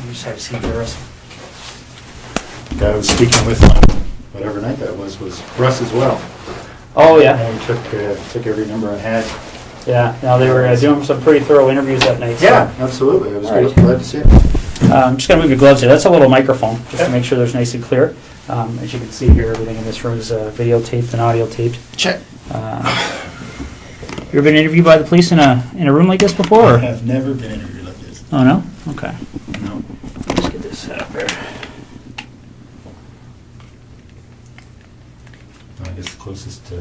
You just have a seat there, Russell. The guy I was speaking with on whatever night that was Russ as well. Oh, yeah. And we took every number I had. Yeah, now they were doing some pretty thorough interviews that night. So. Yeah, absolutely. I was All right. glad to see it. I'm just going to move your gloves here. That's a little microphone, just to make sure there's nice and clear. As you can see here, everything in this room is videotaped and audio taped. Check. You ever been interviewed by the police in a room like this before? I Or? have never been interviewed like this. Oh, no? Okay. No. Let's get this set up here. I guess the closest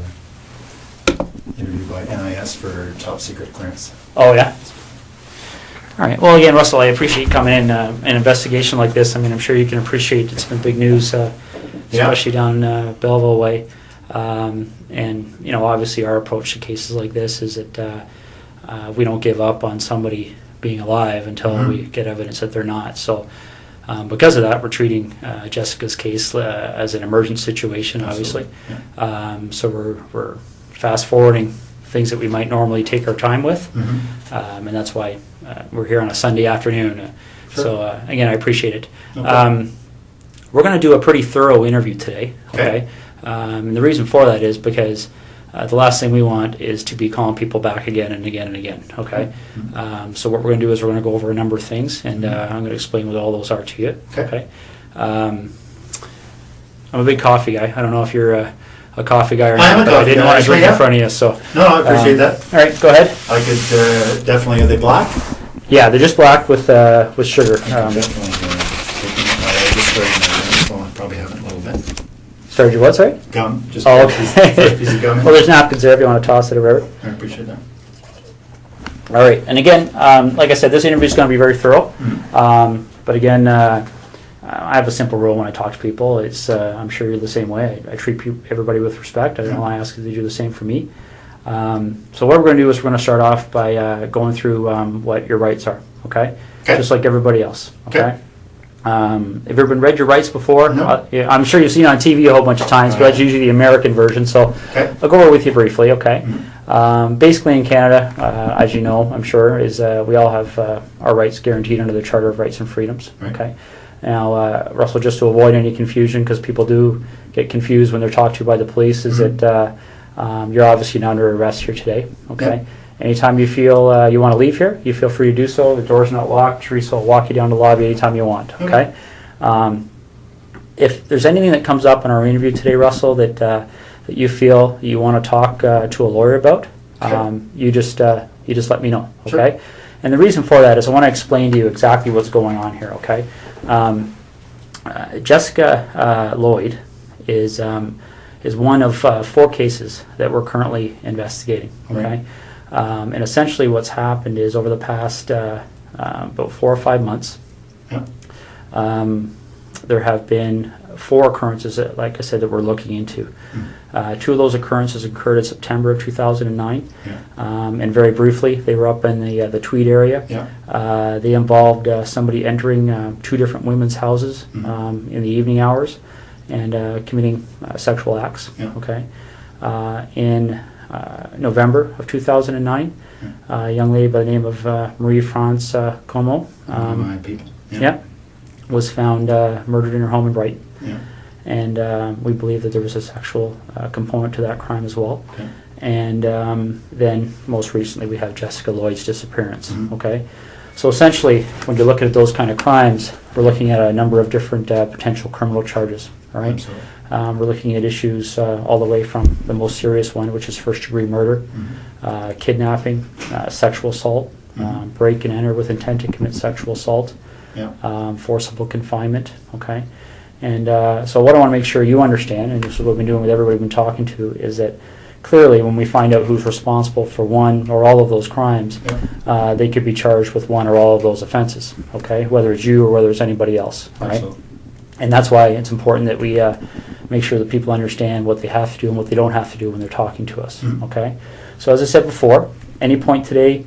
interview by NIS for top secret clearance. Oh, yeah? All right. Well, again, Russell, I appreciate coming in. An investigation like this, I mean, I'm sure you can appreciate it's been big news, especially down Belleville way. And, you know, obviously our approach to cases like this is that we don't give up on somebody being alive until we get evidence that they're not. So because of that, we're treating Jessica's case as an emergent situation, obviously. Yeah. So we're fast forwarding things that we might normally take our time with. And that's why we're here on a Sunday afternoon. Sure. So again, I appreciate it. Okay. We're going to do a pretty thorough interview today. Okay. And the reason for that is because the last thing we want is to be calling people back again and again and again. Okay. So what we're going to do is we're going to go over a number of things, and I'm going to explain what all those are to you. Okay. I'm a big coffee guy. I don't know if you're a coffee guy or not, but I didn't want to drink in front of you. So No, I appreciate that. all right, go ahead. I could definitely. Are they black? Yeah, they're just black with sugar. Definitely. I just started my phone. I probably haven't a little bit. Started your what, sorry? Gum. Just Oh, first okay. piece of gum. Well, there's napkins there if you want to toss it or whatever. I appreciate that. All right, and again, like I said, this interview is going to be very thorough. But again, I have a simple rule when I talk to people. It's I'm sure you're the same way. I treat everybody with respect. I know I ask you to do the same for me. So what we're going to do is we're going to start off by going through what your rights are. Okay? Just like everybody else. Okay. Have you ever been read your rights before? No. Yeah, I'm sure you've seen it on TV a whole bunch of times, but that's usually the American version. So I'll go over with you briefly. Okay. Basically, in Canada, as you know, I'm sure, is we all have our rights guaranteed under the Charter of Rights and Freedoms. Right. Okay. Now, Russell, just to avoid any confusion, because people do get confused when they're talked to by the police, is that you're obviously not under arrest here today. Okay. Anytime you feel you want to leave here, you feel free to do so. The door's not locked. Teresa will walk you down the lobby anytime you want. Okay. If there's anything that comes up in our interview today, Russell, that you feel you want to talk to a lawyer about, you just let me know. Okay. Sure. And the reason for that is I want to explain to you exactly what's going on here. Okay. Jessica Lloyd is one of 4 cases that we're currently investigating. Okay. Right. And essentially what's happened is over the past about 4 or 5 months, there have been 4 occurrences that, like I said, that we're looking into. 2 of those occurrences occurred in September of 2009. And very briefly, they were up in the Tweed area. They involved somebody entering 2 different women's houses in the evening hours and committing sexual acts. Okay. In November of 2009, a young lady by the name of Marie-France Como My people. was found murdered in her home in Brighton. Yeah. And we believe that there was a sexual component to that crime as well. And then most recently we have Jessica Lloyd's disappearance. Okay. So essentially, when you're looking at those kind of crimes, we're looking at a number of different potential criminal charges. All right. Absolutely. We're looking at issues all the way from the most serious one, which is first-degree murder, kidnapping, sexual assault, break and enter with intent to commit sexual assault, forcible confinement. Okay. And so what I want to make sure you understand, and this is what we've been doing with everybody we've been talking to, is that clearly when we find out who's responsible for one or all of those crimes, they could be charged with one or all of those offenses, okay, whether it's you or whether it's anybody else, right? Absolutely. And that's why it's important that we make sure that people understand what they have to do and what they don't have to do when they're talking to us, okay? So as I said before, any point today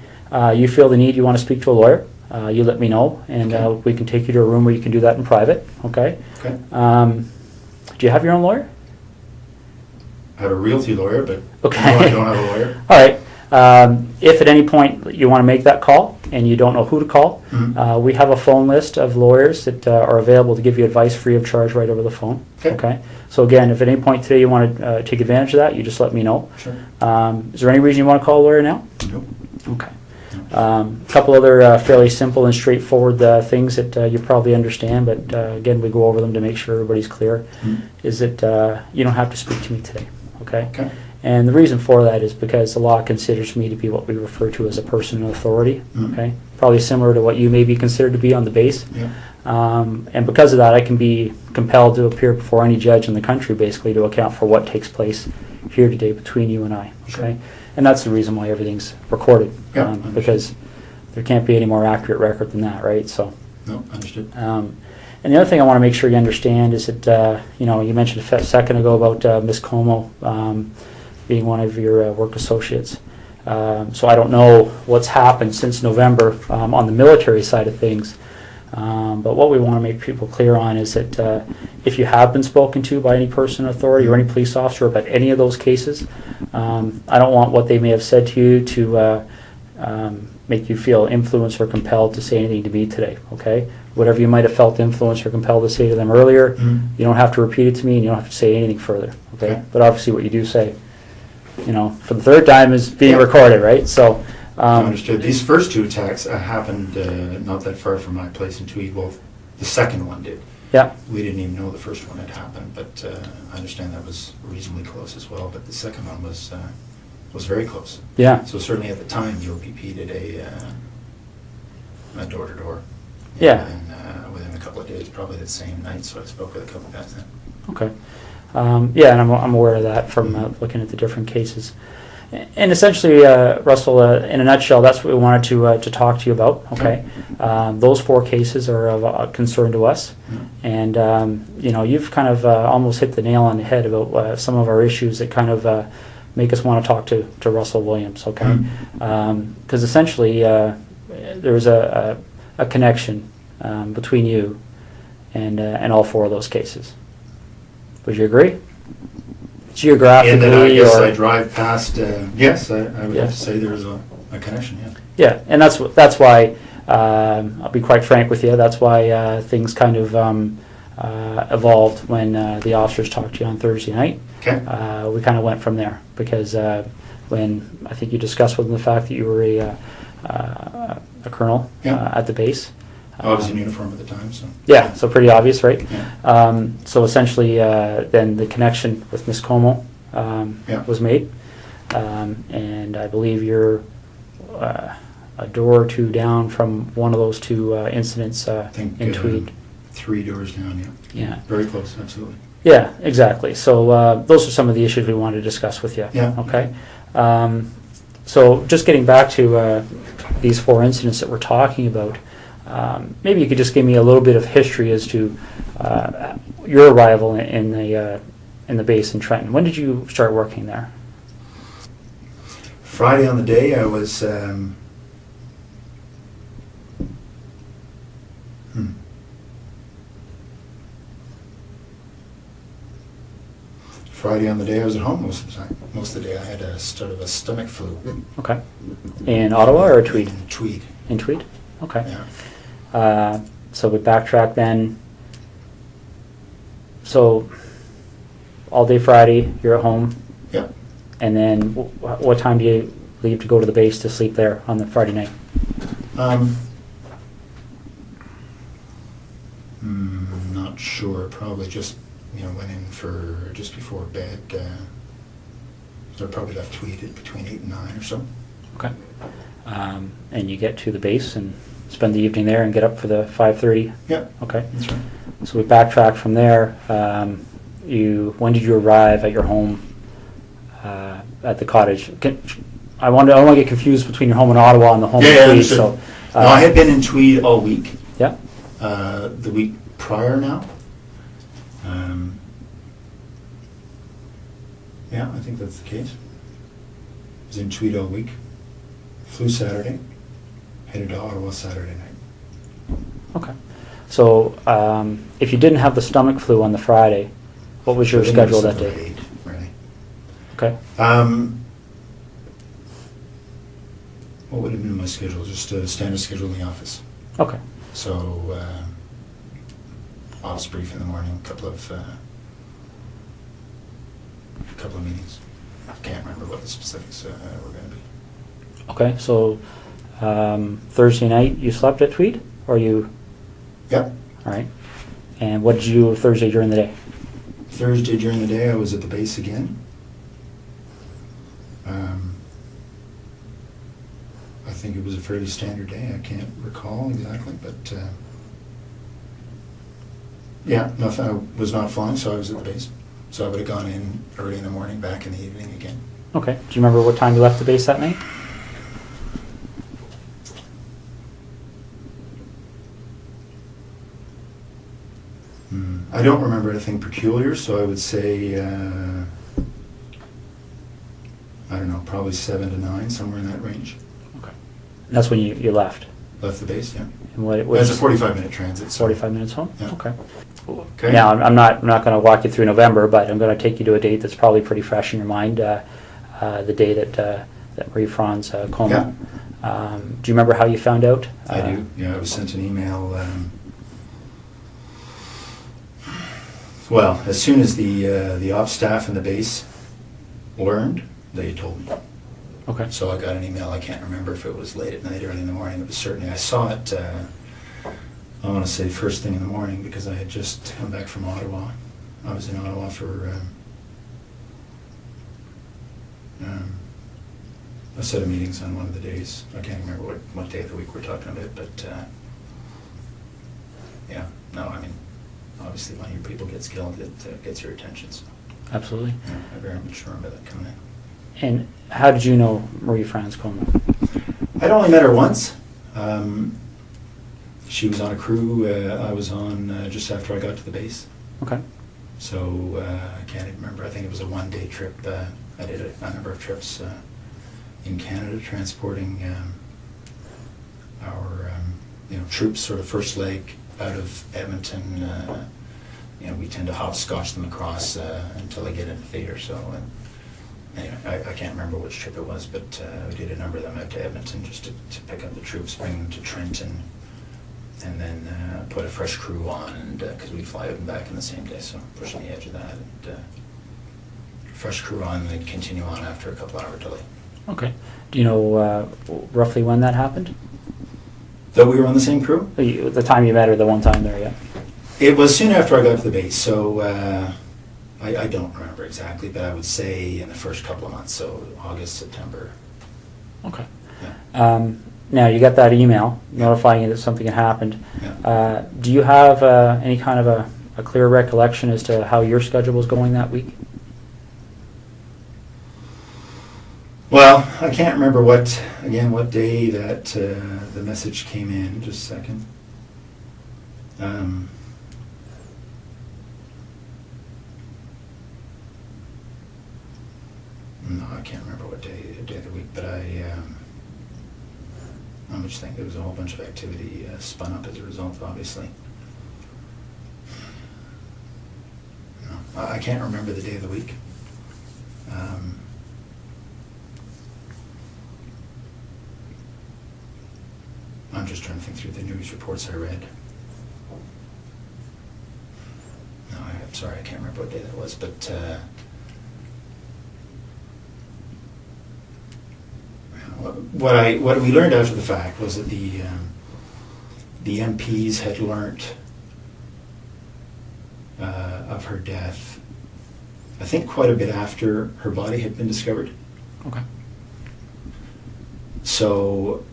you feel the need, you want to speak to a lawyer, you let me know, and we can take you to a room where you can do that in private, okay? Do you have your own lawyer? I have a realty lawyer, but okay. no, I don't have a lawyer. All right. If at any point you want to make that call and you don't know who to call, we have a phone list of lawyers that are available to give you advice free of charge right over the phone. Okay. So again, if at any point today you want to take advantage of that, you just let me know. Sure. Is there any reason you want to call a lawyer now? Nope. Okay. A couple other fairly simple and straightforward things that you probably understand, but again, we go over them to make sure everybody's clear, is that you don't have to speak to me today, okay? Okay. And the reason for that is because the law considers me to be what we refer to as a person of authority, okay? Probably similar to what you may be considered to be on the base. Yeah. And because of that, I can be compelled to appear before any judge in the country, basically, to account for what takes place here today between you and I, okay? Sure. And that's the reason why everything's recorded, Yeah, because there can't be any more accurate record than that, right? So, No, understood. and the other thing I want to make sure you understand is that, you know, you mentioned a second ago about Ms. Como being one of your work associates. So I don't know what's happened since November on the military side of things. But what we want to make people clear on is that if you have been spoken to by any person in authority or any police officer about any of those cases, I don't want what they may have said to you to make you feel influenced or compelled to say anything to me today, okay? Whatever you might have felt influenced or compelled to say to them earlier, you don't have to repeat it to me and you don't have to say anything further, okay? But obviously what you do say, you know, for the third time is being recorded, right? So, understood. These first two attacks happened not that far from my place in Tweed. Well, the second one did. yeah, We didn't even know the first one had happened, but I understand that was reasonably close as well. But the second one was very close. yeah, So certainly at the time, the OPP did a door-to-door. Yeah. Within a couple of days, probably the same night. So I spoke with a couple of guys then. okay. Yeah, and I'm aware of that from looking at the different cases. And essentially, Russell, in a nutshell, that's what we wanted to talk to you about, okay? Those four cases are of concern to us. And, you know, you've kind of almost hit the nail on the head about some of our issues that kind of make us want to talk to Russell Williams, okay? Because essentially, there was a connection between you and all four of those cases. Would you agree? Geographically, And then I guess or I drive past. Yes, I would Yeah. have to say there's a connection. Yeah. yeah, and that's why I'll be quite frank with you. That's why things kind of evolved when the officers talked to you on Thursday night. Okay. We kind of went from there because when I think you discussed with them the fact that you were a colonel Yeah. at the base. I was in uniform at the time, so. Yeah, so pretty obvious, right? Yeah. So essentially, then the connection with Miss Como was made, and I believe you're a door or two down from one of those two incidents I think in Tweed. 3 doors down. Yeah. Yeah. Very close. Absolutely. Yeah, exactly. So those are some of the issues we wanted to discuss with you. Yeah. Okay. So just getting back to these four incidents that we're talking about. Maybe you could just give me a little bit of history as to your arrival in the base in Trenton. When did you start working there? Friday on the day I was. Friday on the day I was at home most of the time. Most of the day I had a sort of a stomach flu. Okay. In Ottawa or Tweed? In Tweed. In Tweed? Okay. Yeah. So we backtrack then. So all day Friday, you're at home, Yep. and then what time do you leave to go to the base to sleep there on the Friday night? Not sure. Probably just went in for just before bed. So I probably left Tweed at between 8 and 9 or so. Okay. And you get to the base and spend the evening there and get up for the 5:30? Yep. Okay. That's right. So we backtrack from there. When did you arrive at your home at the cottage? I don't want to get confused between your home in Ottawa and the home in Tweed. Understood. So, No, I had been in Tweed all week. Yeah. The week prior now. Yeah, I think that's the case. Was in Tweed all week. Flew Saturday. Headed to Ottawa Saturday night. Okay. So if you didn't have the stomach flu on the Friday, what was your I think it was schedule that 7 or day? 8, really. Okay. Um, What would have been my schedule? Just a standard schedule in the office. Okay. So, ops brief in the morning, couple of meetings. I can't remember what the specifics were going to be. Okay, so Thursday night you slept at Tweed, or you? Yep. All right. And what did you do Thursday during the day? Thursday during the day I was at the base again. I think it was a fairly standard day. I can't recall exactly, but yeah, nothing. I was not flying, so I was at the base. So I would have gone in early in the morning, back in the evening again. Okay. Do you remember what time you left the base that night? I don't remember anything peculiar, so I would say, I don't know, probably 7 to 9, somewhere in that range. Okay. And that's when you left? Left the base, yeah. And what That's a 45-minute transit. So 45 minutes home? Yeah. Okay. Okay. Now, I'm not going to walk you through November, but I'm going to take you to a date that's probably pretty fresh in your mind, the day that Marie-France coma. Yeah. Do you remember how you found out? I do. Yeah, I was sent an email. Well, as soon as the ops staff and the base learned, they told me. Okay. So I got an email. I can't remember if it was late at night, early in the morning. It was certainly. I saw it. I want to say first thing in the morning because I had just come back from Ottawa. I was in Ottawa for a set of meetings on one of the days. I can't remember what day of the week we're talking about, but yeah, no, I mean, obviously when your people gets killed, it gets your attention. So. Absolutely. Yeah, I very much remember that coming in. And how did you know Marie-France coma? I'd only met her once. She was on a crew I was on just after I got to the base. Okay. So I can't even remember. I think it was a one-day trip. I did a number of trips in Canada transporting our troops, sort of first leg out of Edmonton. We tend to hopscotch them across until they get into theater. So anyway, I can't remember which trip it was, but we did a number of them out to Edmonton just to pick up the troops, bring them to Trenton, and then put a fresh crew on, and because we'd fly out and back in the same day, so pushing the edge of that. And fresh crew on, and then continue on after a couple-hour delay. Okay. Do you know roughly when that happened? That we were on the same crew? The time you met her, the one time there, yeah? It was soon after I got to the base, so I don't remember exactly, but I would say in the first couple of months, so August, September. Okay. Yeah. Now, you got that email notifying you that something had happened. Yeah. Do you have any kind of a clear recollection as to how your schedule was going that week? Well, I can't remember what day that the message came in. Just a second. No, I can't remember what day of the week, but I'm just thinking there was a whole bunch of activity spun up as a result, obviously. No, I can't remember the day of the week. I'm just trying to think through the news reports I read. No, I'm sorry, I can't remember what day that was, but what we learned after the fact was that the MPs had learnt of her death, I think quite a bit after her body had been discovered. Okay. So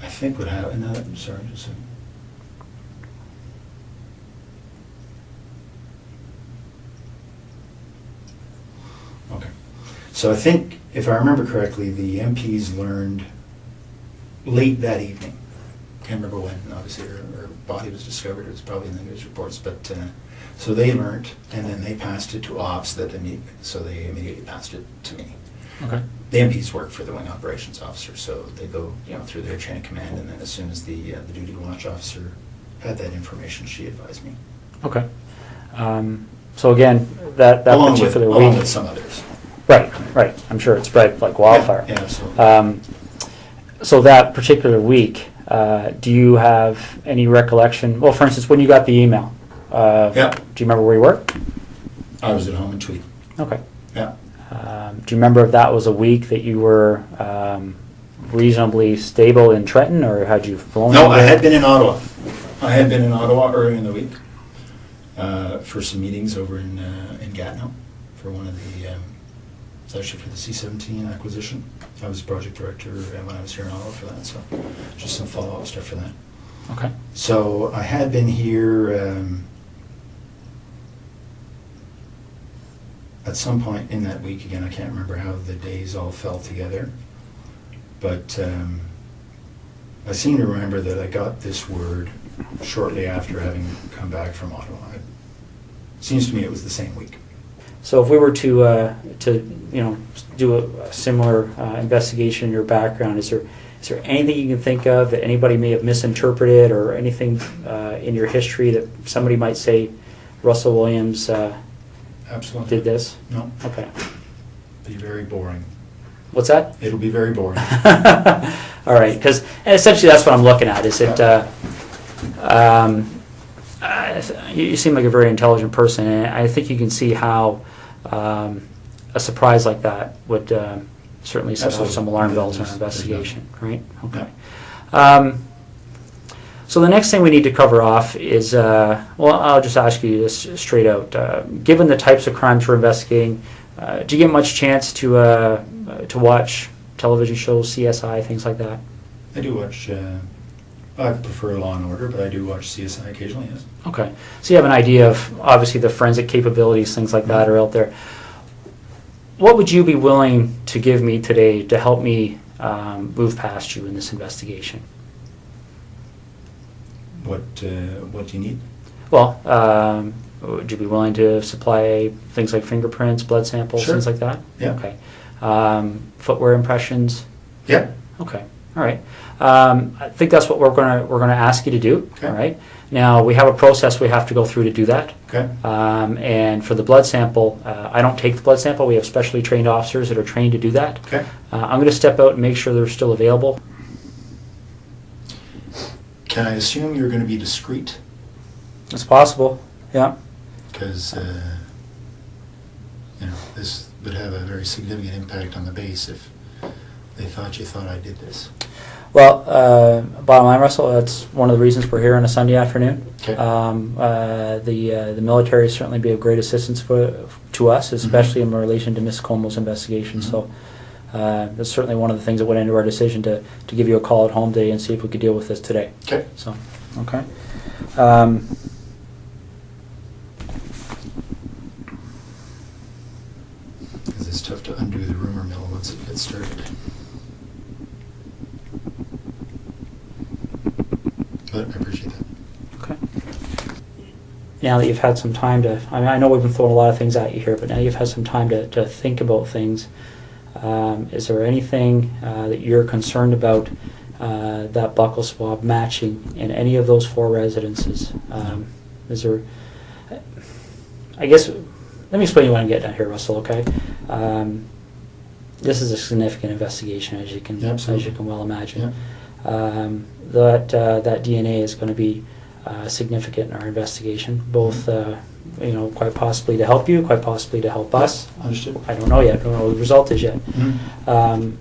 I think what happened, sorry, just a second. Okay. So I think, if I remember correctly, the MPs learned late that evening. Can't remember when, obviously her body was discovered. It was probably in the news reports. But so they learned, and then they passed it to ops. So they immediately passed it to me. Okay. The MPs work for the wing operations officer, so they go through their chain of command, and then as soon as the duty watch officer had that information, she advised me. Okay. So again, that along particular with, week. along with some others. Right, right. I'm sure it spread like wildfire. Yeah, absolutely. So that particular week, do you have any recollection? Well, for instance, when you got the email, Yeah. do you remember where you were? I was at home in Tweed. Okay. Yeah. Do you remember if that was a week that you were reasonably stable in Trenton, or had you flown? No, over I there? had been in Ottawa. I had been in Ottawa early in the week for some meetings over in Gatineau for one of the, it's actually for the C-17 acquisition. I was project director when I was here in Ottawa for that, so just some follow-up stuff for that. Okay. So I had been here at some point in that week. Again, I can't remember how the days all fell together, but I seem to remember that I got this word shortly after having come back from Ottawa. It seems to me it was the same week. So if we were to do a similar investigation in your background, is there anything you can think of that anybody may have misinterpreted, or anything in your history that somebody might say Russell Williams Absolutely. did this? No. Okay. Be very boring. What's that? It'll be very boring. All right, because essentially that's what I'm looking at. Is it? You seem like a very intelligent person, and I think you can see how a surprise like that would certainly set off Absolutely. some alarm bells in our There's investigation, right? Okay. Yeah. So the next thing we need to cover off is, well, I'll just ask you this straight out. Given the types of crimes we're investigating, do you get much chance to watch television shows, CSI, things like that? I do watch, I prefer Law and Order, but I do watch CSI occasionally, yes. Okay. So you have an idea of, obviously, the forensic capabilities, things like that are out there. What would you be willing to give me today to help me move past you in this investigation? What do you need? Well, would you be willing to supply things like fingerprints, blood samples, Sure. things like that? Yeah. Okay. Footwear impressions? Yeah. Okay. All right. I think that's what we're gonna ask you to do. Okay. All right. Now we have a process we have to go through to do that. Okay. And for the blood sample, I don't take the blood sample. We have specially trained officers that are trained to do that. Okay. I'm going to step out and make sure they're still available. Can I assume you're going to be discreet? It's possible. Yeah. Because, this would have a very significant impact on the base if they thought you thought I did this. Well, bottom line, Russell, that's one of the reasons we're here on a Sunday afternoon. Okay. The military certainly be of great assistance to us, especially in relation to Miss Como's investigation. Mhm. So that's certainly one of the things that went into our decision to give you a call at home today and see if we could deal with this today. Okay. So, okay. Because it's tough to undo the rumor mill once it gets started. But I appreciate that. Okay. Now that you've had some time to, I know we've been throwing a lot of things at you here, but now you've had some time to think about things. Is there anything that you're concerned about that buccal swab matching in any of those 4 residences? Is there, I guess, let me explain what I'm getting at here, Russell, okay? This is a significant investigation, as you can well imagine. Yeah. That DNA is going to be significant in our investigation, both quite possibly to help you, quite possibly to help us. Understood. I don't know yet. I don't know what the result is yet. Mm-hmm.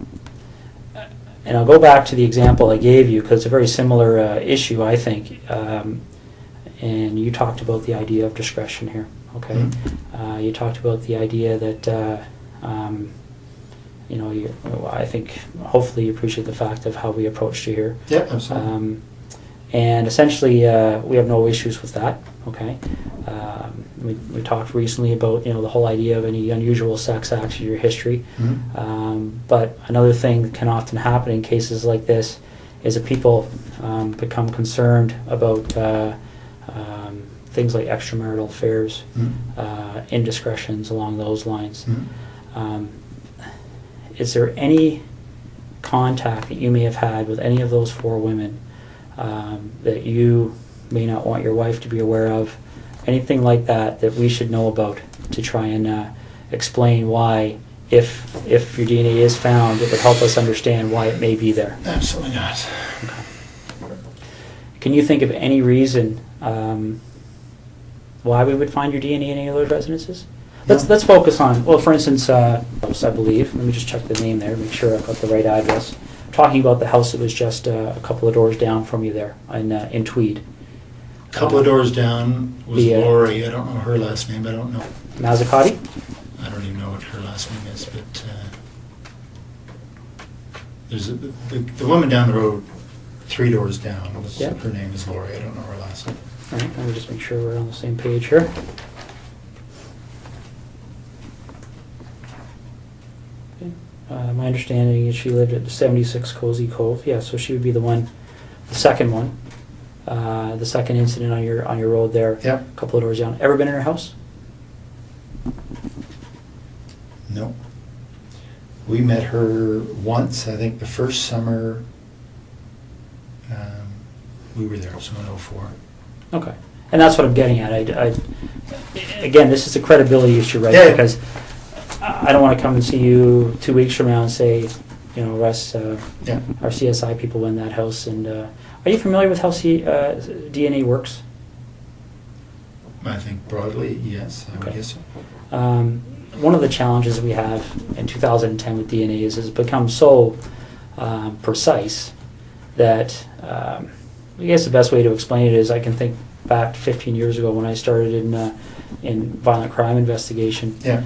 And I'll go back to the example I gave you because it's a very similar issue, I think. And you talked about the idea of discretion here. Okay. Mm-hmm. You talked about the idea that I think hopefully you appreciate the fact of how we approached you here. Yeah, absolutely. And essentially, we have no issues with that. Okay. We talked recently about the whole idea of any unusual sex acts in your history. Mm-hmm. But another thing that can often happen in cases like this is that people become concerned about things like extramarital affairs, indiscretions along those lines. Mm-hmm. Is there any contact that you may have had with any of those 4 women that you may not want your wife to be aware of? Anything like that that we should know about to try and explain why if your DNA is found, it would help us understand why it may be there. Absolutely not. Okay. Can you think of any reason why we would find your DNA in any of those residences? Let's focus on, well, for instance, I believe, let me just check the name there, make sure I've got the right address. I'm talking about the house that was just a couple of doors down from you there in Tweed. A couple of doors down was the, Lori. I don't know her last name. I don't know. Mazzacati? I don't even know what her last name is, but there's the woman down the road, 3 doors down. Yep. Her name is Lori. I don't know her last name. All right, let me just make sure we're on the same page here. Okay. My understanding is she lived at 76 Cozy Cove. Yeah, so she would be the one, the second one, the second incident on your road there. Yeah. A couple of doors down. Ever been in her house? No. We met her once, I think the first summer we were there, so in '04. Okay, and that's what I'm getting at. Again, this is a credibility issue, right? Yeah. Because I don't want to come and see you 2 weeks from now and say, you know, Russ, Yeah. our CSI people went in that house. And are you familiar with how DNA works? I think broadly, yes, I would Okay. guess so. One of the challenges we have in 2010 with DNA is it's become so precise that I guess the best way to explain it is I can think back 15 years ago when I started in violent crime investigation. Yeah.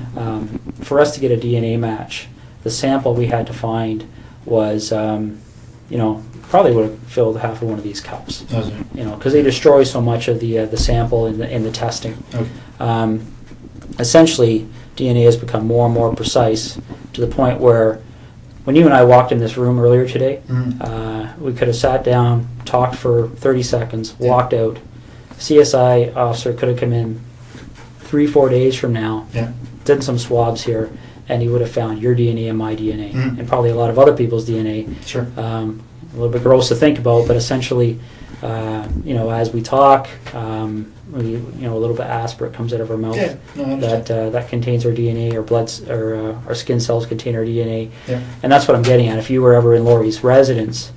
For us to get a DNA match, the sample we had to find was, you know, probably would have filled half of one of these cups. That was it. You know, because they destroy so much of the sample in the testing. Okay. Essentially, DNA has become more and more precise to the point where when you and I walked in this room earlier today, we could have sat down, talked for 30 seconds, Yeah. walked out. CSI officer could have come in 3-4 days from now, Yeah. did some swabs here, and he would have found your DNA and my DNA, Mm. and probably a lot of other people's DNA. Sure. A little bit gross to think about, but essentially, you know, as we talk, you know, a little bit aspirate comes out of our mouth. Yeah. No, I understand. That contains our DNA, our bloods, or our skin cells contain our DNA, Yeah. and that's what I'm getting at. If you were ever in Lori's residence,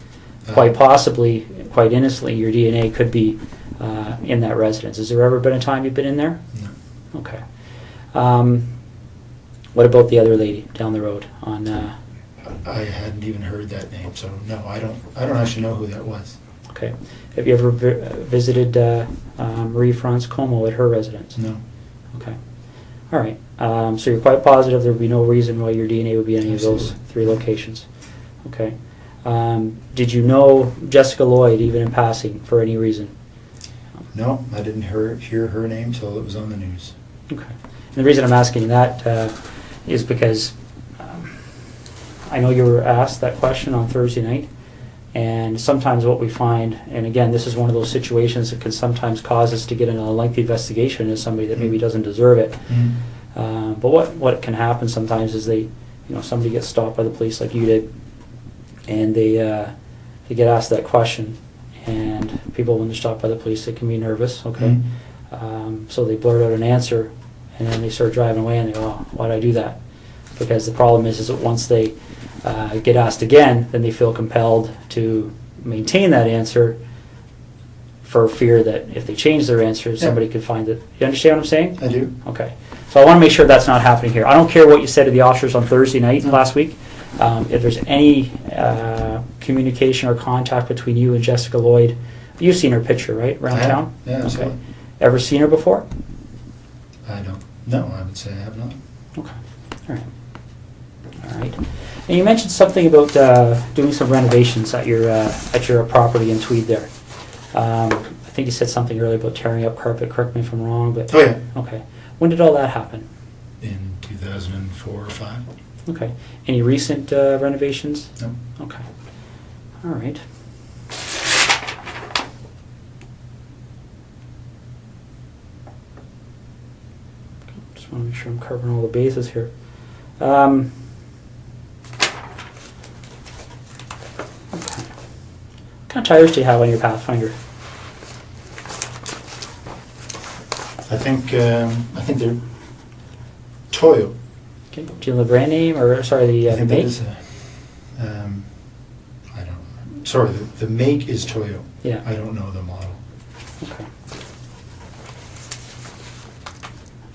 quite possibly, quite innocently, your DNA could be in that residence. Has there ever been a time you've been in there? No. Okay. What about the other lady down the road on? I hadn't even heard that name, so no, I don't actually know who that was. Okay. Have you ever visited Marie France Como at her residence? No. Okay. All right. So you're quite positive there would be no reason why your DNA would be in any of those Absolutely. 3 locations. Okay. Did you know Jessica Lloyd even in passing for any reason? No, I didn't hear her name till it was on the news. Okay. And the reason I'm asking that is because I know you were asked that question on Thursday night, and sometimes what we find, and again, this is one of those situations that can sometimes cause us to get in a lengthy investigation as somebody that maybe doesn't deserve it. But what can happen sometimes is somebody gets stopped by the police like you did, and they get asked that question, and people, when they're stopped by the police, they can be nervous, okay? So they blurt out an answer, and then they start driving away, and they go, oh, why'd I do that? Because the problem is that once they get asked again, then they feel compelled to maintain that answer for fear that if they change their answer, somebody could find it. You understand what I'm saying? I do. Okay. So I want to make sure that's not happening here. I don't care what you said to the officers on Thursday night last week. If there's any communication or contact between you and Jessica Lloyd, you've seen her picture, right, around town? Yeah, absolutely. Ever seen her before? I don't. No, I would say I have not. Okay. All right. All right. And you mentioned something about doing some renovations at your property in Tweed there. I think you said something earlier about tearing up carpet. Correct me if I'm wrong, but Oh yeah. okay. When did all that happen? In 2004 or 5. Okay. Any recent renovations? No. Okay. All right. Just want to make sure I'm covering all the bases here. Okay. What kind of tires do you have on your Pathfinder? I think they're Toyo. Okay. Do you know the brand name, or sorry, the I think that make? is I don't remember. Sorry, the make is Toyo. Yeah. I don't know the model. Okay.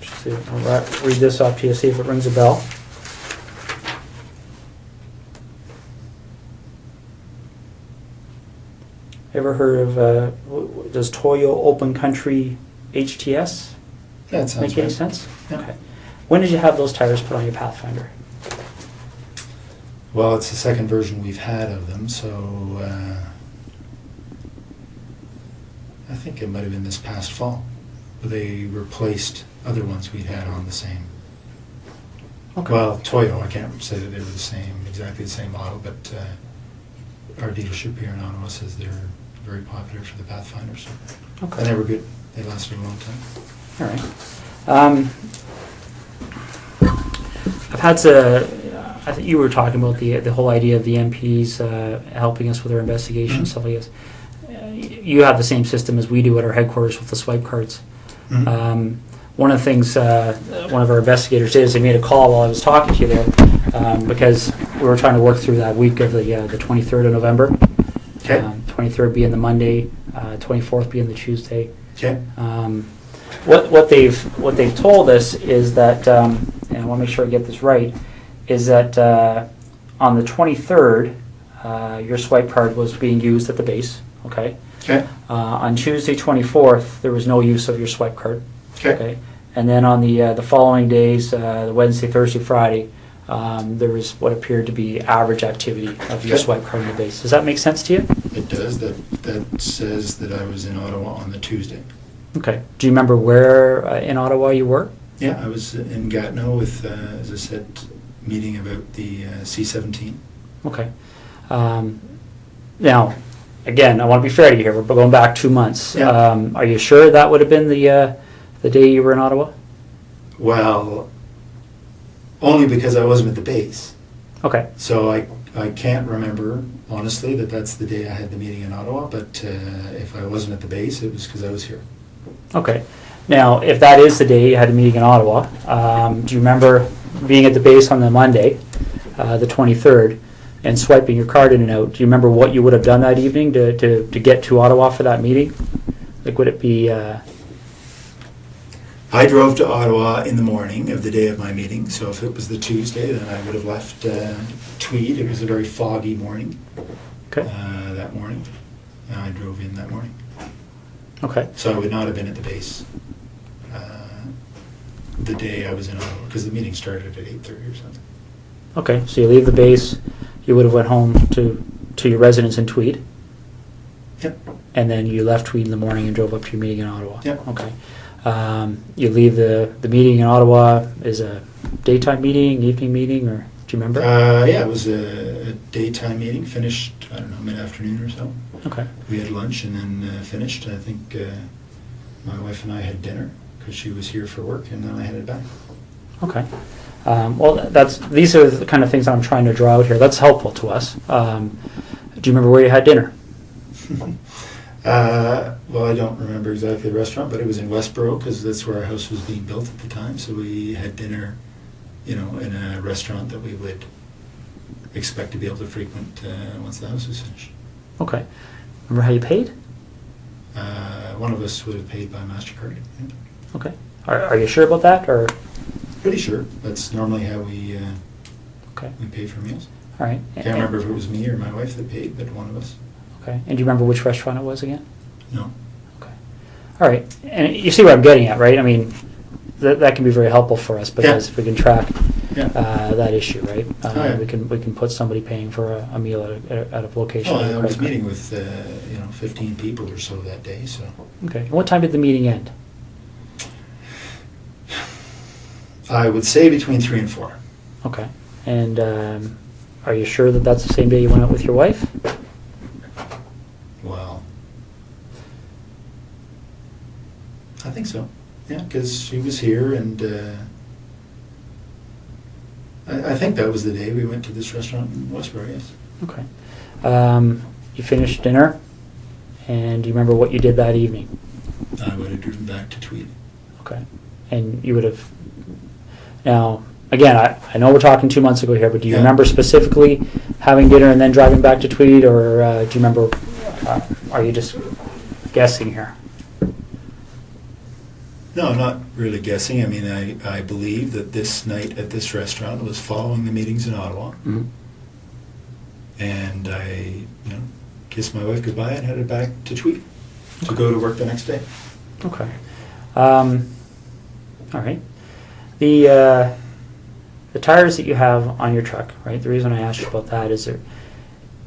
Just see, I'll read this off to you, see if it rings a bell. Ever heard of, does Toyo Open Country HTS That sounds make any right. sense? Yeah. Okay. When did you have those tires put on your Pathfinder? Well, it's the second version we've had of them, so I think it might have been this past fall. They replaced other ones we'd had on the same. Okay. Well, Toyo, I can't say that they were the same, exactly the same model, but our dealership here in Ottawa says they're very popular for the Pathfinder. So. Okay. And they were good. They lasted a long time. All right. I've had to. I think you were talking about the whole idea of the MPs helping us with our investigation, stuff like this. You have the same system as we do at our headquarters with the swipe cards. Mm-hmm. One of the things one of our investigators did is they made a call while I was talking to you there because we were trying to work through that week of the 23rd of November. Okay. 23rd being the Monday, 24th being the Tuesday. Okay. What they've told us is that, and I want to make sure I get this right, is that on the 23rd, your swipe card was being used at the base. Okay. Okay. On Tuesday 24th, there was no use of your swipe card. Okay. And then on the following days, the Wednesday, Thursday, Friday, there was what appeared to be average activity of your Okay. swipe card in the base. Does that make sense to you? It does. That says that I was in Ottawa on the Tuesday. Okay. Do you remember where in Ottawa you were? Yeah, I was in Gatineau with, as I said, meeting about the C-17. Okay. Now, again, I want to be fair to you here. We're going back 2 months. Yeah. Are you sure that would have been the day you were in Ottawa? Well, only because I wasn't at the base. Okay. So I can't remember, honestly, that's the day I had the meeting in Ottawa, but if I wasn't at the base, it was because I was here. Okay. Now, if that is the day you had a meeting in Ottawa, do you remember being at the base on the Monday, the 23rd, and swiping your card in and out? Do you remember what you would have done that evening to get to Ottawa for that meeting? Like, would it be... I drove to Ottawa in the morning of the day of my meeting, so if it was the Tuesday, then I would have left Tweed. It was a very foggy morning that morning. And I drove in that morning. Okay. So I would not have been at the base the day I was in Ottawa, because the meeting started at 8:30 or something. Okay, so you leave the base, you would have went home to your residence in Tweed, Yep. and then you left Tweed in the morning and drove up to your meeting in Ottawa. Yep. Okay. You leave the meeting in Ottawa is a daytime meeting, evening meeting, or do you remember? Yeah, it was a daytime meeting, finished, I don't know, mid-afternoon or so. Okay. We had lunch and then finished. I think my wife and I had dinner because she was here for work, and then I headed back. Okay. Well, these are the kind of things I'm trying to draw out here. That's helpful to us. Do you remember where you had dinner? Well, I don't remember exactly the restaurant, but it was in Westboro because that's where our house was being built at the time. So we had dinner, in a restaurant that we would expect to be able to frequent once the house was finished. Okay. Remember how you paid? One of us would have paid by MasterCard. Yeah. Okay. Are you sure about that, or? Pretty sure. That's normally how we Okay. we pay for meals. All right. Can't remember if it was me or my wife that paid, but one of us. Okay. And do you remember which restaurant it was again? No. Okay. All right. And you see what I'm getting at, right? I mean, that can be very helpful for us because if we can track that issue, right? Yeah. We can put somebody paying for a meal at a location. Well, with a I was credit card. meeting with 15 people or so that day. So Okay. And what time did the meeting end? I would say between 3 and 4. Okay. And are you sure that that's the same day you went out with your wife? Well, I think so. Yeah, because she was here, and I think that was the day we went to this restaurant in Westboro. Yes. Okay. You finished dinner, and do you remember what you did that evening? I would have driven back to Tweed. Okay. And you would have... Now, again, I know we're talking 2 months ago here, but do you Yeah. remember specifically having dinner and then driving back to Tweed, or do you remember, are you just guessing here? No, I'm not really guessing. I mean, I believe that this night at this restaurant was following the meetings in Ottawa. Mm-hmm. And I, kissed my wife goodbye and headed back to Tweed to go to work the next day. Okay. All right. The tires that you have on your truck, right? The reason I asked you about that is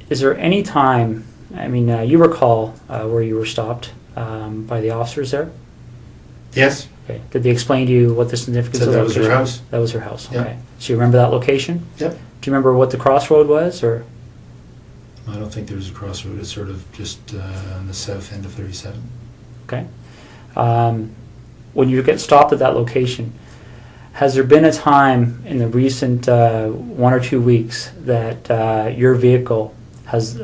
there any time, I mean, you recall where you were stopped by the officers there? Yes. Okay. Did they explain to you what the significance Said of that was her location house. That was her house. Yeah. Okay. So you remember that location? Yep. Do you remember what the crossroad was, or? I don't think there was a crossroad. It's sort of just on the south end of 37. Okay. When you get stopped at that location, has there been a time in the recent 1 or 2 weeks that your vehicle has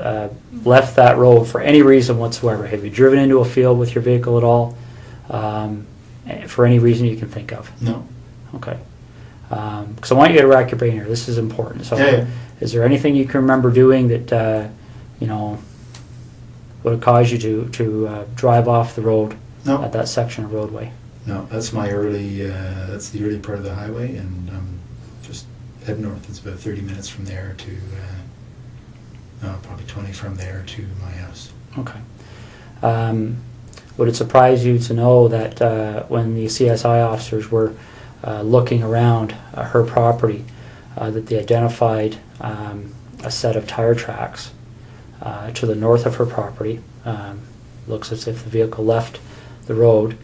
left that road for any reason whatsoever? Have you driven into a field with your vehicle at all, for any reason you can think of? No. Okay. Because I want you to rack your brain here. This is important. So, Yeah. is there anything you can remember doing that would have caused you to drive off the road No. at that section of roadway? No, that's my early. That's the early part of the highway, and just head north. It's about 30 minutes from there to. Probably 20 from there to my house. Okay. Would it surprise you to know that when the CSI officers were looking around her property, that they identified a set of tire tracks to the north of her property? Looks as if the vehicle left the road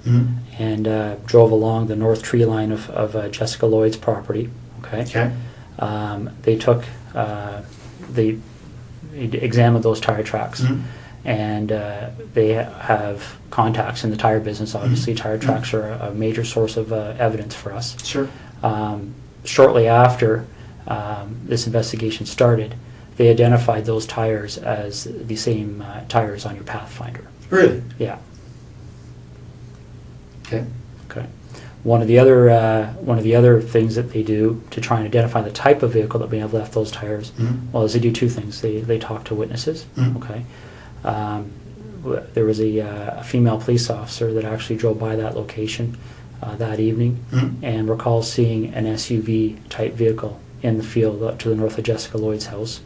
and drove along the north tree line of Jessica Lloyd's property. Okay. Okay. They took they examined those tire tracks, and they have contacts in the tire business. Obviously, tire tracks are a major source of evidence for us. Sure. Shortly after this investigation started, they identified those tires as the same tires on your Pathfinder. Really? Yeah. Okay. Okay. One of the other things that they do to try and identify the type of vehicle that may have left those tires, well, is they do two things. They talk to witnesses. Okay. There was a female police officer that actually drove by that location that evening and recalls seeing an SUV type vehicle in the field to the north of Jessica Lloyd's house,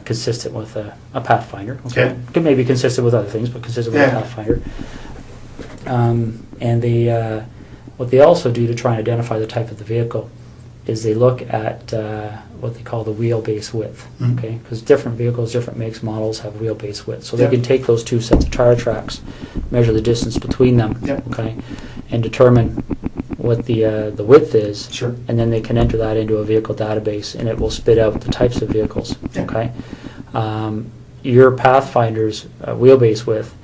consistent with a Pathfinder. Okay. Could maybe consistent with other things, but consistent with a Pathfinder. And they what they also do to try and identify the type of the vehicle is they look at what they call the wheelbase width. Okay, because different vehicles, different makes, models have wheelbase width, so they can take those two sets of tire tracks, measure the distance between them. Okay, and determine what the width is. Sure. And then they can enter that into a vehicle database, and it will spit out the types of vehicles. Okay, your Pathfinder's wheelbase width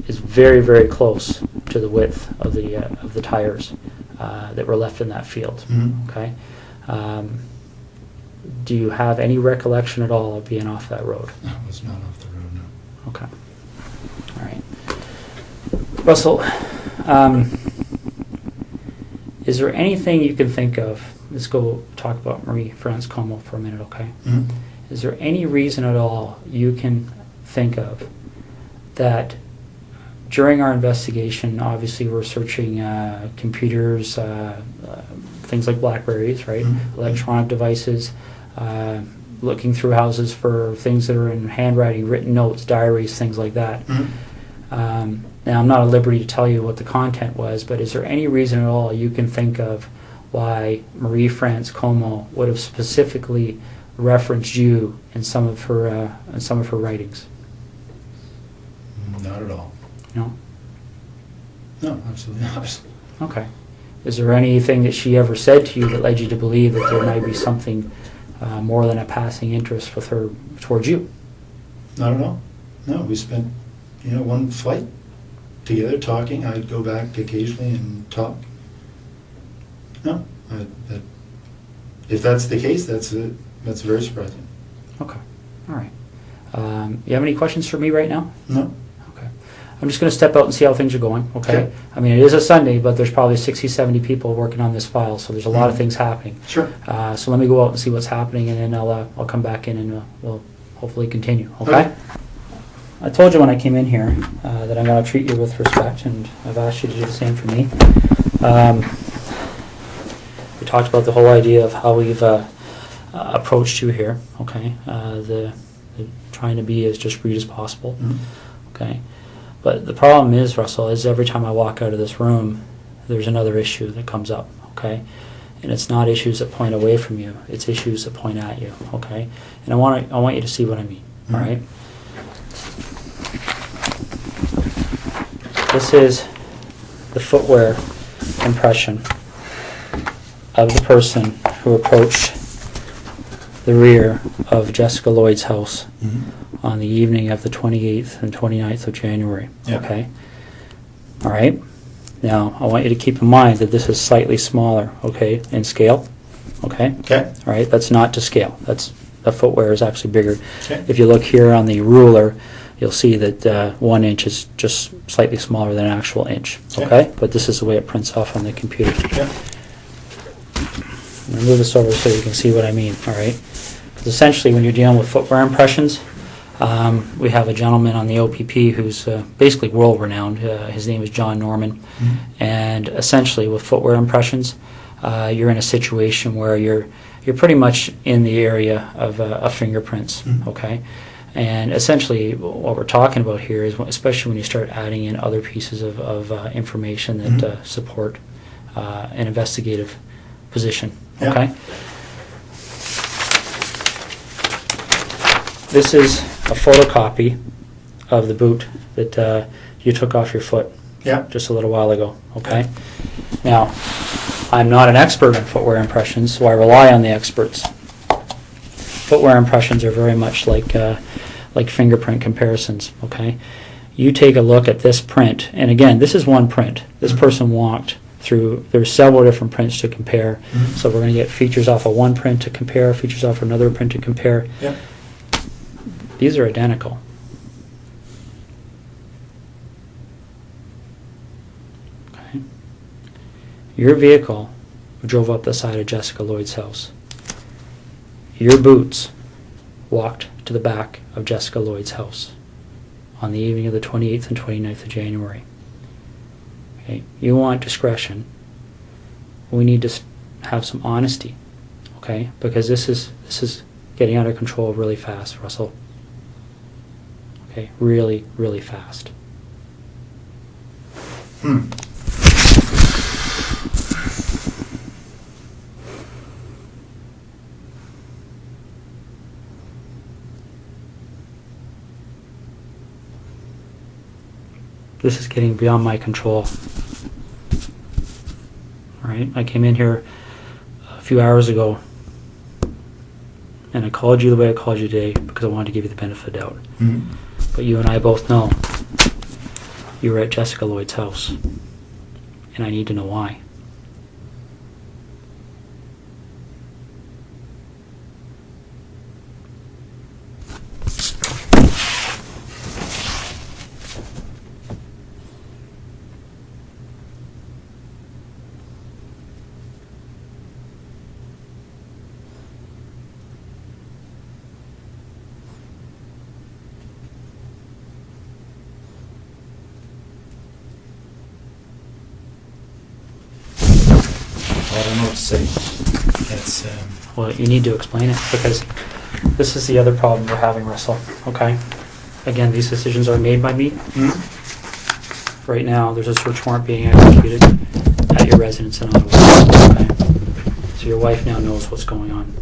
is very, very close to the width of the tires that were left in that field. Okay. Do you have any recollection at all of being off that road? I was not off the road, no. Okay. All right. Russell, is there anything you can think of? Let's go talk about Marie-France Como for a minute, okay? Is there any reason at all you can think of that during our investigation, obviously we're searching computers, things like Blackberries, right? Electronic devices, looking through houses for things that are in handwriting, written notes, diaries, things like that. Now, I'm not at liberty to tell you what the content was, but is there any reason at all you can think of why Marie-France Como would have specifically referenced you in some of her writings? Not at all. No? No, absolutely not. Okay. Is there anything that she ever said to you that led you to believe that there might be something more than a passing interest with her towards you? Not at all. No, we spent, one flight together talking. I'd go back occasionally and talk. No, if that's the case, that's very surprising. Okay. All right. You have any questions for me right now? No. Okay. I'm just going to step out and see how things are going, okay? Okay. I mean, it is a Sunday, but there's probably 60, 70 people working on this file, so there's a lot of things happening. Sure. So let me go out and see what's happening, and then I'll come back in and we'll hopefully continue, okay? I told you when I came in here that I'm going to treat you with respect, and I've asked you to do the same for me. We talked about the whole idea of how we've approached you here, okay? The trying to be as discreet as possible, okay? But the problem is, Russell, is every time I walk out of this room, there's another issue that comes up, okay? And it's not issues that point away from you, it's issues that point at you, okay? And I want you to see what I mean, all right? This is the footwear impression of the person who approached the rear of Jessica Lloyd's house on the evening of the 28th and 29th of January. Yeah. Okay? All right? Now, I want you to keep in mind that this is slightly smaller, okay, in scale. Okay? Okay. All right? That's not to scale. The footwear is actually bigger. Okay. If you look here on the ruler, you'll see that 1 inch is just slightly smaller than an actual inch. Okay. Okay? But this is the way it prints off on the computer. Yeah. I'm going to move this over so you can see what I mean, all right? Because essentially when you're dealing with footwear impressions, we have a gentleman on the OPP who's basically world-renowned. His name is John Norman. And essentially with footwear impressions, you're in a situation where you're pretty much in the area of fingerprints, okay? And essentially what we're talking about here is, especially when you start adding in other pieces of information that support an investigative position. Yeah. Okay. This is a photocopy of the boot that you took off your foot just a little while ago. Okay. Now, I'm not an expert in footwear impressions, so I rely on the experts. Footwear impressions are very much like fingerprint comparisons. Okay. You take a look at this print, and again, this is one print. This person walked through, there's several different prints to compare. So we're going to get features off of one print to compare, features off of another print to compare. Yeah. These are identical. Okay. Your vehicle drove up the side of Jessica Lloyd's house. Your boots walked to the back of Jessica Lloyd's house on the evening of the 28th and 29th of January. Okay. You want discretion. We need to have some honesty, okay? Because this is getting out of control really fast, Russell. Okay, really, really fast. This is getting beyond my control. All right, I came in here a few hours ago and I called you the way I called you today because I wanted to give you the benefit of the doubt. But you and I both know you were at Jessica Lloyd's house, and I need to know why. I don't know what to say. It's Well, you need to explain it because this is the other problem we're having, Russell. Okay? Again, these decisions are made by me. Right now, there's a search warrant being executed at your residence in Ottawa. Okay? So your wife now knows what's going on.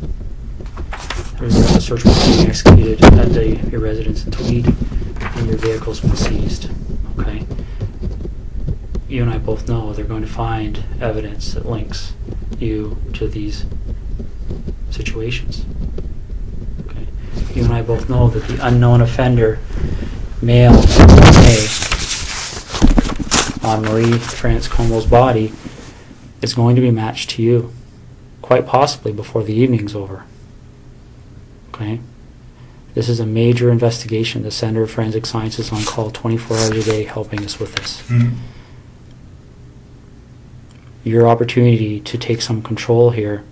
There's a search warrant being executed at your residence in Tweed, and your vehicle's been seized. Okay? You and I both know they're going to find evidence that links you to these situations. Okay. You and I both know that the unknown offender mailed DNA on Marie Transcomo's body is going to be matched to you, quite possibly before the evening's over. Okay? This is a major investigation. The Center of Forensic Science is on call 24 hours a day helping us with this. Your opportunity to take some control here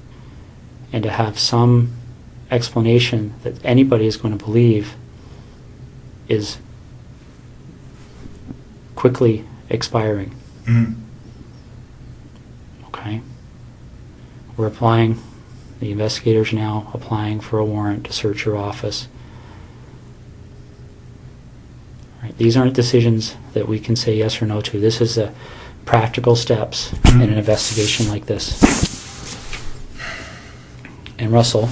and to have some explanation that anybody is going to believe is quickly expiring. Okay? We're applying, the investigators now applying for a warrant to search your office. Right? These aren't decisions that we can say yes or no to. This is the practical steps in an investigation like this. And Russell,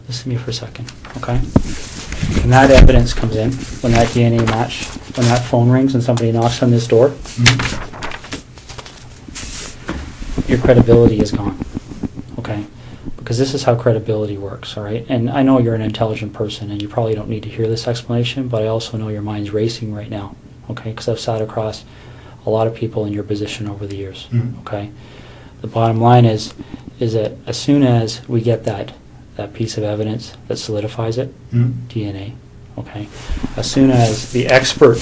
listen to me for a second, okay? When that evidence comes in, when that DNA match, when that phone rings and somebody knocks on this door, your credibility is gone, okay? Because this is how credibility works, all right? And I know you're an intelligent person and you probably don't need to hear this explanation, but I also know your mind's racing right now, okay? Because I've sat across a lot of people in your position over the years, okay? The bottom line is that as soon as we get that piece of evidence that solidifies it, DNA, okay? As soon as the expert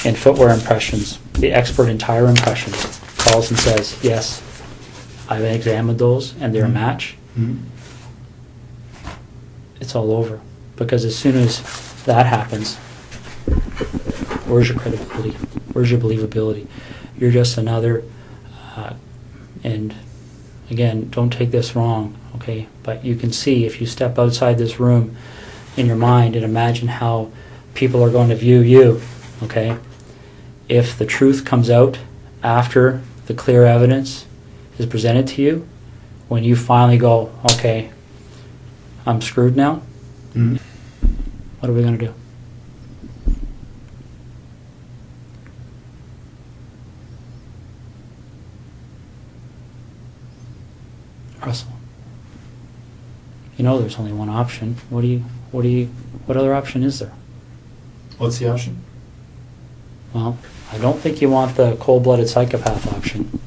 in footwear impressions, the expert in tire impressions calls and says, yes, I've examined those and they're a match, it's all over. Because as soon as that happens, where's your credibility? Where's your believability? You're just another, and again, don't take this wrong, okay? But you can see if you step outside this room in your mind and imagine how people are going to view you, okay? If the truth comes out after the clear evidence is presented to you, when you finally go, okay, I'm screwed now, what are we going to do? Russell, you know there's only one option. What other option is there? What's the option? Well, I don't think you want the cold-blooded psychopath option.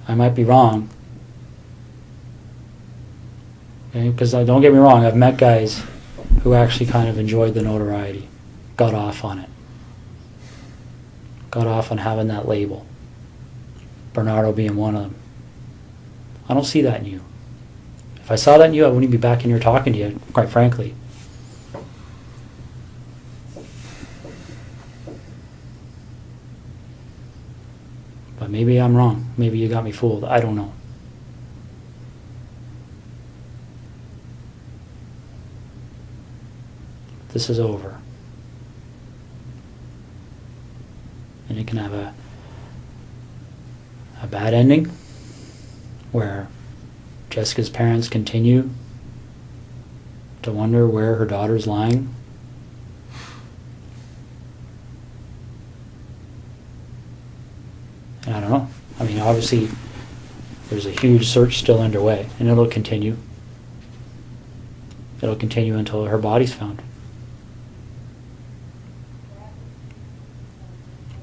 I might be wrong. Okay, because don't get me wrong, I've met guys who actually kind of enjoyed the notoriety, got off on it, got off on having that label. Bernardo being one of them. I don't see that in you. If I saw that in you, I wouldn't be back in here talking to you, quite frankly. But maybe I'm wrong. Maybe you got me fooled. I don't know. This is over. And it can have a bad ending where Jessica's parents continue to wonder where her daughter's lying. And I don't know. I mean, obviously there's a huge search still underway and it'll continue. It'll continue until her body's found.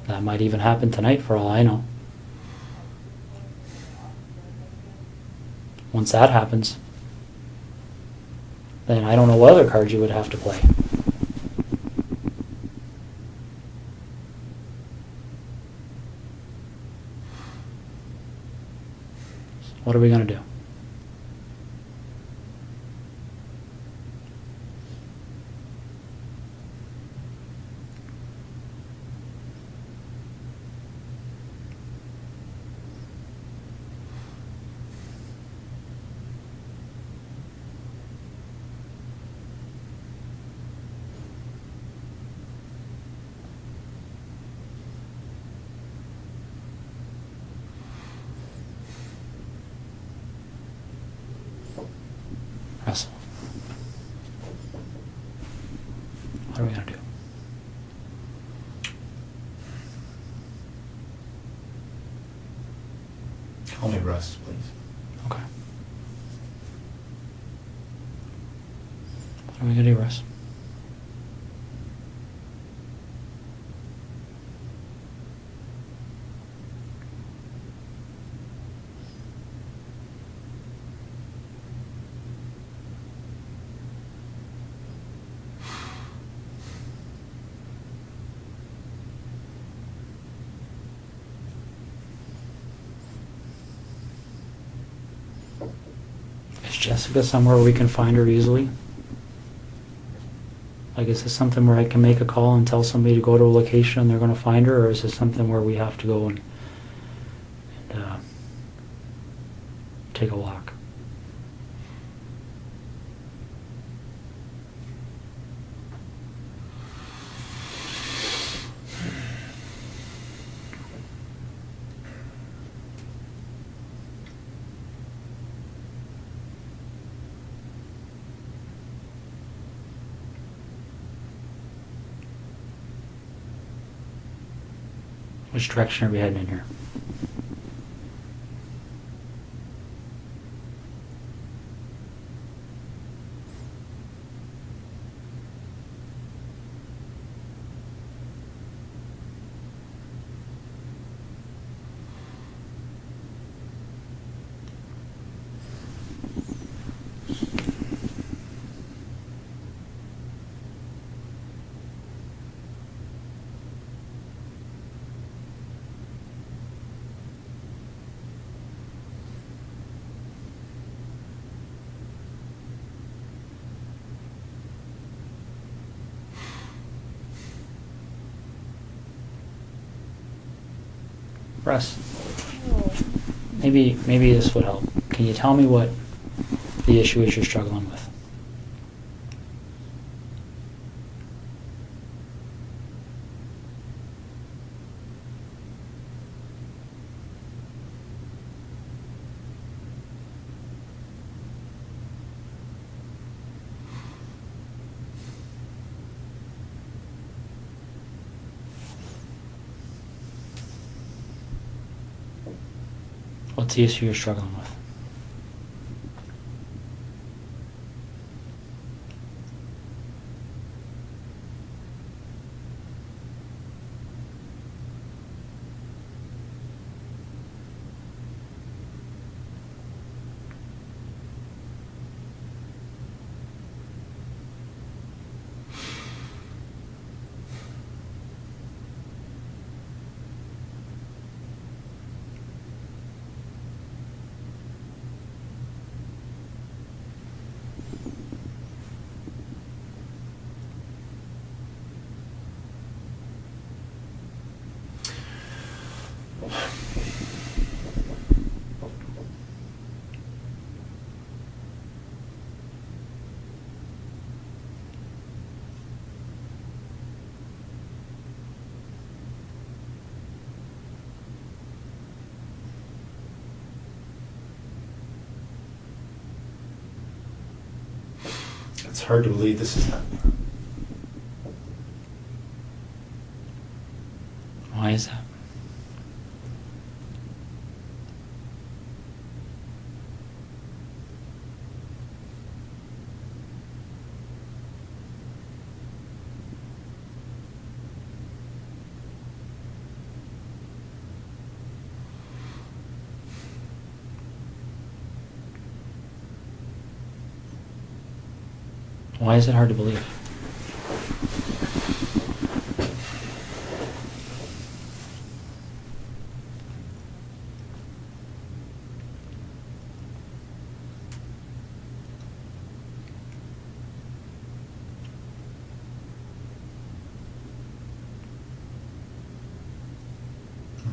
That might even happen tonight for all I know. Once that happens, then I don't know what other cards you would have to play. What are we going to do? Russell, what are we going to do? Russ, please. Okay. What are we gonna do, Russ? Is Jessica somewhere we can find her easily? Like, is this something where I can make a call and tell somebody to go to a location and they're going to find her, or is this something where we have to go and take a walk? Which direction are we heading in here? Russ, maybe this would help. Can you tell me what the issue is you're struggling with? What's the issue you're struggling with? It's hard to believe this is happening. Why is that? Why is it hard to believe?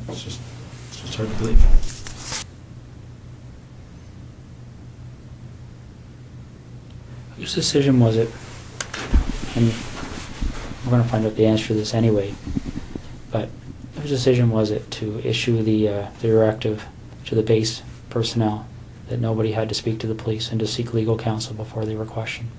It's just hard to believe. Whose decision was it? And we're going to find out the answer to this anyway. But whose decision was it to issue the directive to the base personnel that nobody had to speak to the police and to seek legal counsel before they were questioned?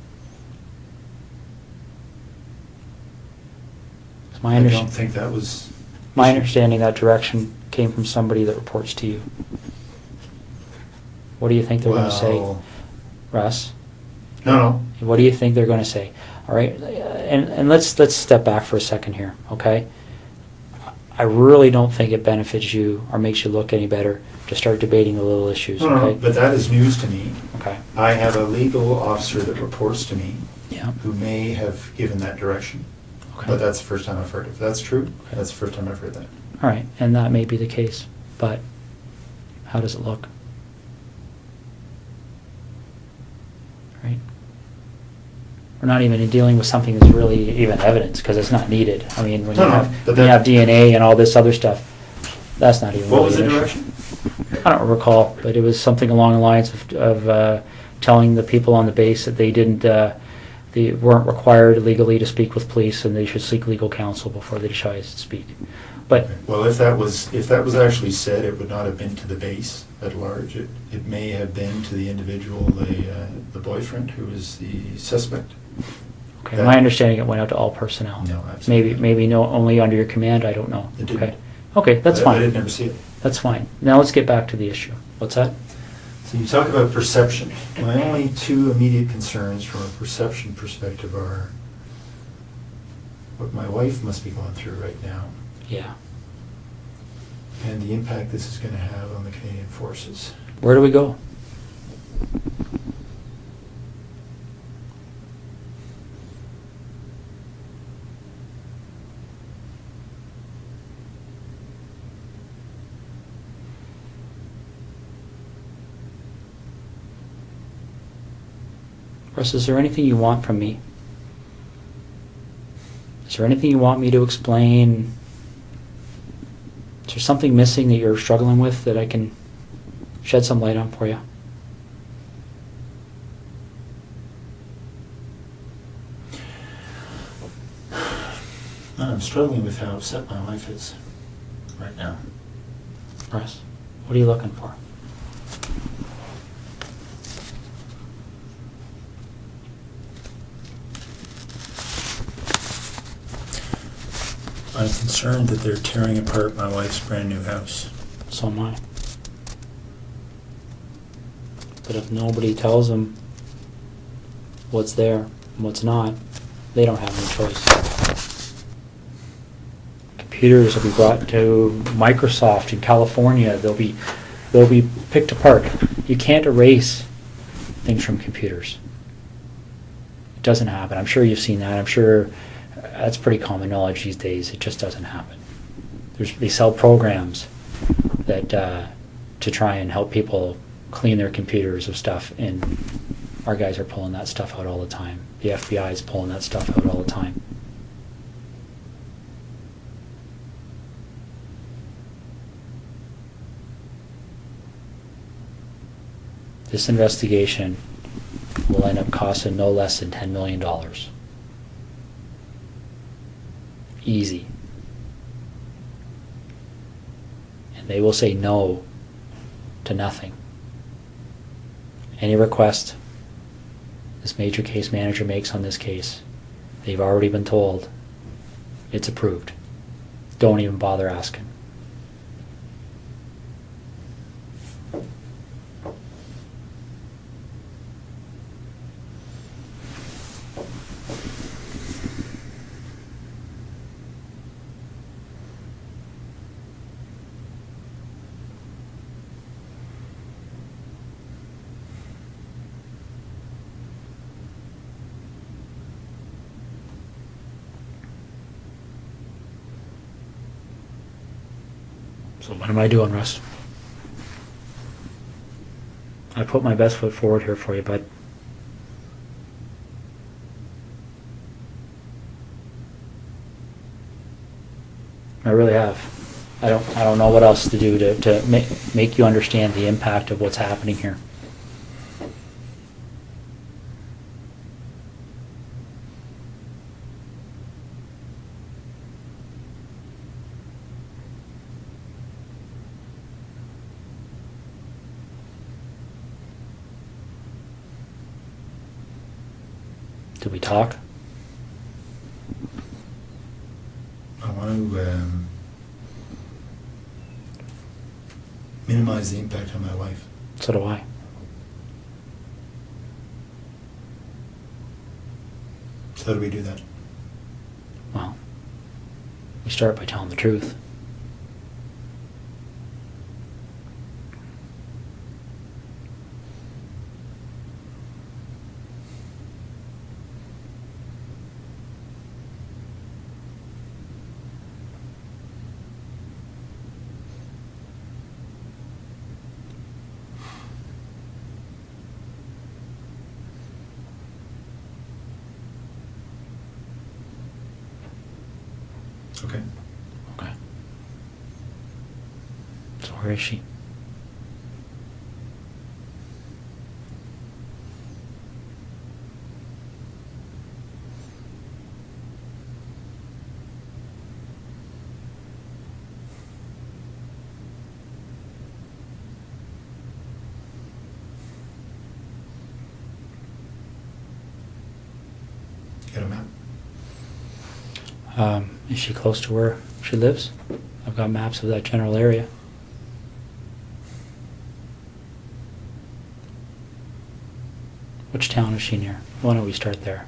It's my I don't think that was... my understanding that direction came from somebody that reports to you. What do you think they're going to say, Well, Russ? no. What do you think they're going to say? All right, and let's step back for a second here, okay? I really don't think it benefits you or makes you look any better to start debating the little issues, No, okay? but that is news to me. Okay. I have a legal officer that reports to me Yeah. who may have given that direction. Okay. But that's the first time I've heard it. If that's true, Okay. that's the first time I've heard that. All right, and that may be the case, but how does it look? Right? We're not even dealing with something that's really even evidence because it's not needed. I mean, when No, you no, have but when you that- have DNA and all this other stuff, that's not even. What really was the an issue. direction? I don't recall, but it was something along the lines of telling the people on the base that they didn't, they weren't required legally to speak with police, and they should seek legal counsel before they decide to speak. But Well, if that was actually said, it would not have been to the base at large. It may have been to the individual, the boyfriend who is the suspect. okay, that- my understanding it went out to all personnel. No, absolutely. Maybe no, only under your command. I don't know. It didn't. Okay, okay, that's I fine. didn't ever see it. That's fine. Now let's get back to the issue. What's that? So you talk about perception. My only two immediate concerns from a perception perspective are what my wife must be going through right now Yeah. and the impact this is going to have on the Canadian Forces. Where do we go? Russ, is there anything you want from me? Is there anything you want me to explain? Is there something missing that you're struggling with that I can shed some light on for you? I'm struggling with how upset my wife is right now. Russ, what are you looking for? I'm concerned that they're tearing apart my wife's brand new house. So am I. But if nobody tells them what's there and what's not, they don't have any choice. Computers will be brought to Microsoft in California. They'll be picked apart. You can't erase things from computers. It doesn't happen. I'm sure you've seen that. I'm sure that's pretty common knowledge these days. It just doesn't happen. They sell programs that to try and help people clean their computers of stuff, and our guys are pulling that stuff out all the time. The FBI is pulling that stuff out all the time. This investigation will end up costing no less than $10 million. Easy. And they will say no to nothing. Any request this major case manager makes on this case, they've already been told it's approved. Don't even bother asking. So what am I doing, Russ? I put my best foot forward here for you, bud. I really have. I don't know what else to do to make you understand the impact of what's happening here. Did we talk? I want to minimize the impact on my wife. So do I. So how do we do that? Well, we start by telling the truth. Okay. Okay. So where is she? Get a map. Is she close to where she lives? I've got maps of that general area. Which town is she near? Why don't we start there?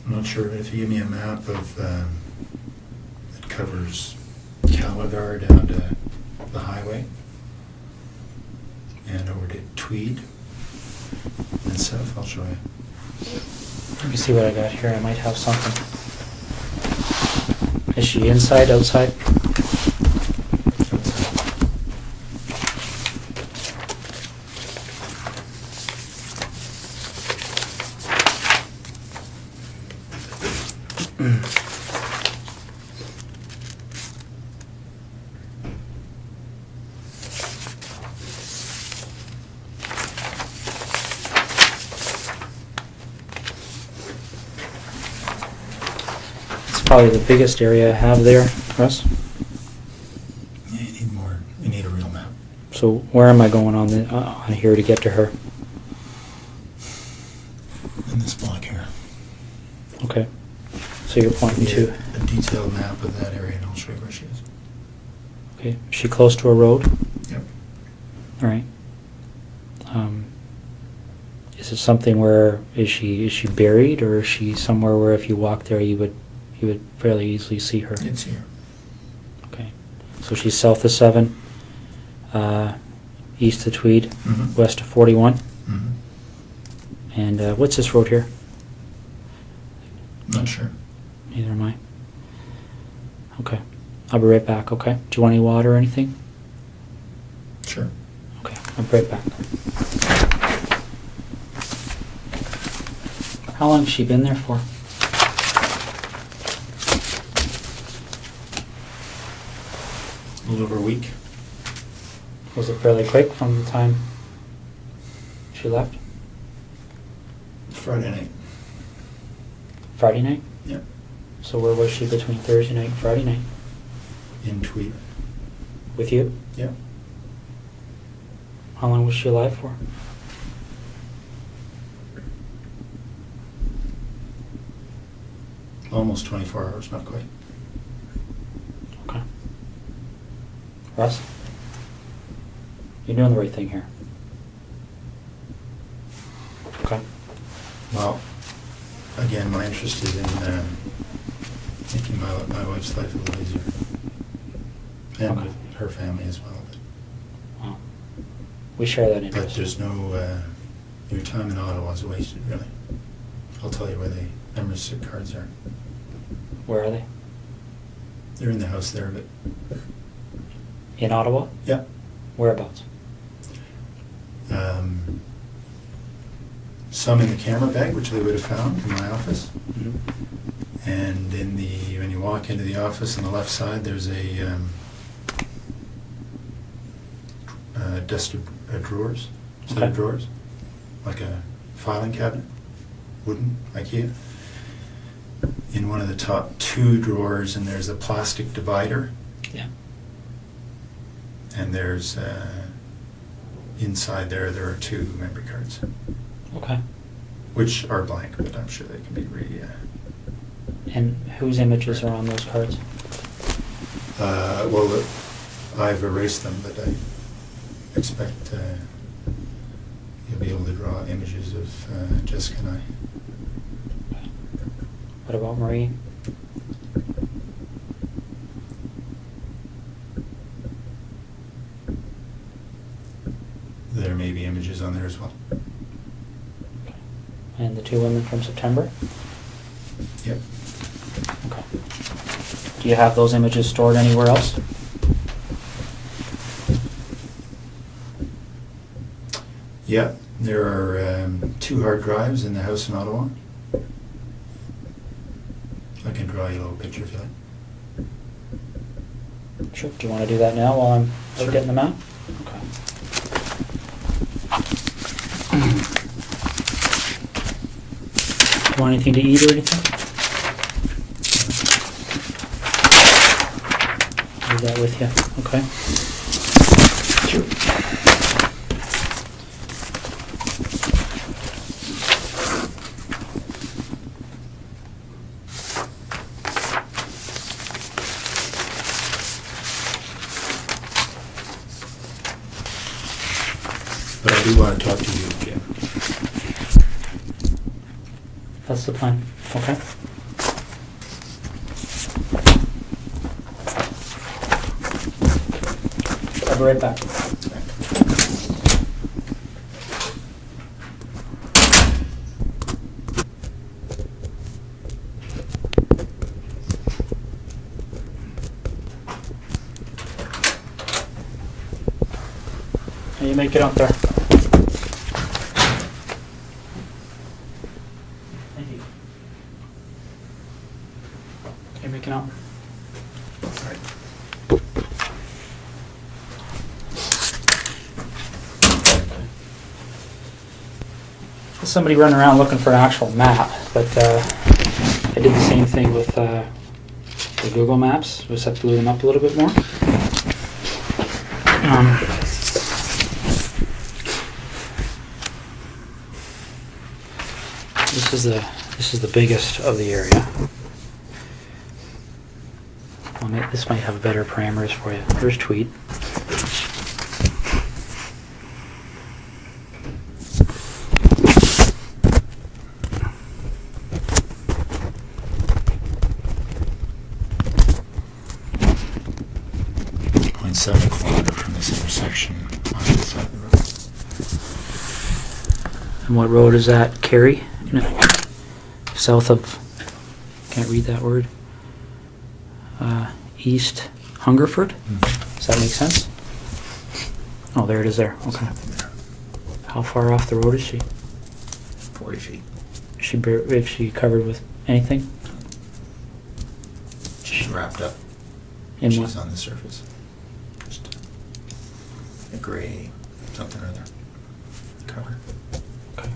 I'm not sure if you give me a map of that covers Calagar down to the highway and over to Tweed and south, I'll show you. Let me see what I got here. I might have something. Is she inside, outside? Probably the biggest area I have there, Russ. Yeah, you need more. You need a real map. So where am I going on here to get to her? In this block here. Okay. So you're pointing to a detailed map of that area, and I'll show you where she is. Okay. Is she close to a road? Yep. All right. Is it something where is she buried, or is she somewhere where if you walk there you would fairly easily see her? It's here. Okay. So she's south of 7, east of Tweed, west of 41. And what's this road here? Not sure. Neither am I. Okay. I'll be right back, okay? Do you want any water or anything? Sure. Okay, I'll be right back. How long has she been there for? A little over a week. Was it fairly quick from the time she left? Friday night. Friday night? Yep. So where was she between Thursday night and Friday night? In Tweed. With you? Yep. How long was she alive for? Almost 24 hours, not quite. Okay. Russ? You're doing the right thing here. Okay. Well, again, my interest is in making my wife's life a little easier. And Okay. with her family as well. Well, we share that But interest. there's no, your time in Ottawa is wasted, really. I'll tell you where the membership cards are. Where are they? They're in the house there, but In Ottawa? yeah. Whereabouts? Some in the camera bag, which they would have found in my office. Mm-hmm. And when you walk into the office on the left side, there's a desk of drawers, set Okay. of drawers, like a filing cabinet, wooden, IKEA. In one of the top 2 drawers, and there's a plastic divider, Yeah. and there's inside there are 2 memory cards, Okay. which are blank, but I'm sure they can be And whose images are on those cards? well, I've erased them, but I expect to be able to draw images of Jessica and I. What about Marie? There may be images on there as well. And the two women from September? Yep. Okay. Do you have those images stored anywhere else? Yeah, there are 2 hard drives in the house in Ottawa. I can draw you a little picture if you like. Sure. Do you want to do that now while I'm Sure. getting them out? Okay. Want anything to eat or anything? Leave that with you. Okay. Sure. But I do want to talk to you, Jim. That's the plan. Okay. I'll be right back. How you make it up there? Thank you. Okay, make it up. Somebody running around looking for an actual map, but I did the same thing with the Google Maps. We just have to glue them up a little bit more. This is the biggest of the area. Well, this might have better parameters for you. Here's Tweed. .7 km from this intersection on this side of the road. And what road is that? Kerry? South of, can't read that word. East Hungerford? Does that make sense? Oh, there it is there. Okay. How far off the road is she? 40 feet. Is she covered with anything? She's wrapped up. In She's what? on the surface. Just a gray something or other cover. Okay.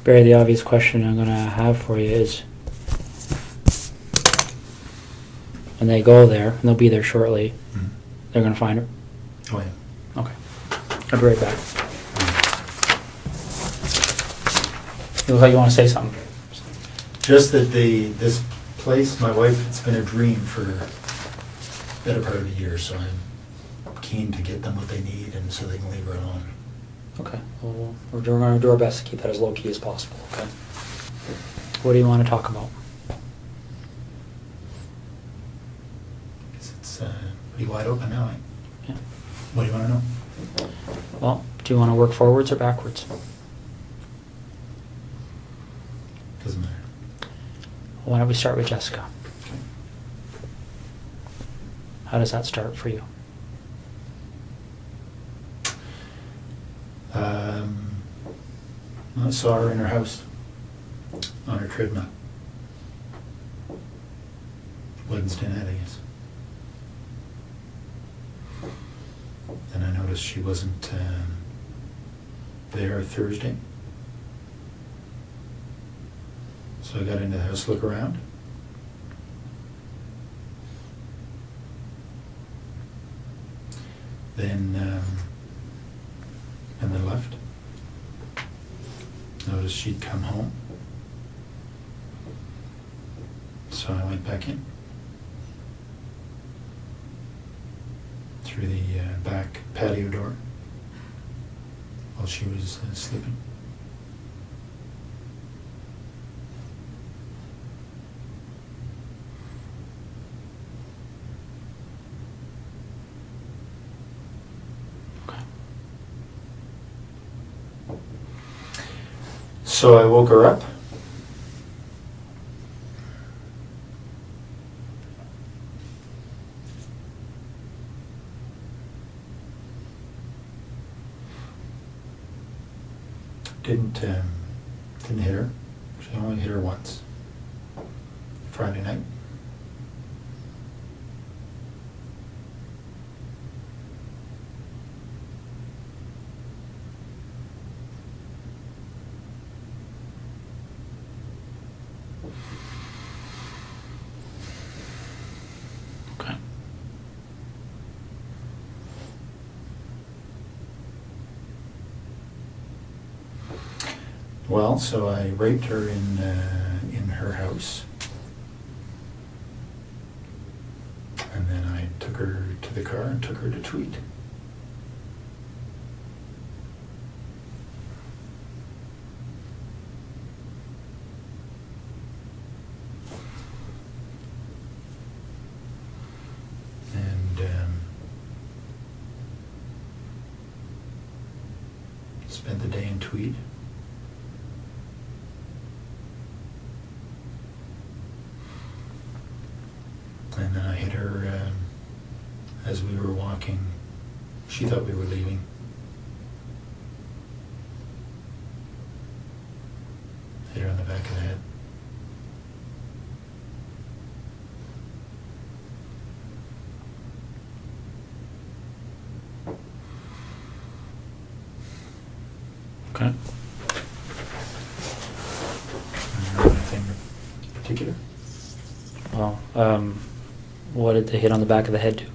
Barry, the obvious question I'm going to have for you is, when they go there, and they'll be there shortly, they're going to find her? Oh, yeah. Okay. I'll be right back. You look like you want to say something. Just that this place, my wife, it's been a dream for the better part of a year, so I'm keen to get them what they need and so they can leave her alone. Okay. Well, we're going to do our best to keep that as low-key as possible, okay? What do you want to talk about? It's pretty wide open now, eh? Yeah. What do you want to know? Well, do you want to work forwards or backwards? Doesn't matter. Why don't we start with Jessica? Okay. How does that start for you? I saw her in her house on her treadmill. Wednesday night, I guess. And I noticed she wasn't there Thursday. So I got into the house to look around. Then left. Noticed she'd come home. So I went back in. Through the back patio door. while she was sleeping. Okay. So I woke her up. Didn't hit her. She only hit her once. Friday night. Okay. Well, so I raped her in her house, and then I took her to the car and took her to Tweed. And spent the day in Tweed. And then I hit her as we were walking. She thought we were leaving. Hit her on the back of the head. Okay. Anything particular? Well, what did the hit on the back of the head do?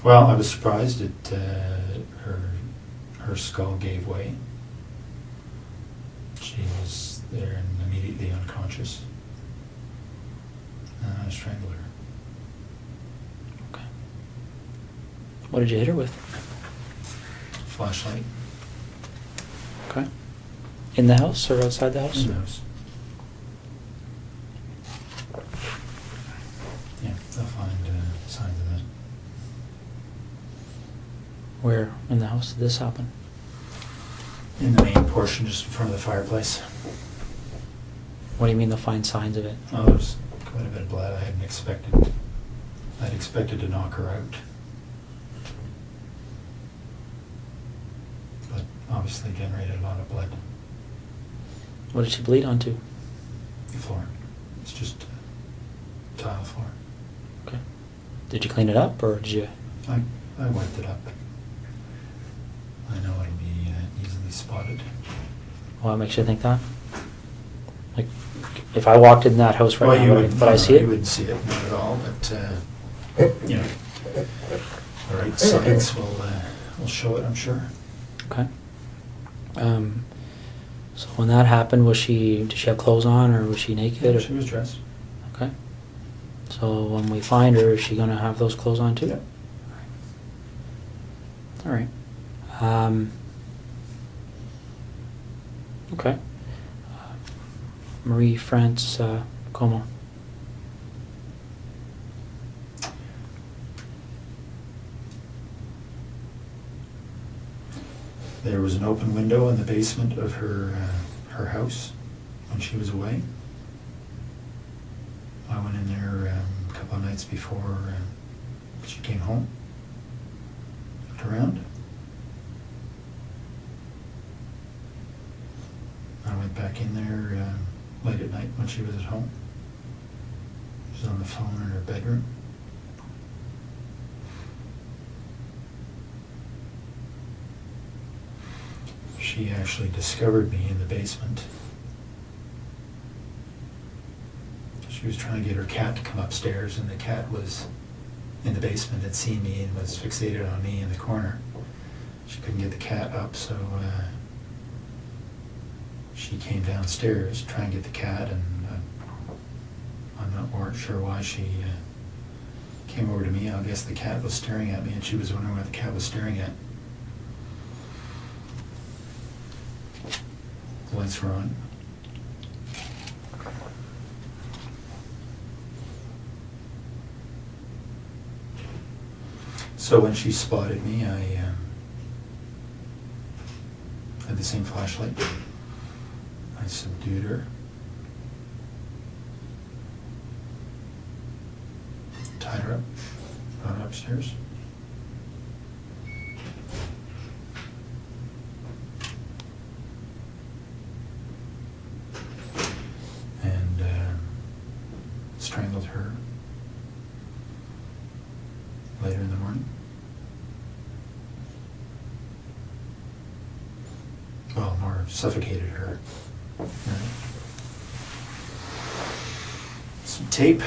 Well, I was surprised that her skull gave way. She was there and immediately unconscious. I strangled her. Okay. What did you hit her with? Flashlight. Okay. In the house or outside the house? In the house. Yeah, they'll find signs of that. Where in the house did this happen? In the main portion, just in front of the fireplace. What do you mean they'll find signs of it? Oh, there's quite a bit of blood. I hadn't expected. I'd expected to knock her out. But obviously generated a lot of blood. What did she bleed onto? The floor. It's just tile floor. Okay. Did you clean it up or did you? I wiped it up. I know it'll be easily spotted. What makes you think that? Like, if I walked in that house right Well, now, would I see You it? wouldn't see it, not at all, but, you know, the right signs will show it, I'm sure. Okay. So when that happened, did she have clothes on or was she naked? Yeah, or? she was dressed. Okay. So when we find her, is she going to have those clothes on too? Yeah. All right. Okay. Marie France Como. There was an open window in the basement of her house when she was away. I went in there a couple of nights before she came home. Looked around. I went back in there late at night when she was at home. She was on the phone in her bedroom. She actually discovered me in the basement. She was trying to get her cat to come upstairs, and the cat was in the basement, had seen me and was fixated on me in the corner. She couldn't get the cat up, so she came downstairs to try and get the cat, and I'm not sure why she came over to me. I guess the cat was staring at me, and she was wondering what the cat was staring at. The lights were on. So when she spotted me, I had the same flashlight. I subdued her. Tied her up, brought her upstairs. And strangled her later in the morning. Well, more suffocated her. Right. Some tape.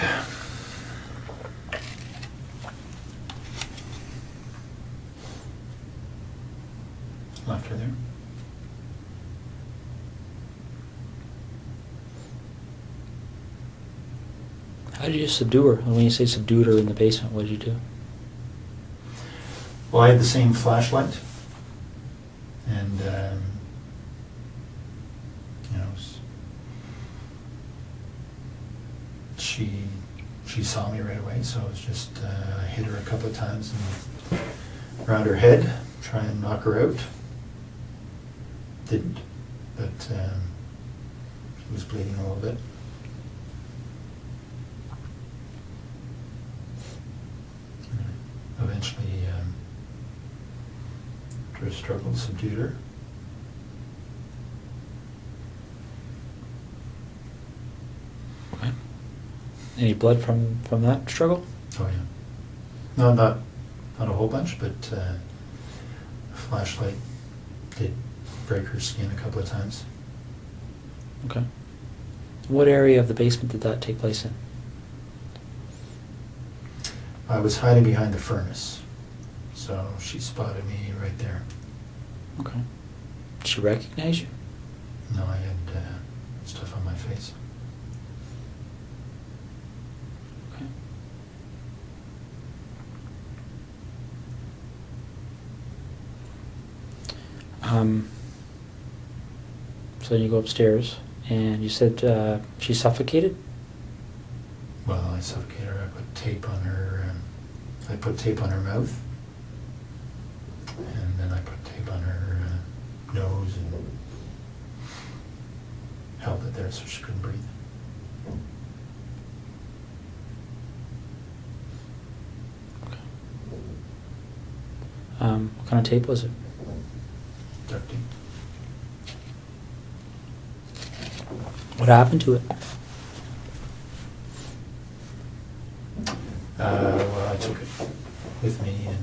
Left her there. How did you subdue her? And when you say subdued her in the basement, what did you do? Well, I had the same flashlight, and you know, she saw me right away. So it was just I hit her a couple of times and around her head, try and knock her out. Didn't, but she was bleeding a little bit. Eventually, after a struggle, subdued her. Okay. Any blood from that struggle? Oh yeah. No, not a whole bunch, but a flashlight did break her skin a couple of times. Okay. What area of the basement did that take place in? I was hiding behind the furnace, so she spotted me right there. Okay. Did she recognize you? No, I had stuff on my face. Okay. So then you go upstairs, and you said she suffocated? Well, I suffocated her. I put tape on her. I put tape on her mouth, and then I put tape on her nose and held it there so she couldn't breathe. Okay. What kind of tape was it? Duct tape. What happened to it? Well, I took it with me and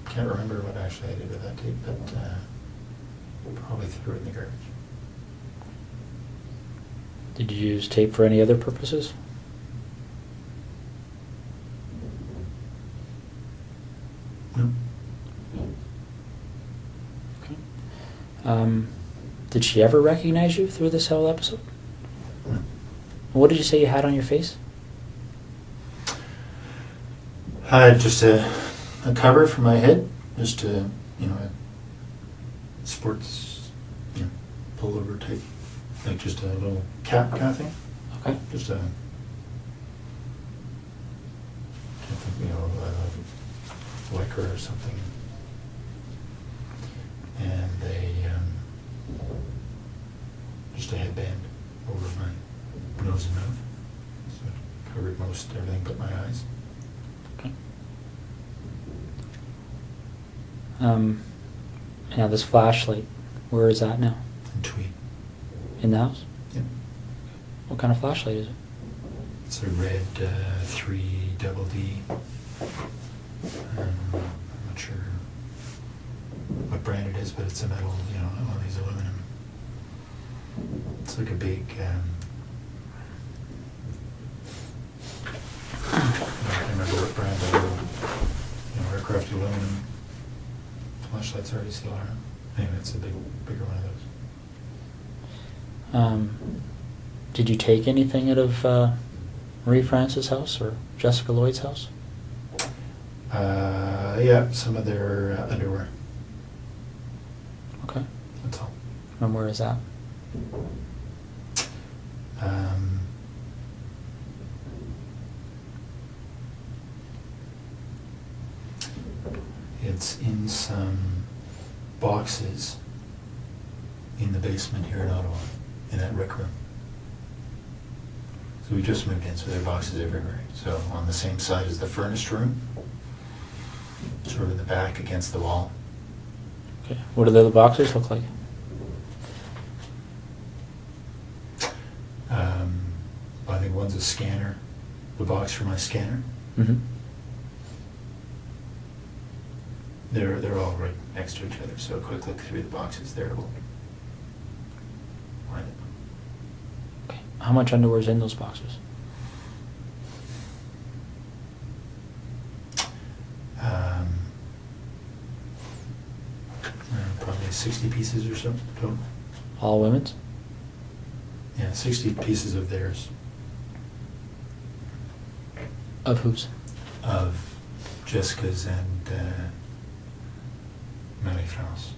can't remember what actually I did with that tape, but probably threw it in the garbage. Did you use tape for any other purposes? No. Okay. Did she ever recognize you through this whole episode? No. What did you say you had on your face? I had just a cover for my head, just a, a sports, pullover type, like just a little cap kind of thing. Okay. Just a, lycra or something. And just a headband over my nose and mouth. So it covered most everything but my eyes. Okay. Now this flashlight, where is that now? And tweed. In the house? Yep. What kind of flashlight is it? It's a red 3 double D. I'm not sure what brand it is, but it's a metal, one of these aluminum. It's like a big, I can't remember what brand, but aircraft aluminum flashlights already still are. Anyway, it's a bigger one of those. Did you take anything out of Marie France's house or Jessica Lloyd's house? Yeah, some of their underwear. Okay. That's all. And where is that? It's in some boxes in the basement here in Ottawa, in that rec room. So we just moved in, so there are boxes everywhere. So on the same side as the furnished room, sort of in the back against the wall. Okay. What do the other boxes look like? I think one's a scanner, the box for my scanner. Mm-hmm. They're all right next to each other, so a quick look through the boxes there will find it. Okay. How much underwear is in those boxes? Probably 60 pieces or so total. All women's? Yeah, 60 pieces of theirs. Of whose? Of Jessica's and Marie France.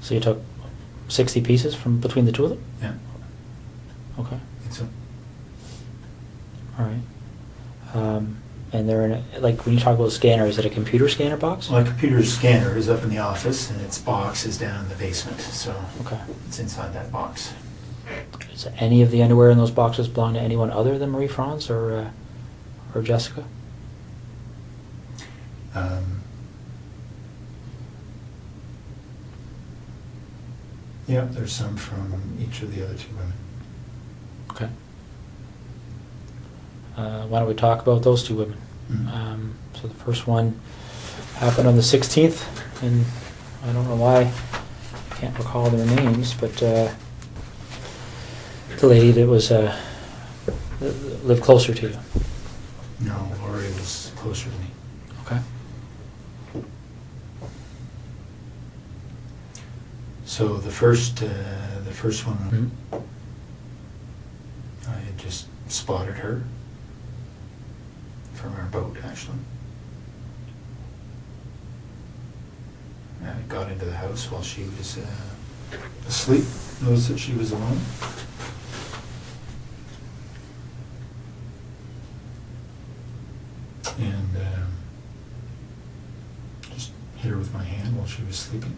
So you took 60 pieces from between the two of them? Yeah, Okay. I think so. All right. And they're in a, like when you talk about a scanner, is it a computer scanner box? My computer scanner is up in the office, and its box is down in the basement, so Okay. it's inside that box. Does any of the underwear in those boxes belong to anyone other than Marie France or Jessica? Yeah, there's some from each of the other two women. Okay. Why don't we talk about those two women? Mhm. So the first one happened on the 16th, and I don't know why I can't recall their names, but the lady that was lived closer to you. No, Laurie was closer to me. Okay. So the first one, Mhm. I had just spotted her from our boat, actually. I got into the house while she was asleep, noticed that she was alone. And just hit her with my hand while she was sleeping.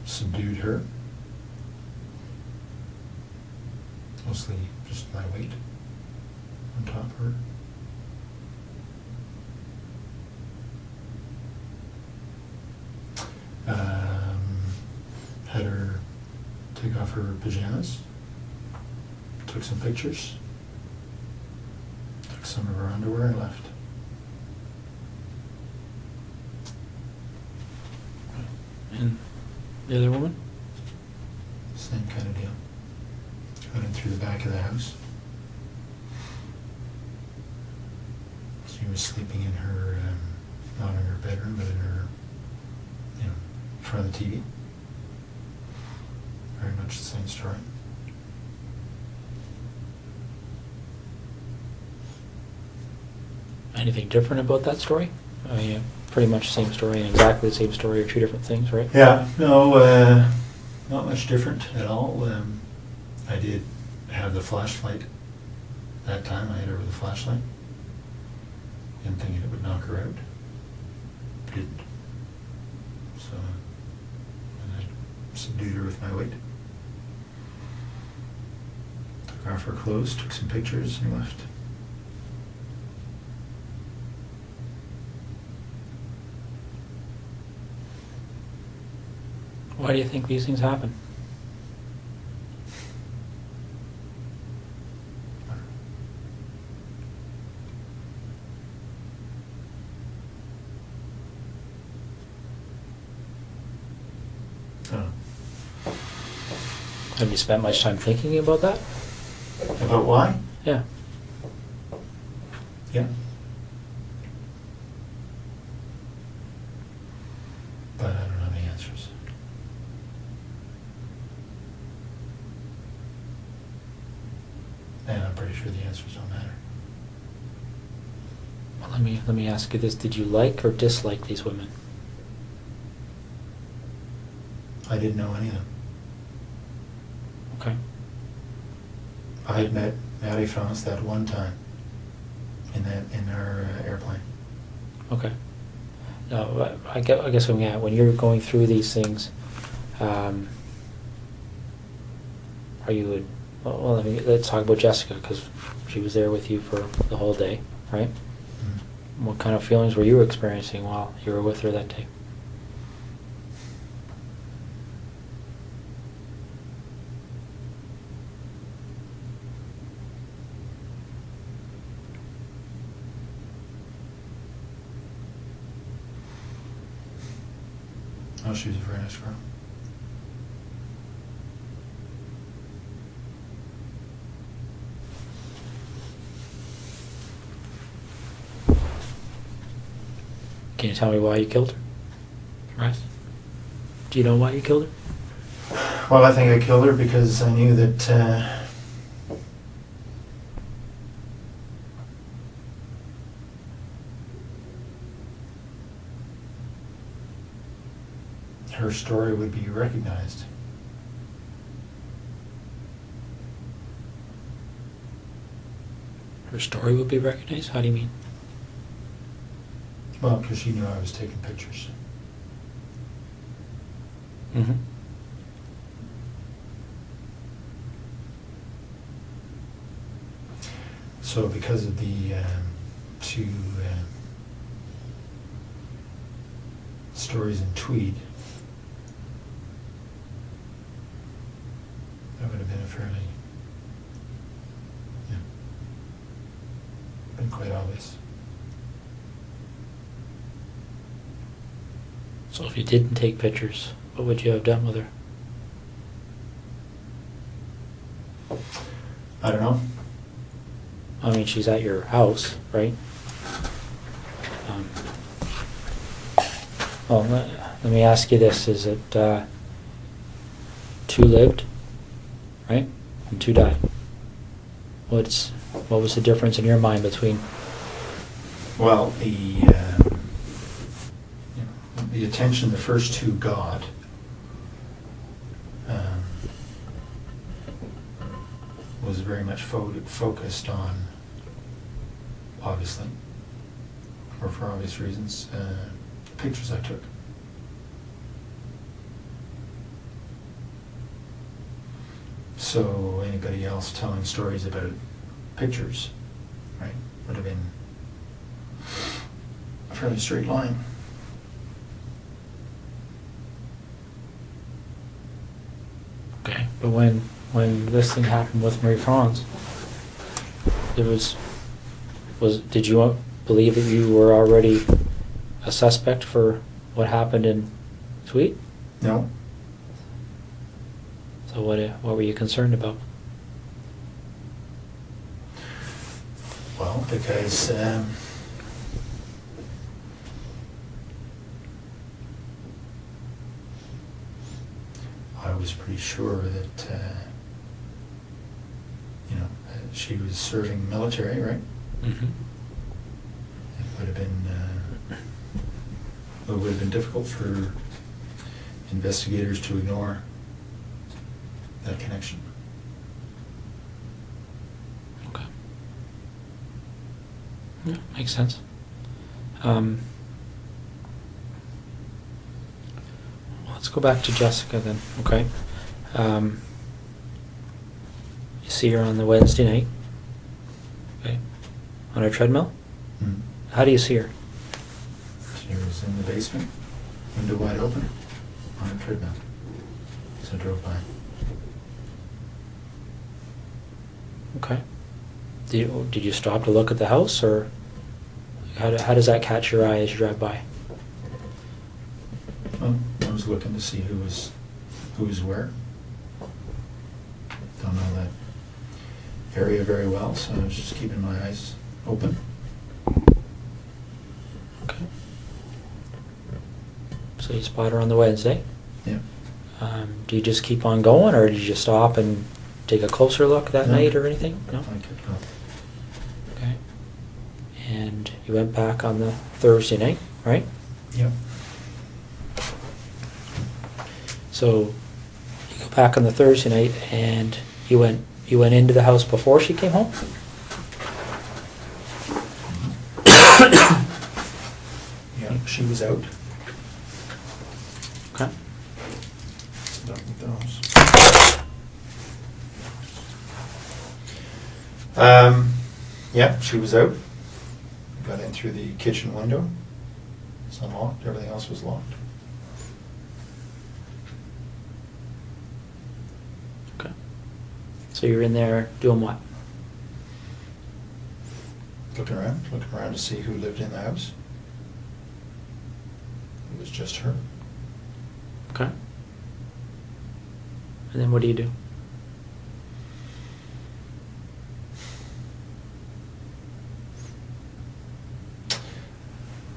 Subdued her. Mostly just my weight on top of her. Had her take off her pajamas. Took some pictures. Took some of her underwear and left. And the other woman? Same kind of deal. Got in through the back of the house. She was sleeping in her, not in her bedroom, but in her, in front of the TV. Very much the same story. Anything different about that story? I mean, pretty much the same story and exactly the same story are two different things, right? Yeah, no, not much different at all. I did have the flashlight that time. I hit her with a flashlight. And thinking it would knock her out. Didn't. So, and I subdued her with my weight. Took off her clothes, took some pictures, and left. Why do you think these things happen? Oh. Have you spent much time thinking about that? About why? Yeah. Yeah. Well, let me ask you this: did you like or dislike these women? I didn't know any of them. Okay. I had met Marie France that one time in our airplane. Okay. No, I guess when you're going through these things, are you? Well, let's talk about Jessica, because she was there with you for the whole day, right? Mm-hmm. What kind of feelings were you experiencing while you were with her that day? Oh, she was a very nice girl. Can you tell me why you killed her? Right? Do you know why you killed her? Well, I think I killed her because I knew that her story would be recognized. Her story would be recognized? How do you mean? Well, because she knew I was taking pictures. Mm-hmm. So because of the two stories in Tweed, that would have been a fairly, yeah, been quite obvious. So if you didn't take pictures, what would you have done with her? I don't know. I mean, she's at your house, right? Well, let me ask you this. Is it 2 lived, right? And 2 died. What was the difference in your mind between? Well, the attention the first 2 got was very much focused on, obviously, or for obvious reasons, the pictures I took. So anybody else telling stories about pictures, right, would have been a fairly straight line. Okay, but when this thing happened with Marie France, did you believe that you were already a suspect for what happened in Tweed? No. So what were you concerned about? Well, because I was pretty sure that she was serving military, right? Mm-hmm. It would have been difficult for investigators to ignore that connection. Okay. Yeah, makes sense. Let's go back to Jessica then, okay? You see her on the Wednesday night, okay? On her treadmill? Mm. How do you see her? She was in the basement, window wide open, on a treadmill. So I drove by. Okay. Did you stop to look at the house, or how does that catch your eye as you drive by? Well, I was looking to see who was where. Don't know that area very well, so I was just keeping my eyes open. Okay. So you spot her on the Wednesday. Yeah. Do you just keep on going, or did you stop and take a closer look that No. night or anything? No? I kept going. Okay. And and you went back on the Thursday night, right? Yep. So you go back on the Thursday night, and you went into the house before she came home? Yeah, she was out. Okay. Done with those. Yeah, she was out. Got in through the kitchen window. It's unlocked. Everything else was locked. Okay. So you're in there doing what? Looking around to see who lived in the house. It was just her. Okay. And then what do you do?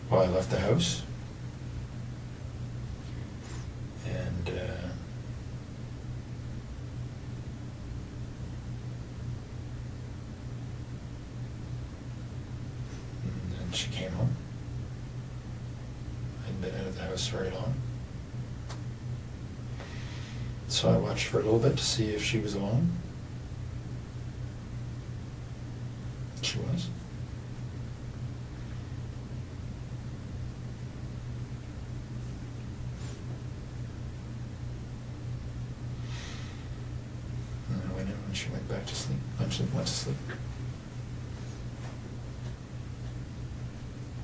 Well, I left the house. And then she came home. I hadn't been out of the house very long. So I watched for a little bit to see if she was alone. She was. And I went in when she went back to sleep. Went to sleep.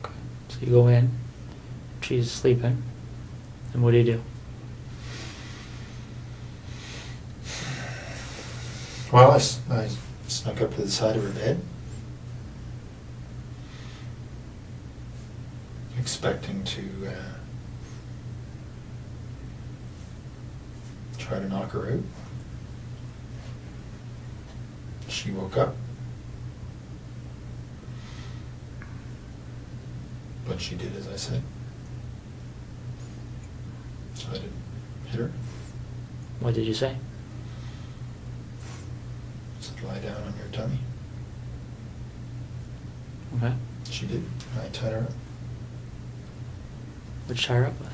Okay. So you go in, she's sleeping, and what do you do? Well, I snuck up to the side of her bed, expecting to try to knock her out. She woke up, but she did as I said, so I didn't hit her. What did you say? Said, lie down on your tummy. Okay. She did. I tied her up. What'd you tie her up with?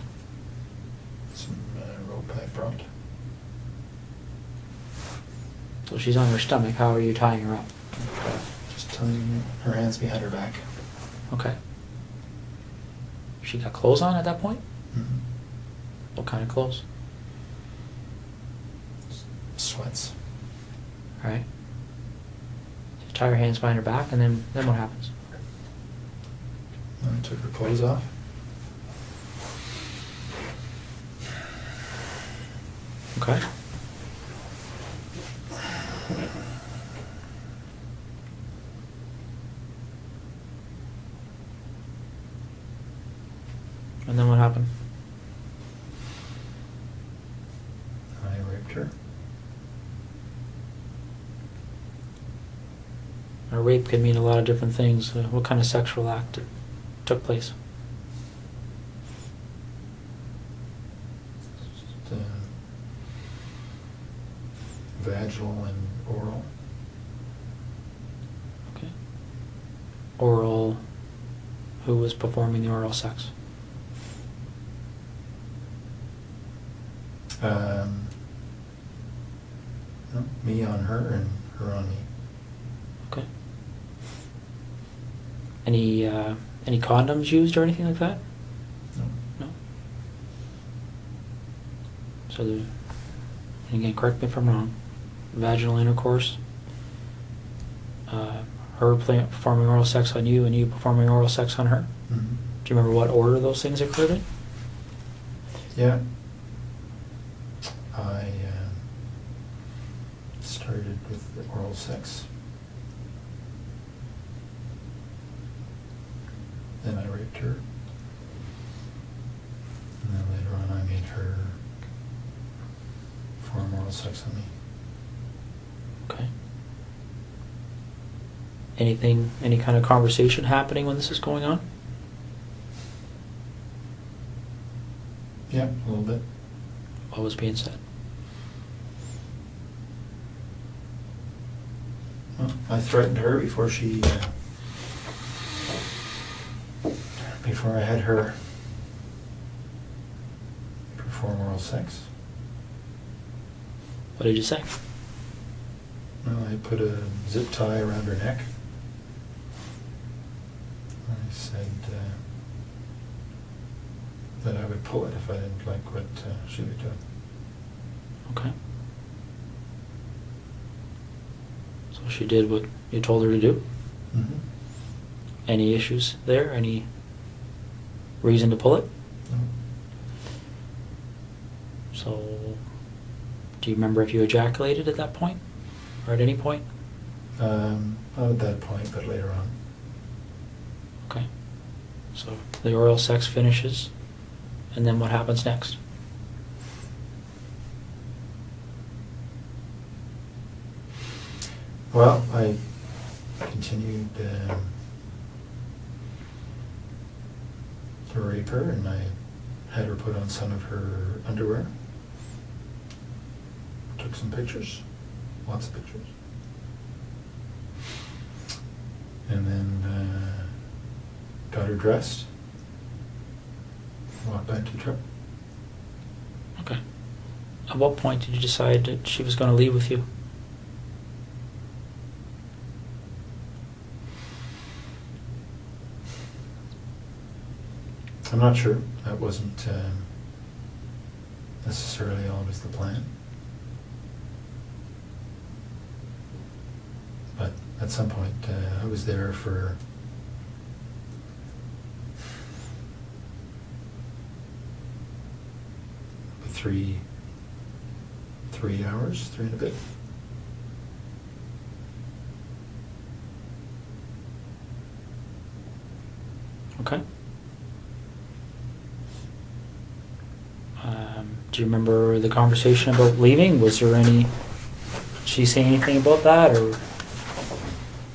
Some rope I brought. So she's on her stomach. How are you tying her up? Just tying her hands behind her back. Okay. She got clothes on at that point? Mm-hmm. What kind of clothes? Sweats. All right. You tie her hands behind her back, and then what happens? And I took her clothes off. Okay. And then what happened? I raped her. A rape could mean a lot of different things. What kind of sexual act took place? Just, vaginal and oral. Okay. Oral. Who was performing the oral sex? No, me on her and her on me. Okay. Any condoms used or anything like that? No. No. So, and again, correct me if I'm wrong. Vaginal intercourse. Her performing oral sex on you, and you performing oral sex on her. Mm-hmm. Do you remember what order those things occurred in? Yeah. I started with the oral sex. Then I raped her. And then later on I made her perform oral sex on me. Okay. Any kind of conversation happening when this is going on? Yeah, a little bit. What was being said? Well, I threatened her before she before I had her perform oral sex. What did you say? Well, I put a zip tie around her neck. I said that I would pull it if I didn't like what she was doing. Okay. So she did what you told her to do? Mm-hmm. Any issues there? Any reason to pull it? No. So, do you remember if you ejaculated at that point? Or at any point? Not at that point, but later on. Okay. So, the oral sex finishes, and then what happens next? Well, I continued to rape her, and I had her put on some of her underwear. Took some pictures, lots of pictures. And then got her dressed, walked back to the truck. Okay. At what point did you decide that she was going to leave with you? I'm not sure. That wasn't necessarily always the plan. But at some point, I was there for three hours, 3 and a bit. Okay. Do you remember the conversation about leaving? Was there any... Did she say anything about that, or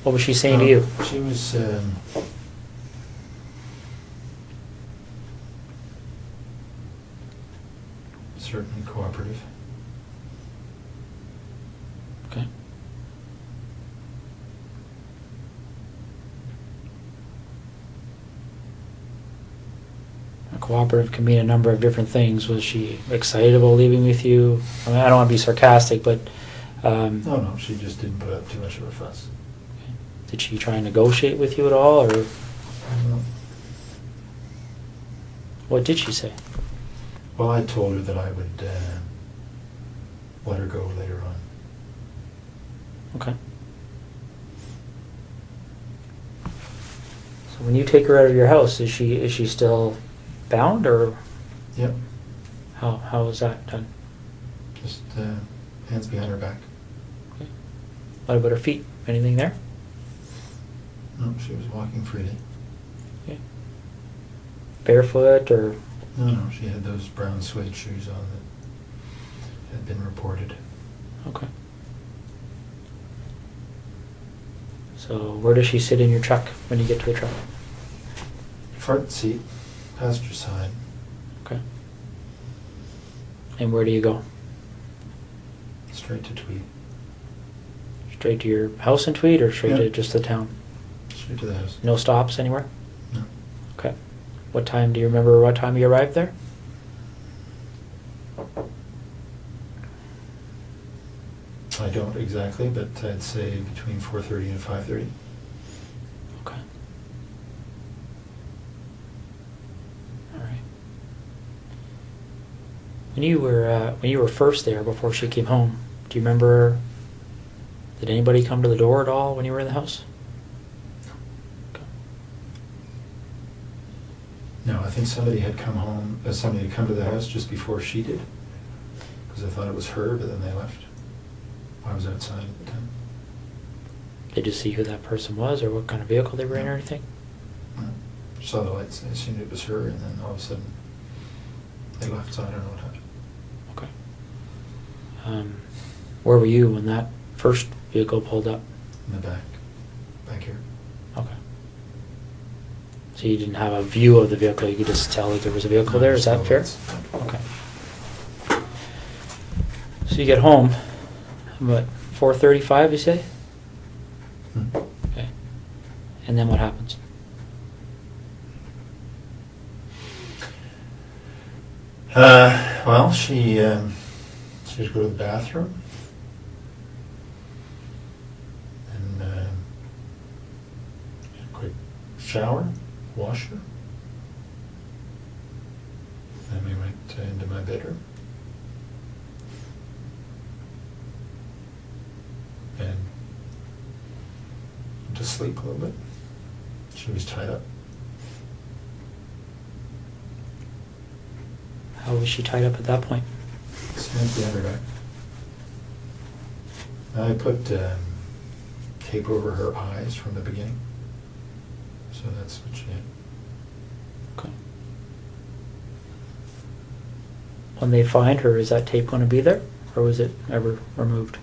what was she saying to you? She was certainly cooperative. Okay. Cooperative can mean a number of different things. Was she excited about leaving with you? I mean, I don't want to be sarcastic, but No, she just didn't put up too much of a fuss. did she try and negotiate with you at all, or what did she say? Well, I told her that I would let her go later on. Okay. So when you take her out of your house, is she still bound, or Yep, how is that done? just hands behind her back. Okay. What about her feet? Anything there? No, she was walking freely. Okay. Barefoot, or No, she had those brown suede shoes on that had been reported. okay. So where does she sit in your truck when you get to the truck? Front seat, passenger side. Okay. And where do you go? Straight to Tweed. Straight to your house in Tweed, or straight Yeah. to just the town? Straight to the house. No stops anywhere? No. Okay. What time, do you remember what time you arrived there? I don't exactly, but I'd say between 4:30 and 5:30. Okay. All right. When you were first there before she came home, do you remember? Did anybody come to the door at all when you were in the house? Okay. No, I think somebody had come home. Somebody had come to the house just before she did, because I thought it was her, but then they left. I was outside at the time. Did you see who that person was, or what kind of vehicle they were in, or anything? No. Saw the lights. I assumed it was her, and then all of a sudden they left. So I don't know what happened. Okay. Where were you when that first vehicle pulled up? In the back here. Okay. So you didn't have a view of the vehicle, you could just tell that there was a vehicle there, is that fair? Okay. So you get home, what, 4:35 you say? Hmm. Okay. And then what happens? Well, she would go to the bathroom and a quick shower, wash her. Then we went into my bedroom. And went to sleep a little bit. She was tied up. How was she tied up at that point? Snapped the underwear. I put tape over her eyes from the beginning. So that's what she had. Okay. When they find her, is that tape going to be there, or was it ever removed?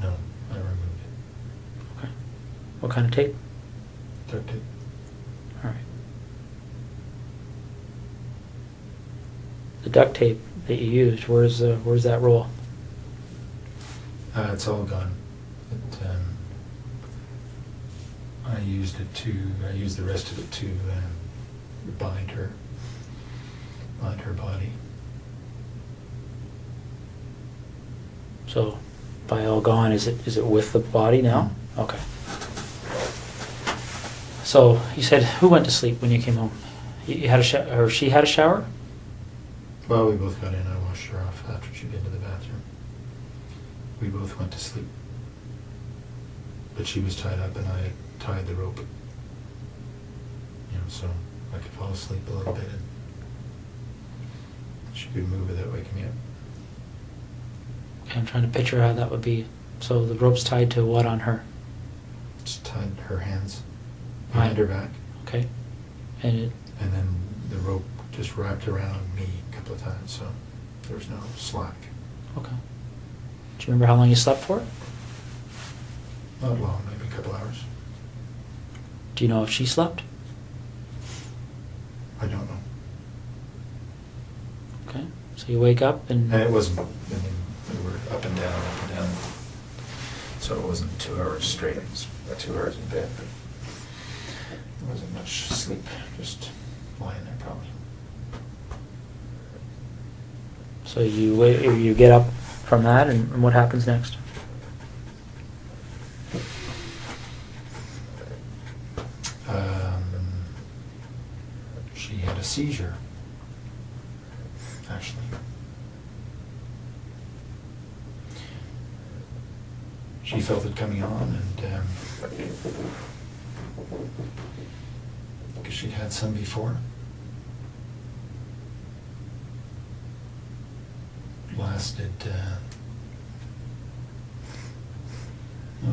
No, I removed it. Okay. What kind of tape? Duct tape. All right. The duct tape that you used, where's that roll? It's all gone. I used the rest of it to bind her body. So, by all gone, is it with the body now? Okay. So you said, who went to sleep when you came home? You had or she had a shower? Well, we both got in. I washed her off after she'd been to the bathroom. We both went to sleep. But she was tied up and I had tied the rope. So I could fall asleep a little bit and she could move without waking me up. Okay, I'm trying to picture how that would be. So the rope's tied to what on her? Just tied her hands behind her back. Okay. And then the rope just wrapped around me a couple of times, so there was no slack. okay. Do you remember how long you slept for? Not long, maybe a couple hours. Do you know if she slept? I don't know. Okay. So you wake up and And it wasn't, we were up and down. So it wasn't 2 hours straight, it was 2 hours in bed, but there wasn't much sleep, just lying there probably. so you get up from that, and what happens next? She had a seizure, actually. She felt it coming on, and because she'd had some before. Lasted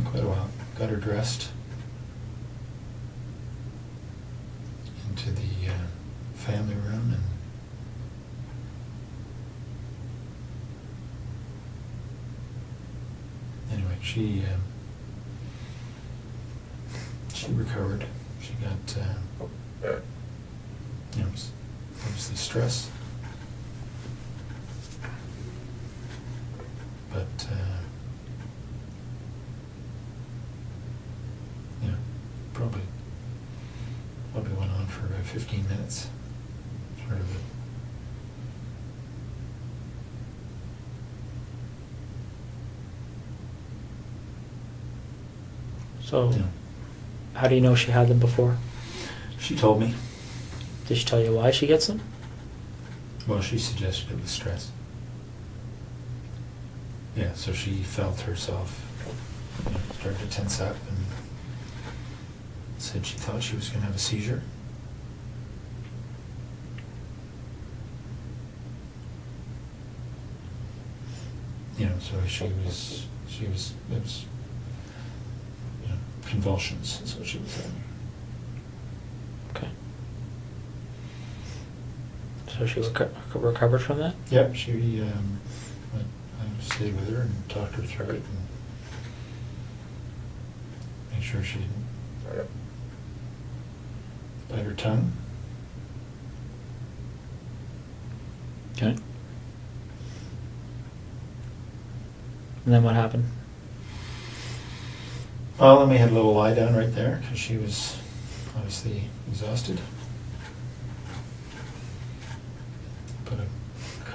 quite a while. Got her dressed, into the family room, and anyway, she recovered. She got obviously stress, but probably went on for about 15 minutes. Sort of it. So, Yeah. how do you know she had them before? She told me. Did she tell you why she gets them? Well, she suggested it was stress. Yeah, so she felt herself start to tense up and said she thought she was going to have a seizure. So it was convulsions, is what she was saying. Okay. So she recovered from that? Yep, I stayed with her and talked her through it and made sure she didn't bite her tongue. Okay. And then what happened? Well, then we had a little lie down right there because she was obviously exhausted. Put a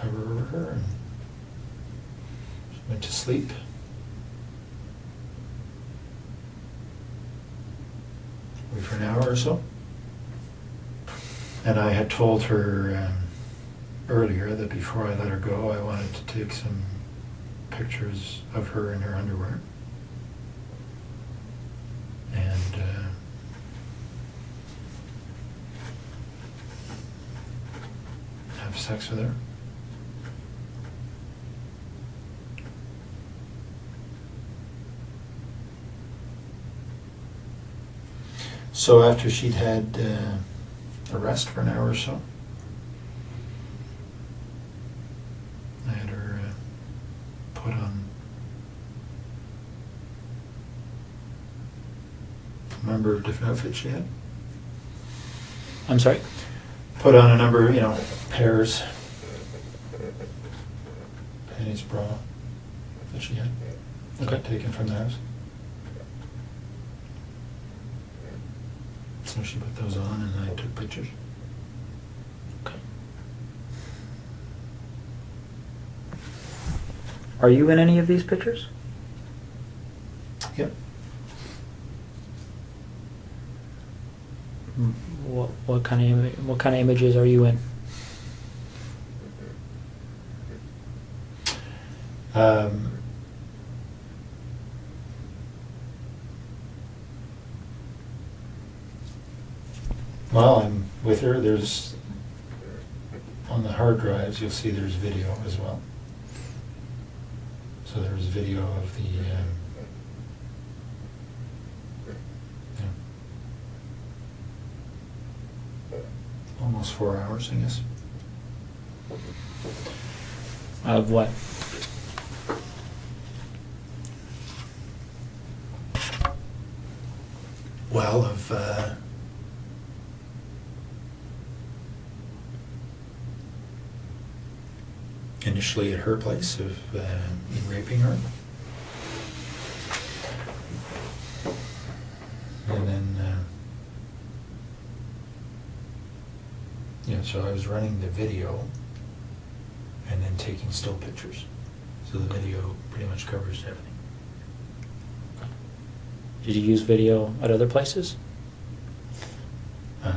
cover over her, and she went to sleep. Wait for an hour or so. And I had told her earlier that before I let her go, I wanted to take some pictures of her in her underwear. And have sex with her. So after she'd had a rest for an hour or so, I had her put on, a number of different outfits she had. I'm sorry? Put on a number, pairs, panties, bra that she had. That Okay. I'd taken from the house. So she put those on and I took pictures. Okay. Are you in any of these pictures? Yep. What kind of images are you in? Well, I'm with her. There's, on the hard drives, you'll see there's video as well. So there's video of the, almost 4 hours, I guess. Of what? Well, initially at her place of me raping her. And then, so I was running the video and then taking still pictures. So the video pretty much covers everything. Did you use video at other places? At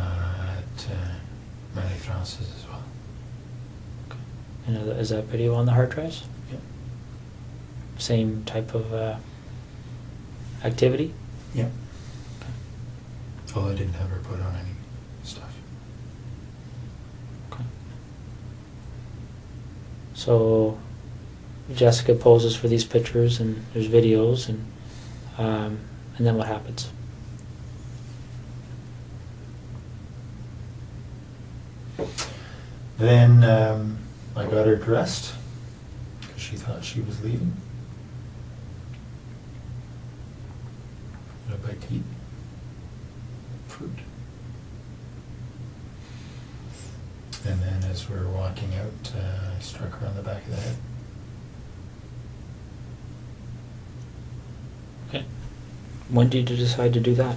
Manny Francis as well. And is that video on the hard drives? Yep. Same type of activity? Yep. Well, I didn't have her put on any stuff. Okay. So Jessica poses for these pictures, and there's videos, and then what happens? Then I got her dressed because she thought she was leaving. Got a bite to eat. Fruit. And then as we were walking out, I struck her on the back of the head. Okay. When did you decide to do that?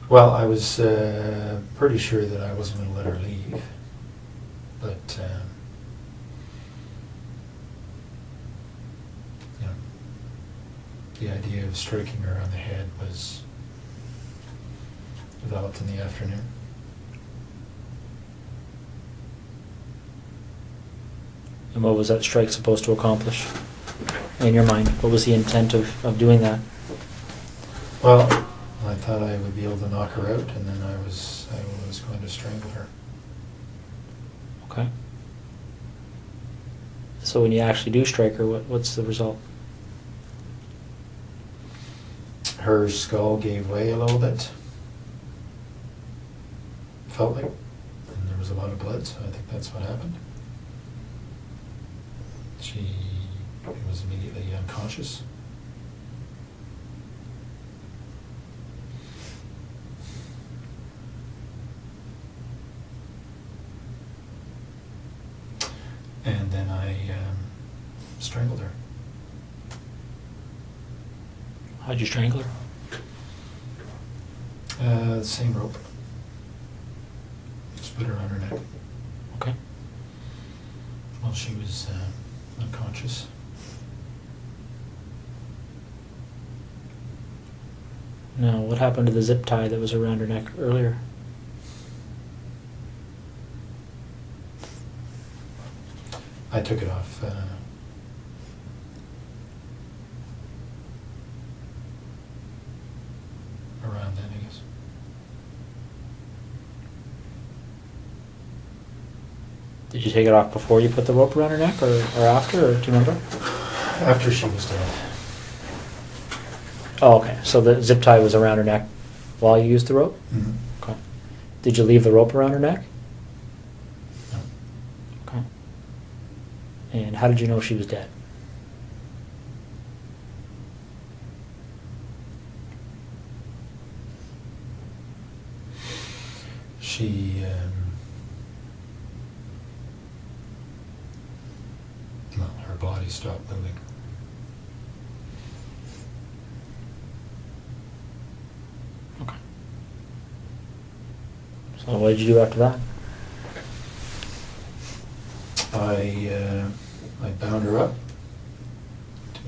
Well, I was pretty sure that I wasn't going to let her leave, but the idea of striking her on the head was developed in the afternoon. And what was that strike supposed to accomplish in your mind? What was the intent of doing that? Well, I thought I would be able to knock her out, and then I was going to strangle her. Okay. So when you actually do strike her, what's the result? Her skull gave way a little bit. Felt like, and there was a lot of blood, so I think that's what happened. She was immediately unconscious. And then I strangled her. How'd you strangle her? The same rope. Just put her around her neck Okay. while she was unconscious. Now, what happened to the zip tie that was around her neck earlier? I took it off. Around then, I guess. Did you take it off before you put the rope around her neck, or after, or do you remember? After she was dead. Oh, okay. So the zip tie was around her neck while you used the rope? Mm-hmm. Okay. Did you leave the rope around her neck? No. Okay. And how did you know she was dead? She, well, her body stopped moving. Okay. So what did you do after that? I bound her up to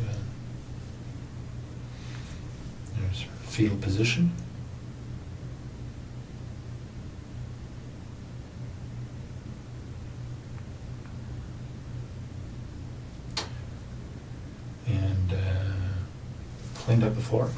there's her fetal position. And cleaned up the floor.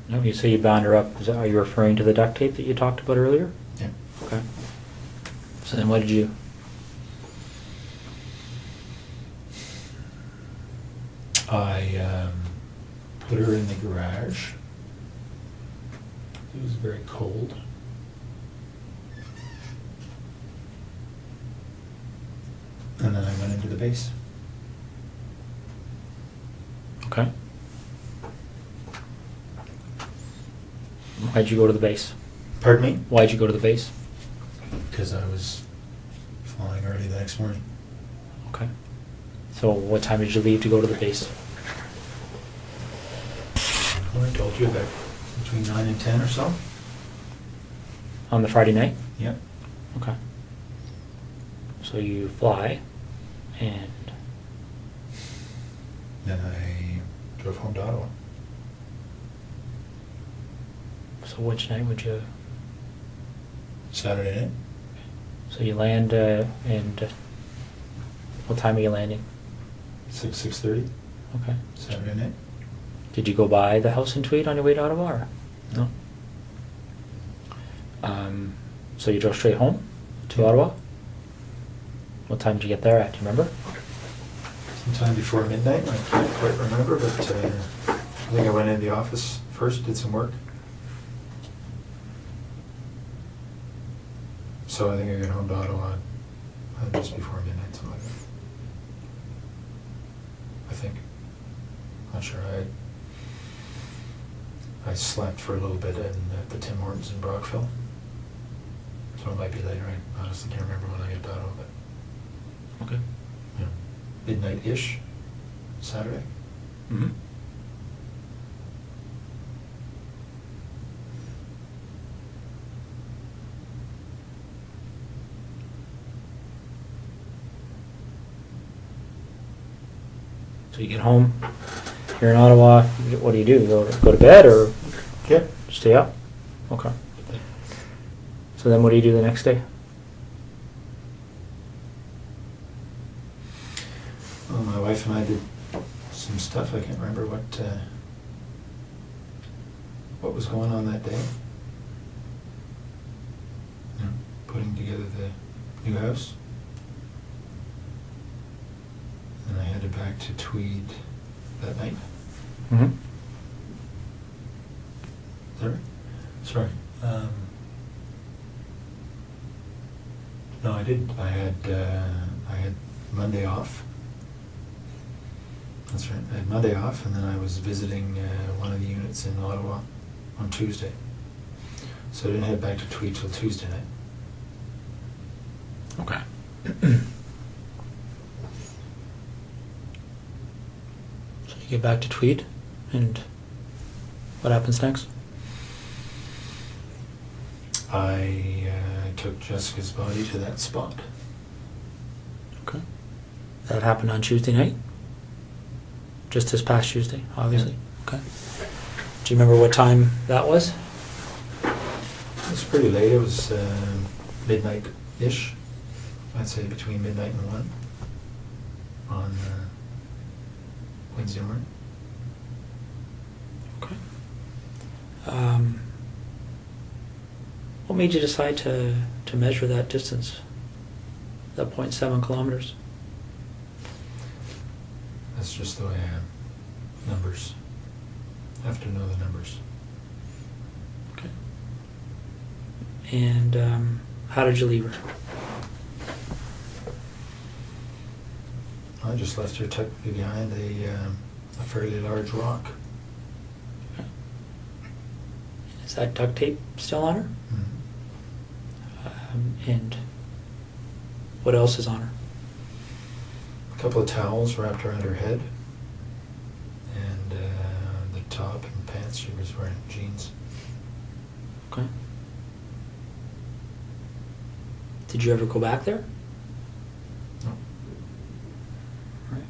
No, you say you bound her up. Are you referring to the duct tape that you talked about earlier? Yeah. Okay. So then what did you do? I put her in the garage. It was very cold. And then I went into the base. Okay. Why'd you go to the base? Pardon me? Why'd you go to the base? Because I was flying early the next morning. Okay. So what time did you leave to go to the base? Well, I told you about between 9 and 10 or so. On the Friday night? Yep. Okay. So you fly, and Then I drove home to Ottawa. so which night would you? Saturday night. So you land, and what time are you landing? 6:30. Okay. Saturday night. Did you go by the house in Tweed on your way to Ottawa? Or? No. So you drove straight home to Yeah. Ottawa? What time did you get there at? Do you remember? Sometime before midnight. I can't quite remember, but I think I went into the office first, did some work. So I think I got home to Ottawa just before midnight, something like that. I think. Not sure. I slept for a little bit at the Tim Hortons in Brockville. So it might be later. I honestly can't remember when I got to Ottawa, but Okay. yeah, midnight-ish, Saturday. Mm-hmm. So you get home, you're in Ottawa, what do you do? Go to bed or Yeah. stay up? Okay. So then what do you do the next day? Well, my wife and I did some stuff. I can't remember what was going on that day. You know, putting together the new house. And I headed back to Tweed that night. Mm-hmm. Is that right? Sorry. No, I didn't. I had Monday off. That's right. I had Monday off, and then I was visiting one of the units in Ottawa on Tuesday. So I didn't head back to Tweed till Tuesday night. Okay. So you get back to Tweed, and what happens next? I took Jessica's body to that spot. Okay. That happened on Tuesday night? Just this past Tuesday, obviously? Okay. Do you remember what time that was? It was pretty late. It was midnight-ish. I'd say between midnight and 1 on Wednesday morning. Okay. What made you decide to measure that distance, that 0.7 kilometers? That's just the way I am. Numbers. Have to know the numbers. Okay. And how did you leave her? I just left her tucked behind a fairly large rock. Okay. Is that duct tape still on her? And what else is on her? A couple of towels wrapped around her head, and the top and pants. She was wearing jeans. Okay. Did you ever go back there? No. Right.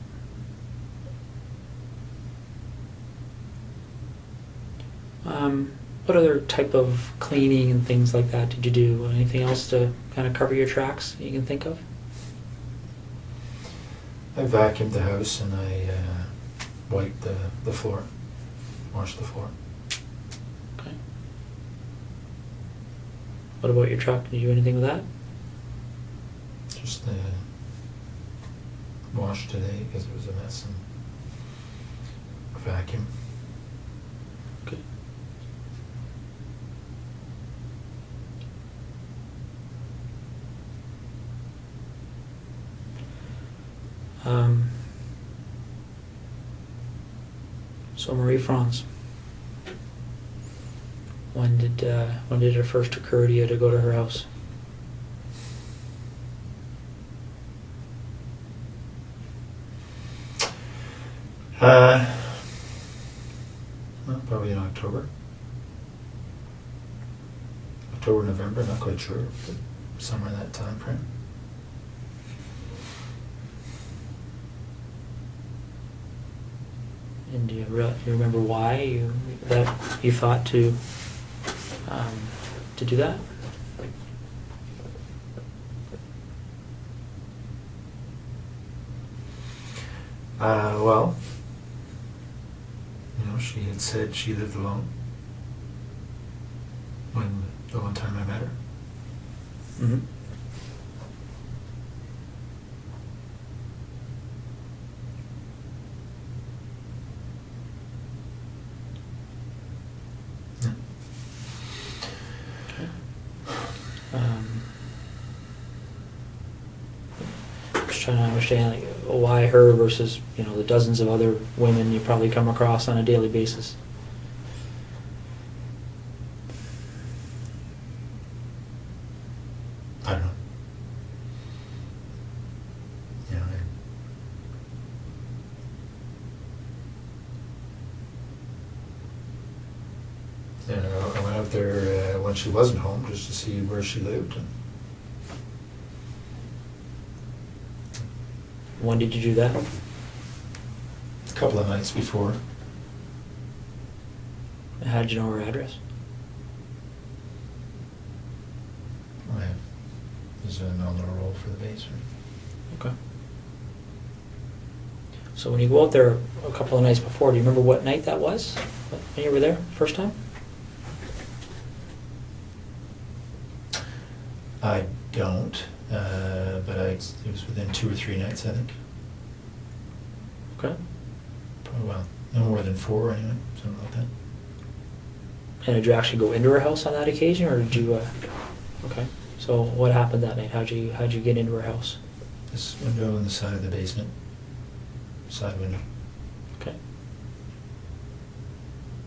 What other type of cleaning and things like that did you do? Anything else to kind of cover your tracks that you can think of? I vacuumed the house and I wiped the floor, washed the floor. Okay. What about your truck? Did you do anything with that? Just washed today because it was a mess, and vacuum. Okay. So Marie France, when did it first occur to you to go to her house? Well, probably in October. October, November, not quite sure, but somewhere in that time frame. And do you remember why you thought to do that? Well, she had said she lived alone when the one time I met her. Mm-hmm. Yeah. Okay. Just trying to understand why her versus the dozens of other women you probably come across on a daily basis. I don't know. I went out there when she wasn't home just to see where she lived. And When did you do that? a couple of nights before. How did you know her address? There's a nominal roll for the basement. Okay. So when you go out there a couple of nights before, do you remember what night that was? When you were there first time? I don't, but it was within 2 or 3 nights, I think. Okay. Probably, well, no more than 4 anyway, something like that. And did you actually go into her house on that occasion, or did you? Okay. So what happened that night? How'd you get into her house? This window in the side of the basement, side window. Okay.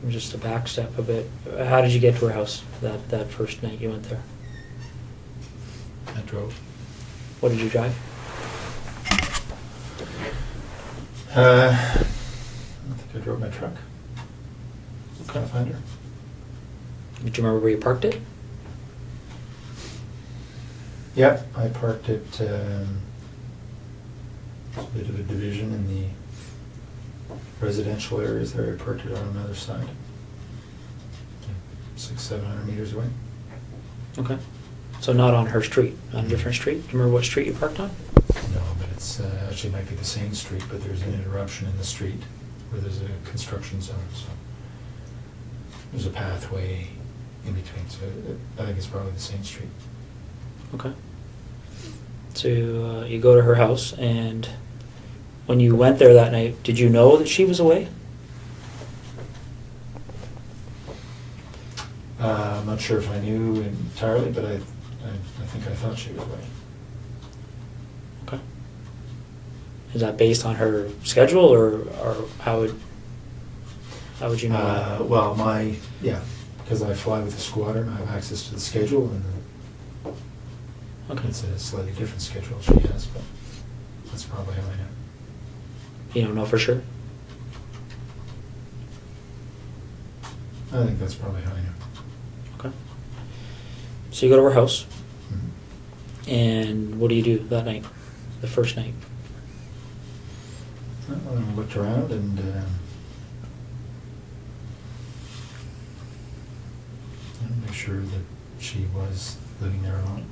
Just to back step a bit, how did you get to her house that first night you went there? I drove. What did you drive? I think I drove my truck. Pathfinder. Do you remember where you parked it? Yeah, I parked it. There's a bit of a division in the residential areas there. I parked it on another side. 600-700 meters away. Okay. So not on her street, on a different street? Do you remember what street you parked on? No, but it's actually might be the same street, but there's an interruption in the street where there's a construction zone. So there's a pathway in between. So I think it's probably the same street. Okay. So you go to her house, and when you went there that night, did you know that she was away? I'm not sure if I knew entirely, but I think I thought she was away. Okay. Is that based on her schedule, or how would you know? Well, because I fly with a squadron, I have access to the schedule, and Okay. it's a slightly different schedule she has, but that's probably how I know. You don't know for sure? I think that's probably how I know. Okay. So you go to her house, Mhm. and what do you do that night, the first night? Well, I looked around and make sure that she was living there alone.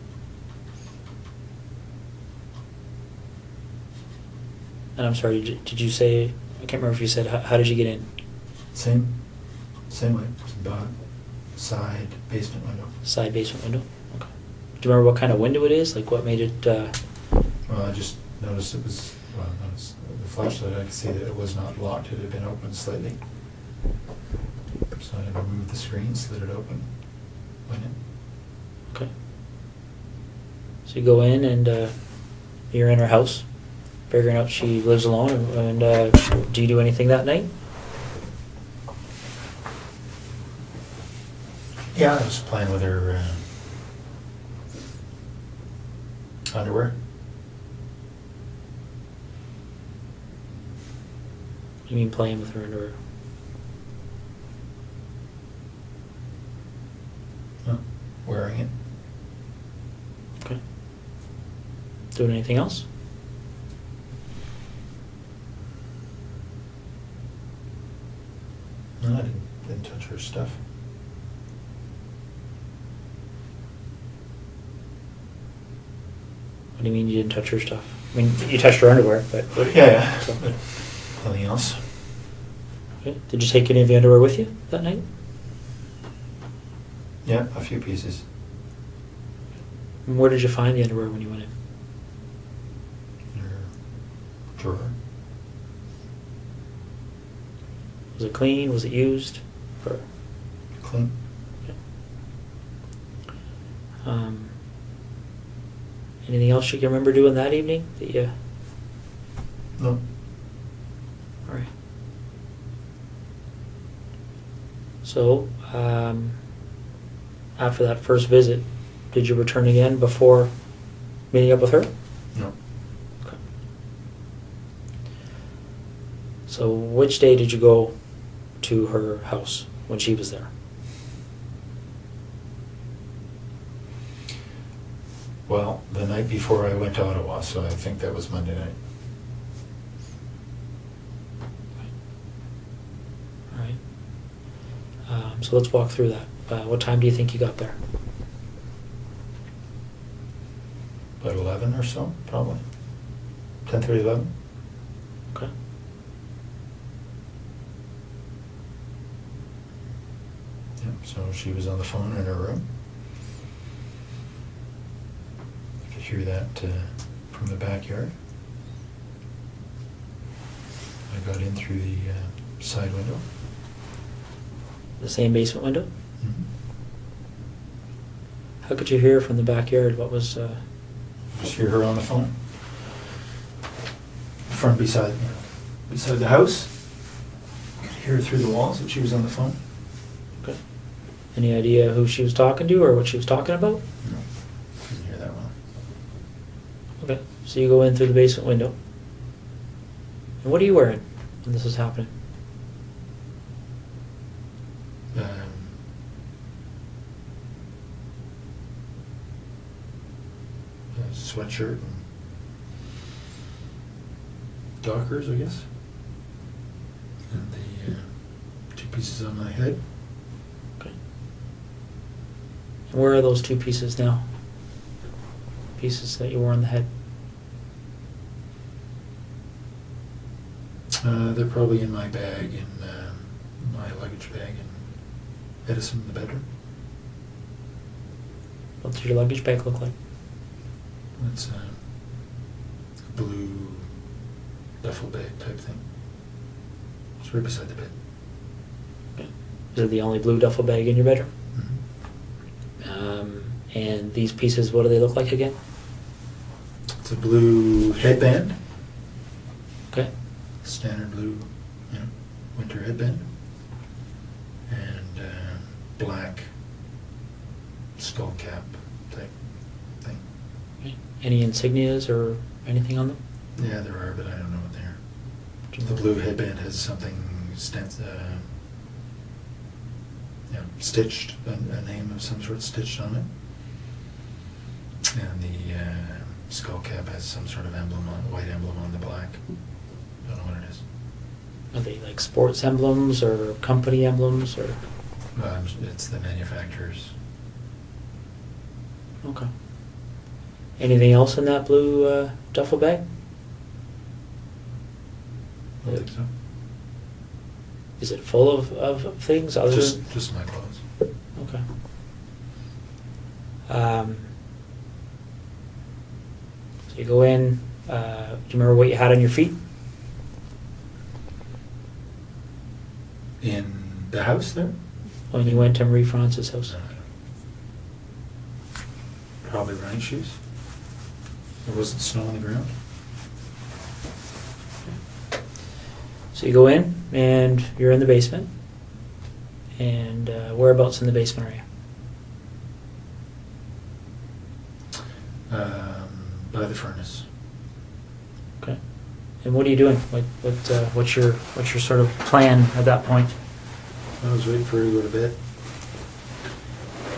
And I'm sorry, did you say, I can't remember if you said, how did you get in? Same way. It's about side basement window. Side basement window? Okay. Do you remember what kind of window it is? Like what made it, Well, I just noticed it was, the flashlight, I could see that it was not locked. It had been opened slightly. So I removed the screen, slid it open, went in. okay. So you go in and you're in her house, figuring out she lives alone, and do you do anything that night? Yeah, I was playing with her underwear. You mean playing with her underwear? Oh, wearing it. Okay. Doing anything else? No, I didn't touch her stuff. What do you mean you didn't touch her stuff? I mean, you touched her underwear, but... Yeah. So- But nothing else. Okay. Did you take any of the underwear with you that night? Yeah, a few pieces. And where did you find the underwear when you went in? In her drawer. Was it clean? Was it used? Or, Clean. okay. Anything else you can remember doing that evening that you... No. All right. So, after that first visit, did you return again before meeting up with her? No. Okay. So, which day did you go to her house when she was there? Well, the night before I went to Ottawa, so I think that was Monday night. All right. So let's walk through that. What time do you think you got there? About 11 or so, probably. 10:30, 11. Okay. Yeah, so she was on the phone in her room. I could hear that from the backyard. I got in through the side window. The same basement window? Mhm. How could you hear from the backyard? What was... Just hear her on the phone. From beside the house. hear through the walls that she was on the phone. Okay. Any idea who she was talking to or what she was talking about? No, didn't hear that well. Okay. So you go in through the basement window. And what are you wearing when this is happening? A sweatshirt and Dockers, I guess. And the 2 pieces on my head. Okay. And where are those 2 pieces now? Pieces that you wore on the head? They're probably in my bag, in my luggage bag in Edison, the bedroom. What does your luggage bag look like? It's a blue duffel bag type thing. It's right beside the bed. Okay. Is it the only blue duffel bag in your bedroom? Mm-hmm. And these pieces, what do they look like again? It's a blue headband. Okay. Standard blue, winter headband. And black skull cap type thing. Okay. Any insignias or anything on them? Yeah, there are, but I don't know what they are. The blue headband has something stitched, a name of some sort stitched on it. And the skull cap has some sort of emblem white emblem on the black. Don't know what it is. Are they like sports emblems or company emblems or? It's the manufacturer's. Okay. Anything else in that blue duffel bag? I don't think so. Is it full of things other than? Just my clothes. Okay. So you go in. Do you remember what you had on your feet? In the house there? When you went to Marie France's house? Probably running shoes. There wasn't snow on the ground. So you go in and you're in the basement. And whereabouts in the basement are you? By the furnace. Okay. And what are you doing? What's your sort of plan at that point? I was waiting for her to go to bed.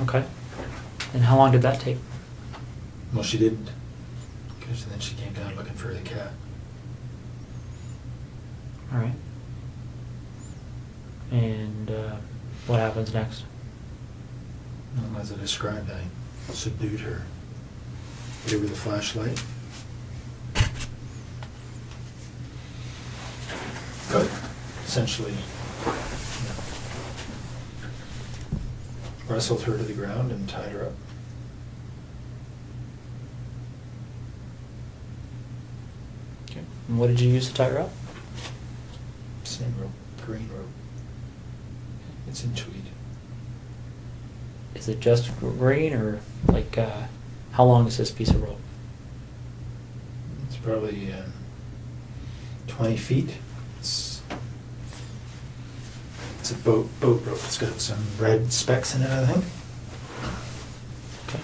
Okay. And how long did that take? Well, she didn't. Because then she came down looking for the cat. All right. And what happens next? Well, as I described, I subdued her. Gave her the flashlight. But essentially, wrestled her to the ground and tied her up. Okay. And what did you use to tie her up? Same rope, green rope. It's in tweed. Is it just green or like how long is this piece of rope? It's probably 20 feet. It's a boat rope. It's got some red specks in it, I think. Okay.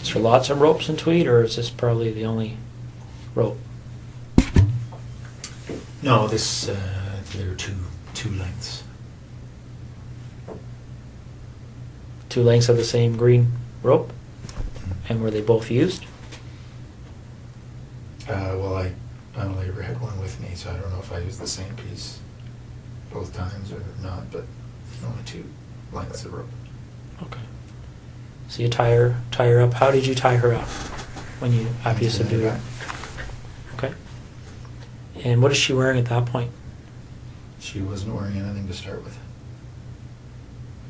Is there lots of ropes in tweed, or is this probably the only rope? No, there are two lengths. 2 lengths of the same green rope? And were they both used? Well, I only ever had one with me, so I don't know if I used the same piece both times or not, but only 2 lengths of rope. Okay. So you tie her up. How did you tie her up after you subdued her? Okay. And what is she wearing at that point? She wasn't wearing anything to start with.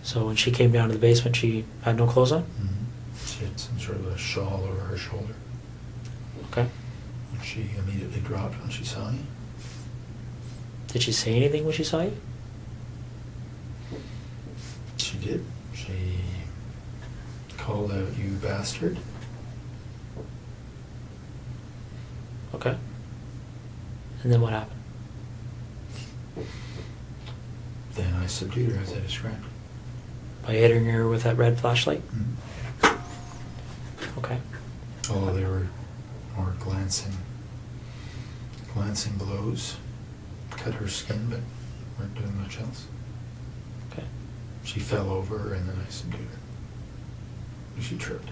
So when she came down to the basement, she had no clothes on? Mm-hmm. She had some sort of a shawl over her shoulder. Okay. And she immediately dropped when she saw me. Did she say anything when she saw you? She did. She called out, "You bastard." Okay. And then what happened? I subdued her, as I described. By hitting her with that red flashlight? Mhm. Okay. Although they were more glancing blows, cut her skin, but weren't doing much else. Okay. She fell over, and then I subdued her. She tripped.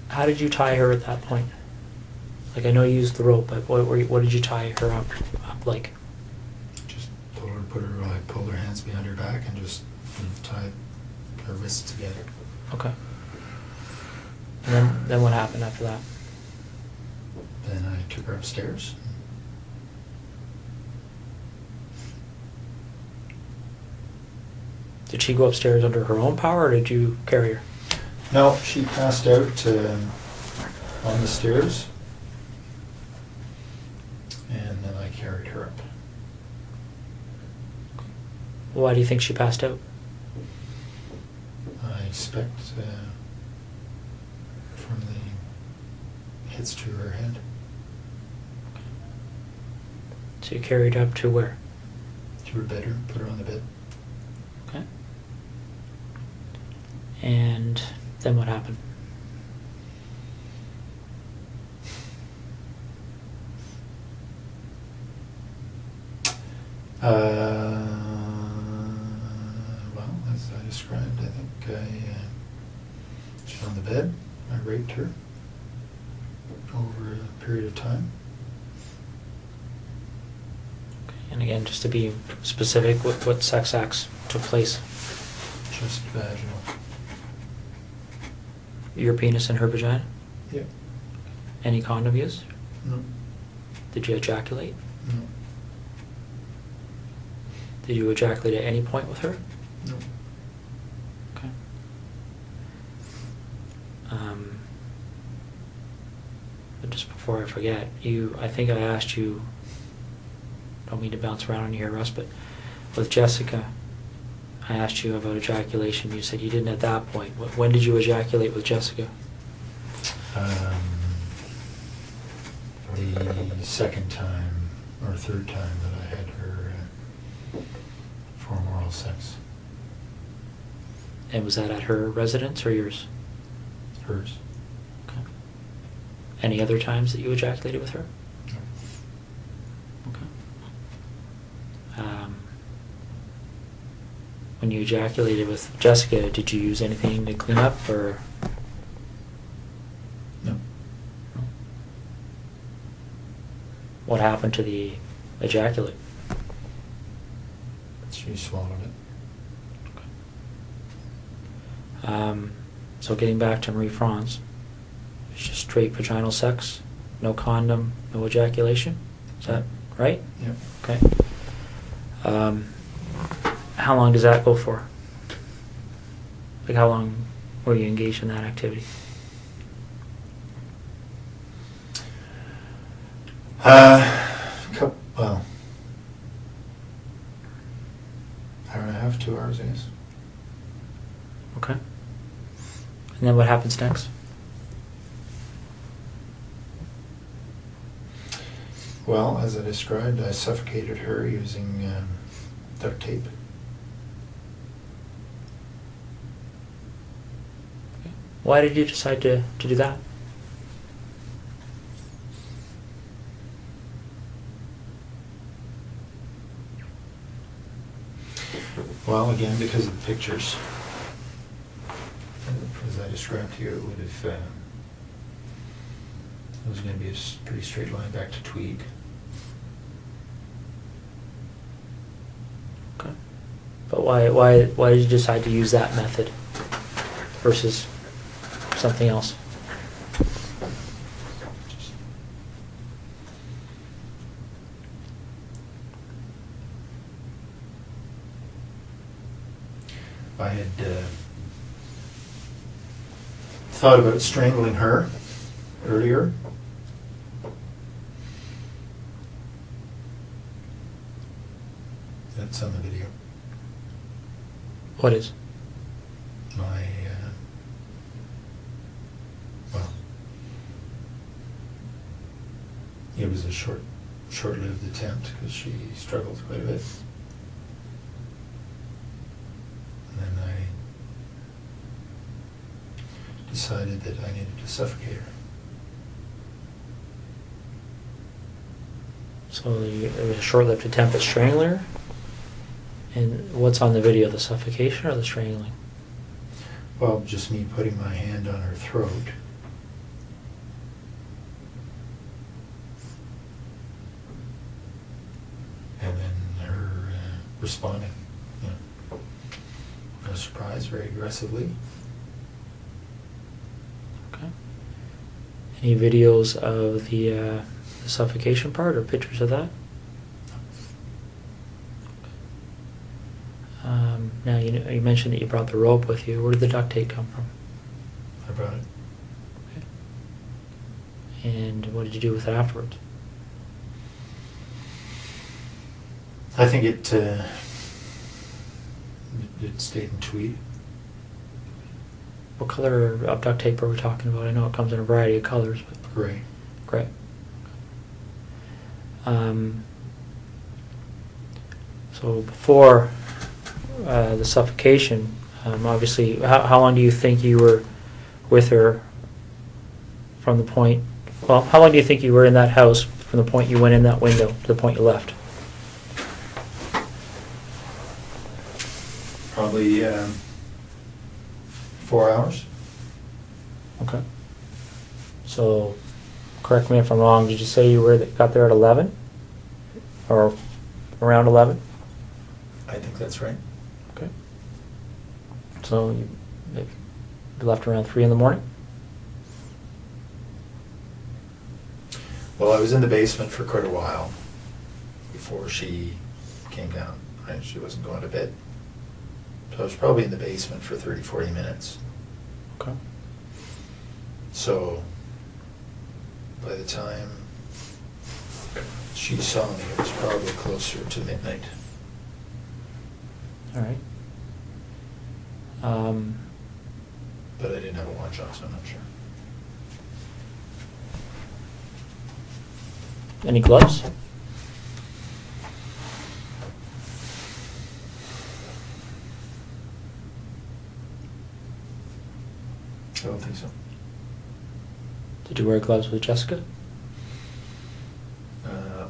How did you tie her at that point? Like, I know you used the rope, but what did you tie her up like? Just told her to put her, I pulled her hands behind her back and just tied her wrists together. Okay. And then what happened after that? Then I took her upstairs. Did she go upstairs under her own power, or did you carry her? No, she passed out on the stairs, and then I carried her up. Why do you think she passed out? I expect from the hits to her head. So you carried her up to where? To her bedroom, put her on the bed. Okay. And then what happened? Well, as I described, I think she's on the bed. I raped her over a period of time. Okay. And again, just to be specific, what sex acts took place? Just vaginal. Your penis and her vagina? Yep. Any condom used? No. Did you ejaculate? No. Did you ejaculate at any point with her? No. Okay. But just before I forget, I think I asked you, don't mean to bounce around on you here, Russ, but with Jessica, I asked you about ejaculation. You said you didn't at that point. When did you ejaculate with Jessica? The second time or third time that I had her for oral sex. And was that at her residence or yours? Hers. Okay. Any other times that you ejaculated with her? No. Okay. When you ejaculated with Jessica, did you use anything to clean up, or? No. No. What happened to the ejaculate? She swallowed it. Okay. So getting back to Marie France, it's just straight vaginal sex, no condom, no ejaculation. Is that right? Yep. Okay. How long does that go for? Like, how long were you engaged in that activity? Well, hour and a half, 2 hours, I guess. Okay. And then what happens next? Well, as I described, I suffocated her using duct tape. Okay. Why did you decide to do that? Well, again, because of the pictures. As I described to you, it would have. It was going to be a pretty straight line back to Tweed. Okay. But why did you decide to use that method versus something else? I had thought about strangling her earlier. That's on the video. What is? My, well, it was a short-lived attempt because she struggled quite a bit. decided that I needed to suffocate her. So it was a short-lived attempt at strangling her? And what's on the video, the suffocation or the strangling? Well, just me putting my hand on her throat. And then her responding, you know, no surprise, very aggressively. Okay. Any videos of the suffocation part or pictures of that? Now, you mentioned that you brought the rope with you. Where did the duct tape come from? I brought it. Okay. And what did you do with it afterwards? I think it stayed in tweed. What color of duct tape are we talking about? I know it comes in a variety of colors, but Gray. gray. So before the suffocation, obviously, how long do you think you were with her from the point, well, how long do you think you were in that house from the point you went in that window to the point you left? Probably 4 hours. Okay. So, correct me if I'm wrong, did you say you got there at 11? Or around 11? I think that's right. Okay. So you left around 3 in the morning? Well, I was in the basement for quite a while before she came down. She wasn't going to bed. So I was probably in the basement for 30, 40 minutes. Okay. So by the time she saw me, it was probably closer to midnight. All right. But I didn't have a watch on, so I'm not sure. Any gloves? I don't think so. Did you wear gloves with Jessica?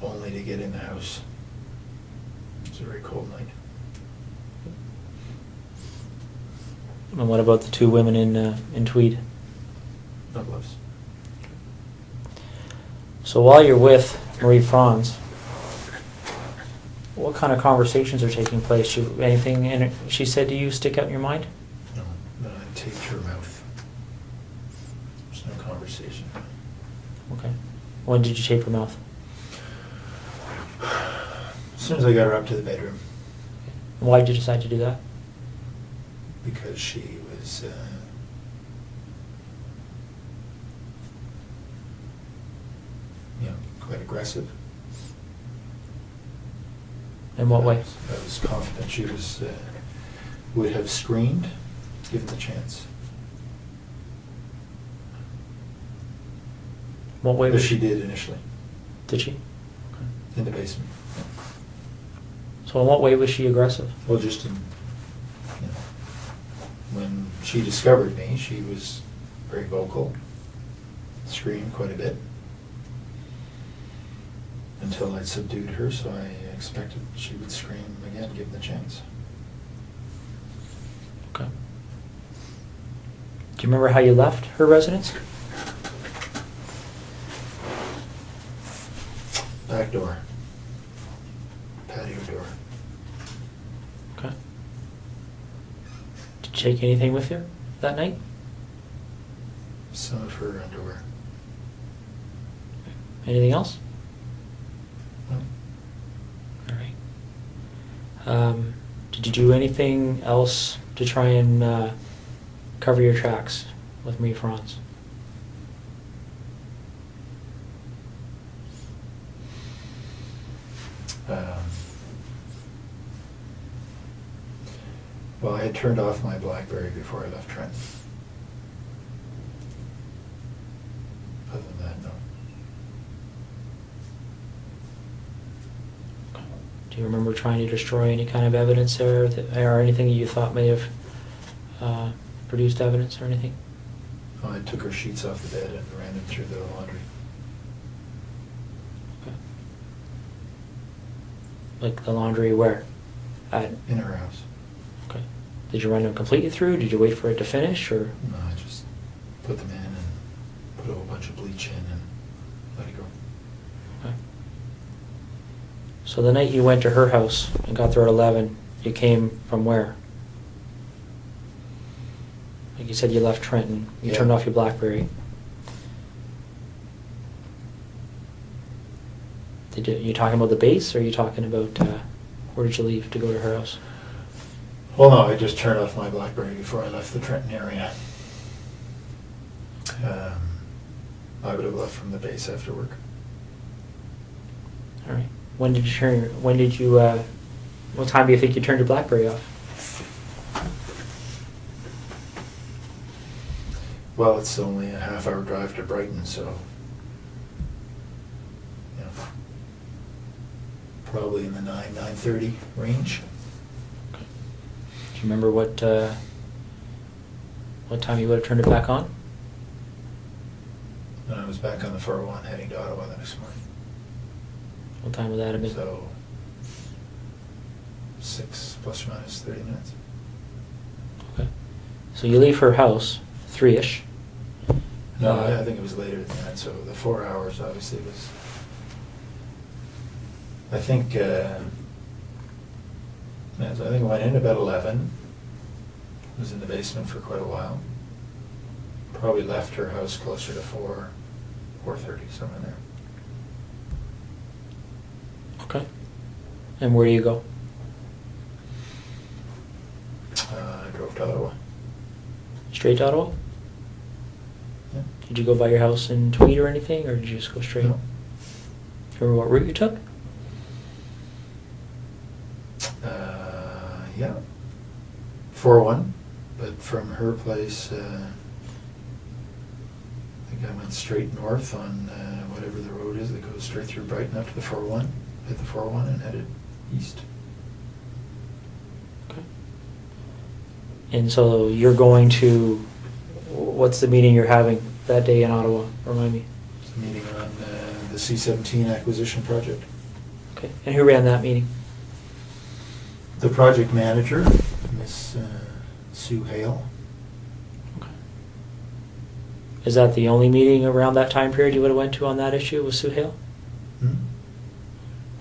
Only to get in the house. It was a very cold night. And what about the 2 women in tweed? No gloves. So while you're with Marie Franz, what kind of conversations are taking place? Anything she said to you stick out in your mind? No, but I taped her mouth. There's no conversation. Okay. When did you tape her mouth? As soon as I got her up to the bedroom, Why did you decide to do that? because she was quite aggressive. In what way? I was confident she would have screamed, given the chance. What way But was she did initially, Did she? in the basement. So in what way was she aggressive? Well, just in, when she discovered me, she was very vocal, screamed quite a bit, until I'd subdued her, so I expected she would scream again, given the chance. Okay. Do you remember how you left her residence? Back door. Patio door. Okay. Did you take anything with you that night? Some of her underwear. Anything else? No. All right. Did you do anything else to try and cover your tracks with Marie Franz? Well, I had turned off my BlackBerry before I left Trent. Other than that, no. Do you remember trying to destroy any kind of evidence there, or anything that you thought may have produced evidence or anything? Oh, I took her sheets off the bed and ran them through the laundry. Okay. Like the laundry where? In her house. Okay. Did you run them completely through? Did you wait for it to finish, or? No, I just put them in and put a whole bunch of bleach in and let it go. Okay. So the night you went to her house and got there at 11, you came from where? Like you said, you left Trenton. You Yeah. turned off your BlackBerry. You talking about the base, or are you talking about where did you leave to go to her house? Well, no, I just turned off my BlackBerry before I left the Trenton area. I would have left from the base after work. All right. When did you what time do you think you turned your BlackBerry off? Well, it's only a half-hour drive to Brighton, so you know, probably in the 9:30 range. Okay. Do you remember what time you would have turned it back on? And I was back on the 401 heading to Ottawa the next morning. What time would that have been? So 6 plus or minus 30 minutes. Okay. So you leave her house 3-ish. No, I think it was later than that. So the 4 hours obviously was. I think I went in about 11. Was in the basement for quite a while. Probably left her house closer to 4:30, somewhere there. Okay. And where do you go? I drove to Ottawa. Straight to Ottawa? Yeah. Did you go by your house in Tweed or anything, or did you just go straight? No. Remember what route you took? Yeah. 401, but from her place, I think I went straight north on whatever the road is that goes straight through Brighton up to the 401, hit the 401 and headed east. Okay. And so you're going to, what's the meeting you're having that day in Ottawa? Remind me. It's a meeting on the C-17 acquisition project. Okay. And who ran that meeting? The project manager, Miss Sue Hale. Okay. Is that the only meeting around that time period you would have went to on that issue with Sue Hale? Hmm?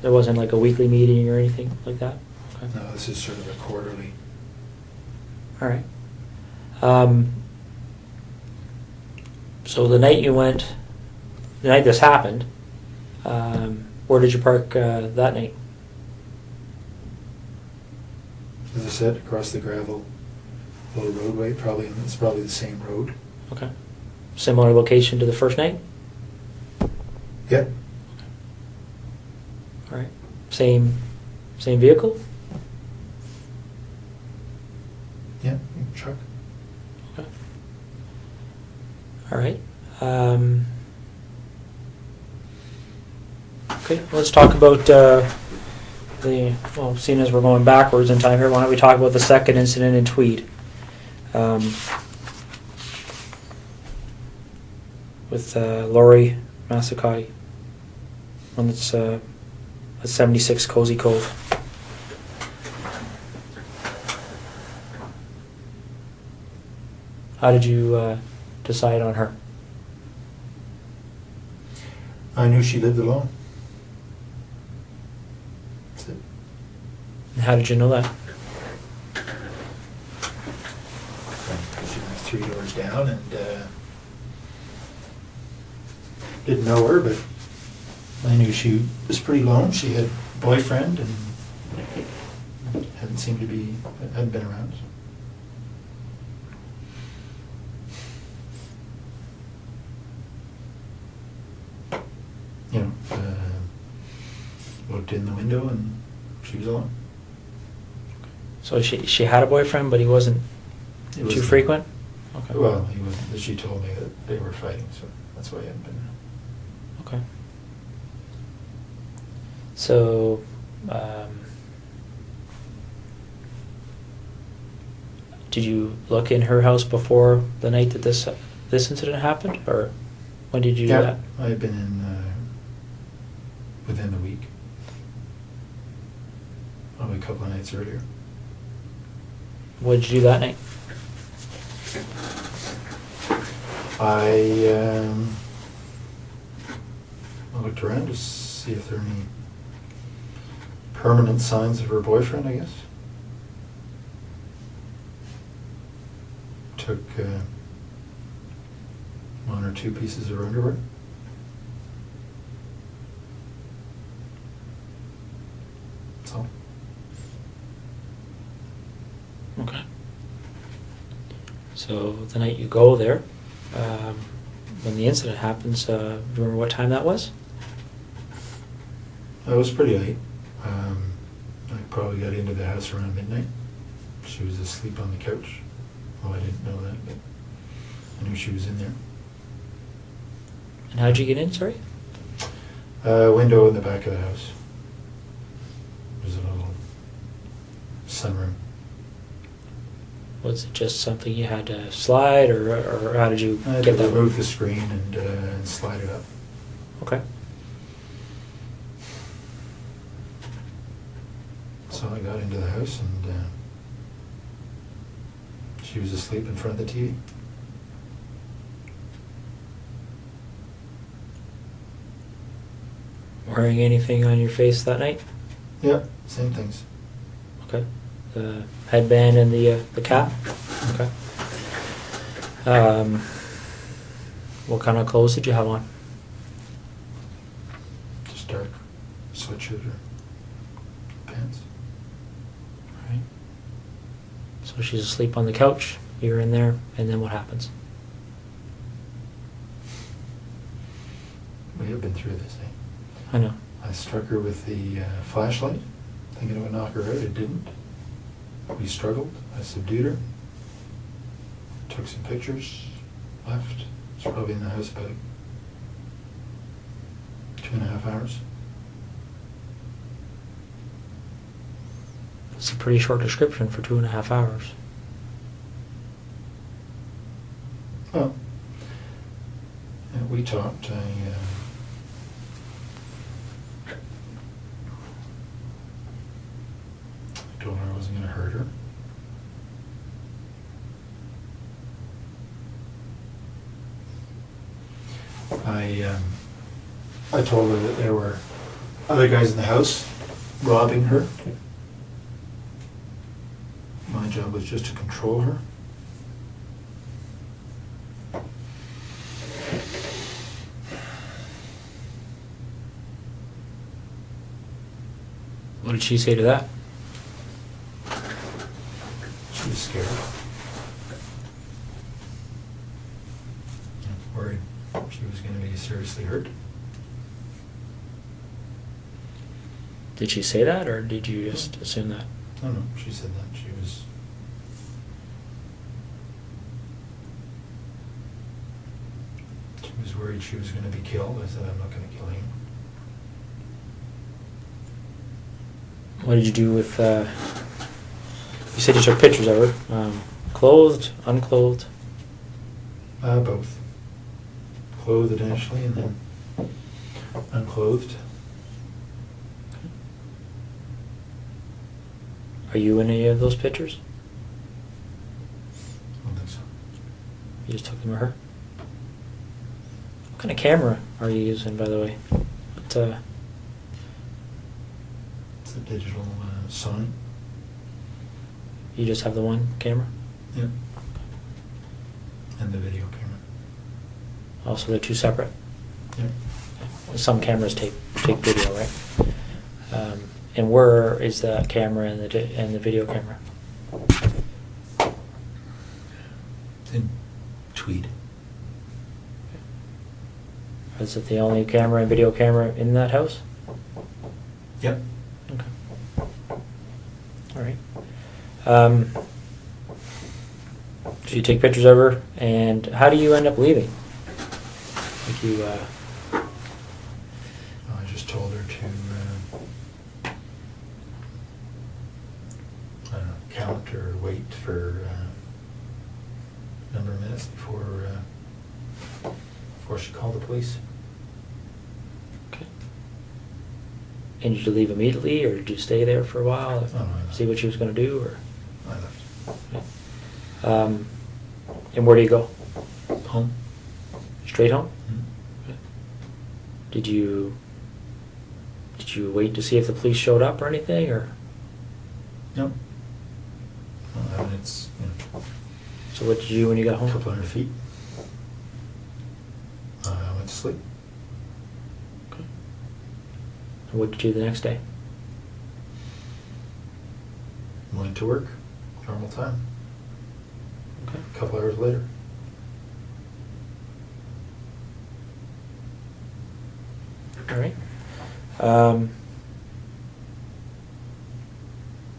There wasn't like a weekly meeting or anything like that? Okay. No, this is sort of a quarterly. All right. So the night this happened, where did you park that night? As I said, across the gravel little roadway, it's probably the same road. Okay. Similar location to the first night? Yep. All right. Same vehicle? Yeah, truck. Okay. All right. Okay, let's talk about seeing as we're going backwards in time here, why don't we talk about the second incident in Tweed? With Lori Masakai, one that's at 76 Cozy Cove. How did you decide on her? I knew she lived alone. That's it. And how did you know that? She lived 3 doors down and didn't know her, but I knew she was pretty lone. She had a boyfriend and hadn't been around. You know, looked in the window and she was alone. So she had a boyfriend, but he wasn't It too was- frequent? Okay. Well, he was. She told me that they were fighting, so that's why I hadn't been there. Okay. So, did you look in her house before the night that this this incident happened, or when did you do Yeah, that? I had been in within the week. Probably a couple of nights earlier. What did you do that night? I looked around to see if there are any permanent signs of her boyfriend, I guess. Took one or two pieces of her underwear. That's all. Okay. So the night you go there, when the incident happens, do you remember what time that was? It was pretty late. I probably got into the house around midnight. She was asleep on the couch. Well, I didn't know that, but I knew she was in there. And how'd you get in, sorry? Window in the back of the house. There's a little sunroom. Was it just something you had to slide, or how did you I had get to that? remove the screen and slide it up. Okay. So I got into the house and she was asleep in front of the TV. Wearing anything on your face that night? Yeah, same things. Okay. The headband and the cap? Okay. What kind of clothes did you have on? Just dark sweatshirt or pants. Right. So she's asleep on the couch, you're in there, and then what happens? We have been through this, eh? I know. I struck her with the flashlight, thinking it would knock her out. It didn't. We struggled. I subdued her. Took some pictures. Left. It's probably in the house about 2.5 hours. It's a pretty short description for 2.5 hours. Well, we talked. I told her I wasn't going to hurt her. I told her that there were other guys in the house robbing her. My job was just to control her. What did she say to that? She was scared. Worried she was going to be seriously hurt. Did she say that, or did you just assume that? No, no, she said that. She was worried she was going to be killed. I said, I'm not going to kill you. What did you do with, you said you took pictures of her, clothed, unclothed? Both. Clothed initially and then unclothed. Are you in any of those pictures? I don't think so. You just took them of her? What kind of camera are you using, by the way? What, It's a digital Sony. you just have the one camera? Yeah. And the video camera. Also, they're two separate? Yeah. Some cameras take video, right? And where is the camera and the video camera? In Tweed. Is it the only camera and video camera in that house? Yep. Okay. All right. So you take pictures of her, and how do you end up leaving? Like you, I just told her to, I don't know, count or wait for a number of minutes before before she called the police. Okay. And did you leave immediately, or did you stay there for a while? No, I left. See what she was going to do, or? I left. Okay. And where do you go? Home. Straight home? Mhm. Okay. Did you wait to see if the police showed up or anything, or? No. Well, I mean, it's, So what did you do when you got a home? couple hundred feet. I went to sleep. Okay. And what did you do the next day? Went to work. Normal time. Okay. A couple hours later. All right.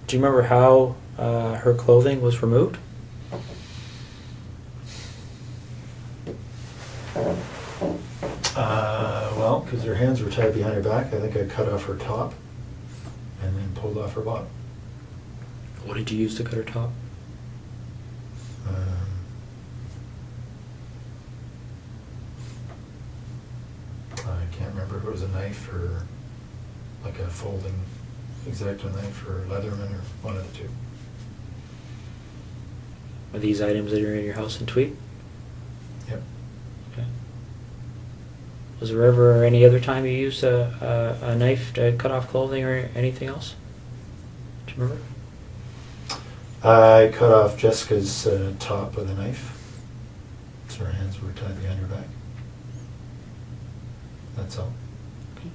Do you remember how her clothing was removed? Well, because her hands were tied behind her back, I think I cut off her top and then pulled off her bottom. What did you use to cut her top? I can't remember if it was a knife or like a folding X-Acto knife or Leatherman or one of the two. Are these items that are in your house in Tweed? Yep. Okay. Was there ever any other time you used a knife to cut off clothing or anything else? Do you remember? I cut off Jessica's top with a knife, so her hands were tied behind her back. That's all. Okay.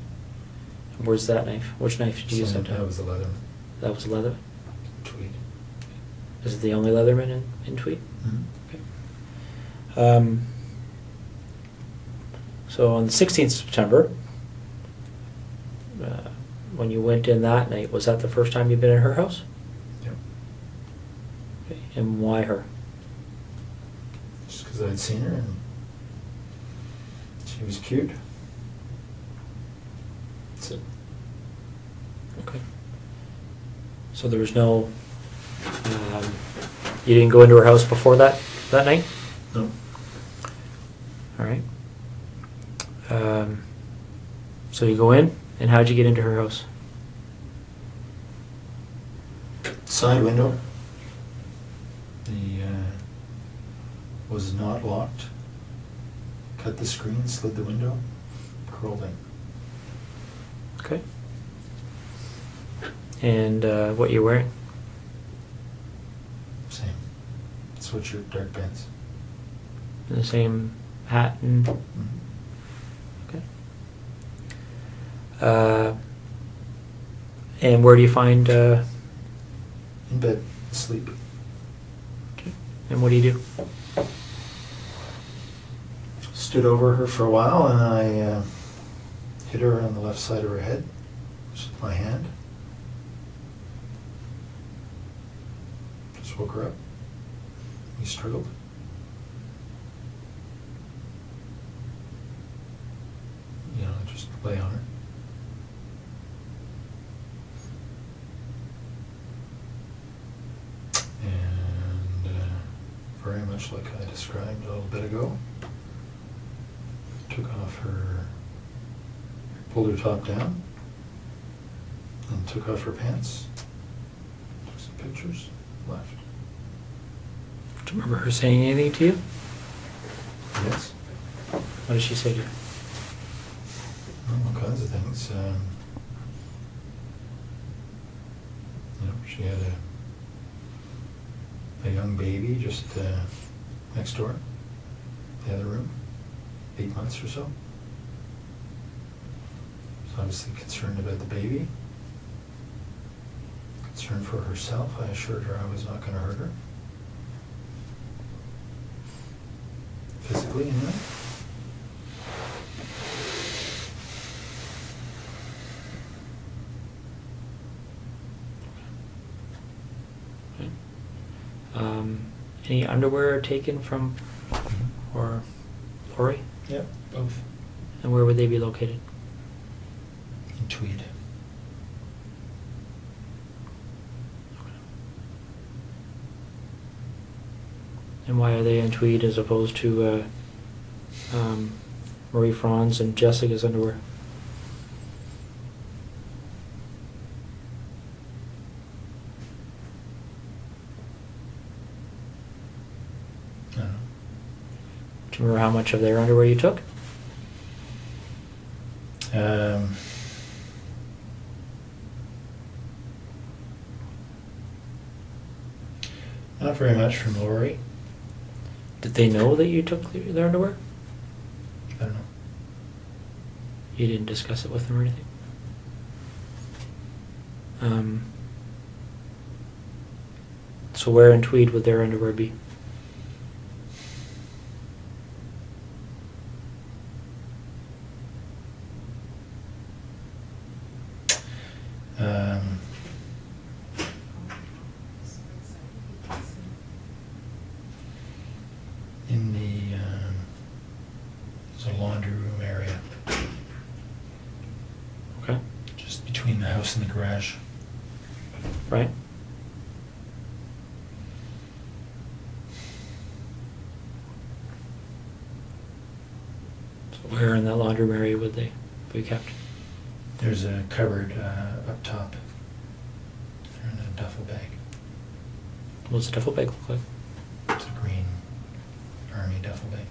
And where's that knife? Which knife did you use that time? That was the Leatherman. That was leather? Tweed. Is it the only Leatherman in Tweed? Mm-hmm. Okay. So on the 16th of September, when you went in that night, was that the first time you'd been in her house? Yep. Okay. And why her? Just because I'd seen her and she was cute. That's it. Okay. So there was no, you didn't go into her house before that night? No. All right. So you go in, and how'd you get into her house? Side window. The was not locked. Cut the screen, slid the window, crawled in. Okay. And what you're wearing? Same. Sweatshirt, dark pants. And the same hat and. Mm-hmm. Okay. And where do you find? In bed, asleep. Okay. And what do you do? Stood over her for a while and I hit her on the left side of her head just with my hand. Just woke her up. We struggled. You know, just lay on her. And very much like I described a little bit ago, took off her, pulled her top down, and took off her pants, took some pictures, left. Do you remember her saying anything to you? Yes. What did she say to you? All kinds of things. You know, she had a young baby just next door, the other room, 8 months or so. Was obviously concerned about the baby. Concerned for herself. I assured her I was not going to hurt her. Physically, anyway. Okay. Any underwear taken from or Lori? Yep, both. And where would they be located? In Tweed. And why are they in Tweed as opposed to Marie Franz and Jessica's underwear? I don't know. Do you remember how much of their underwear you took? Not very much from Lori. Did they know that you took their underwear? I don't know. You didn't discuss it with them or anything? So where in Tweed would their underwear be? Um, in the there's a laundry room area Okay. just between the house and the garage. Right? So where in that laundry room area would they be kept? There's a cupboard up top. They're in a duffel bag. What's the duffel bag look like? It's a green army duffel bag.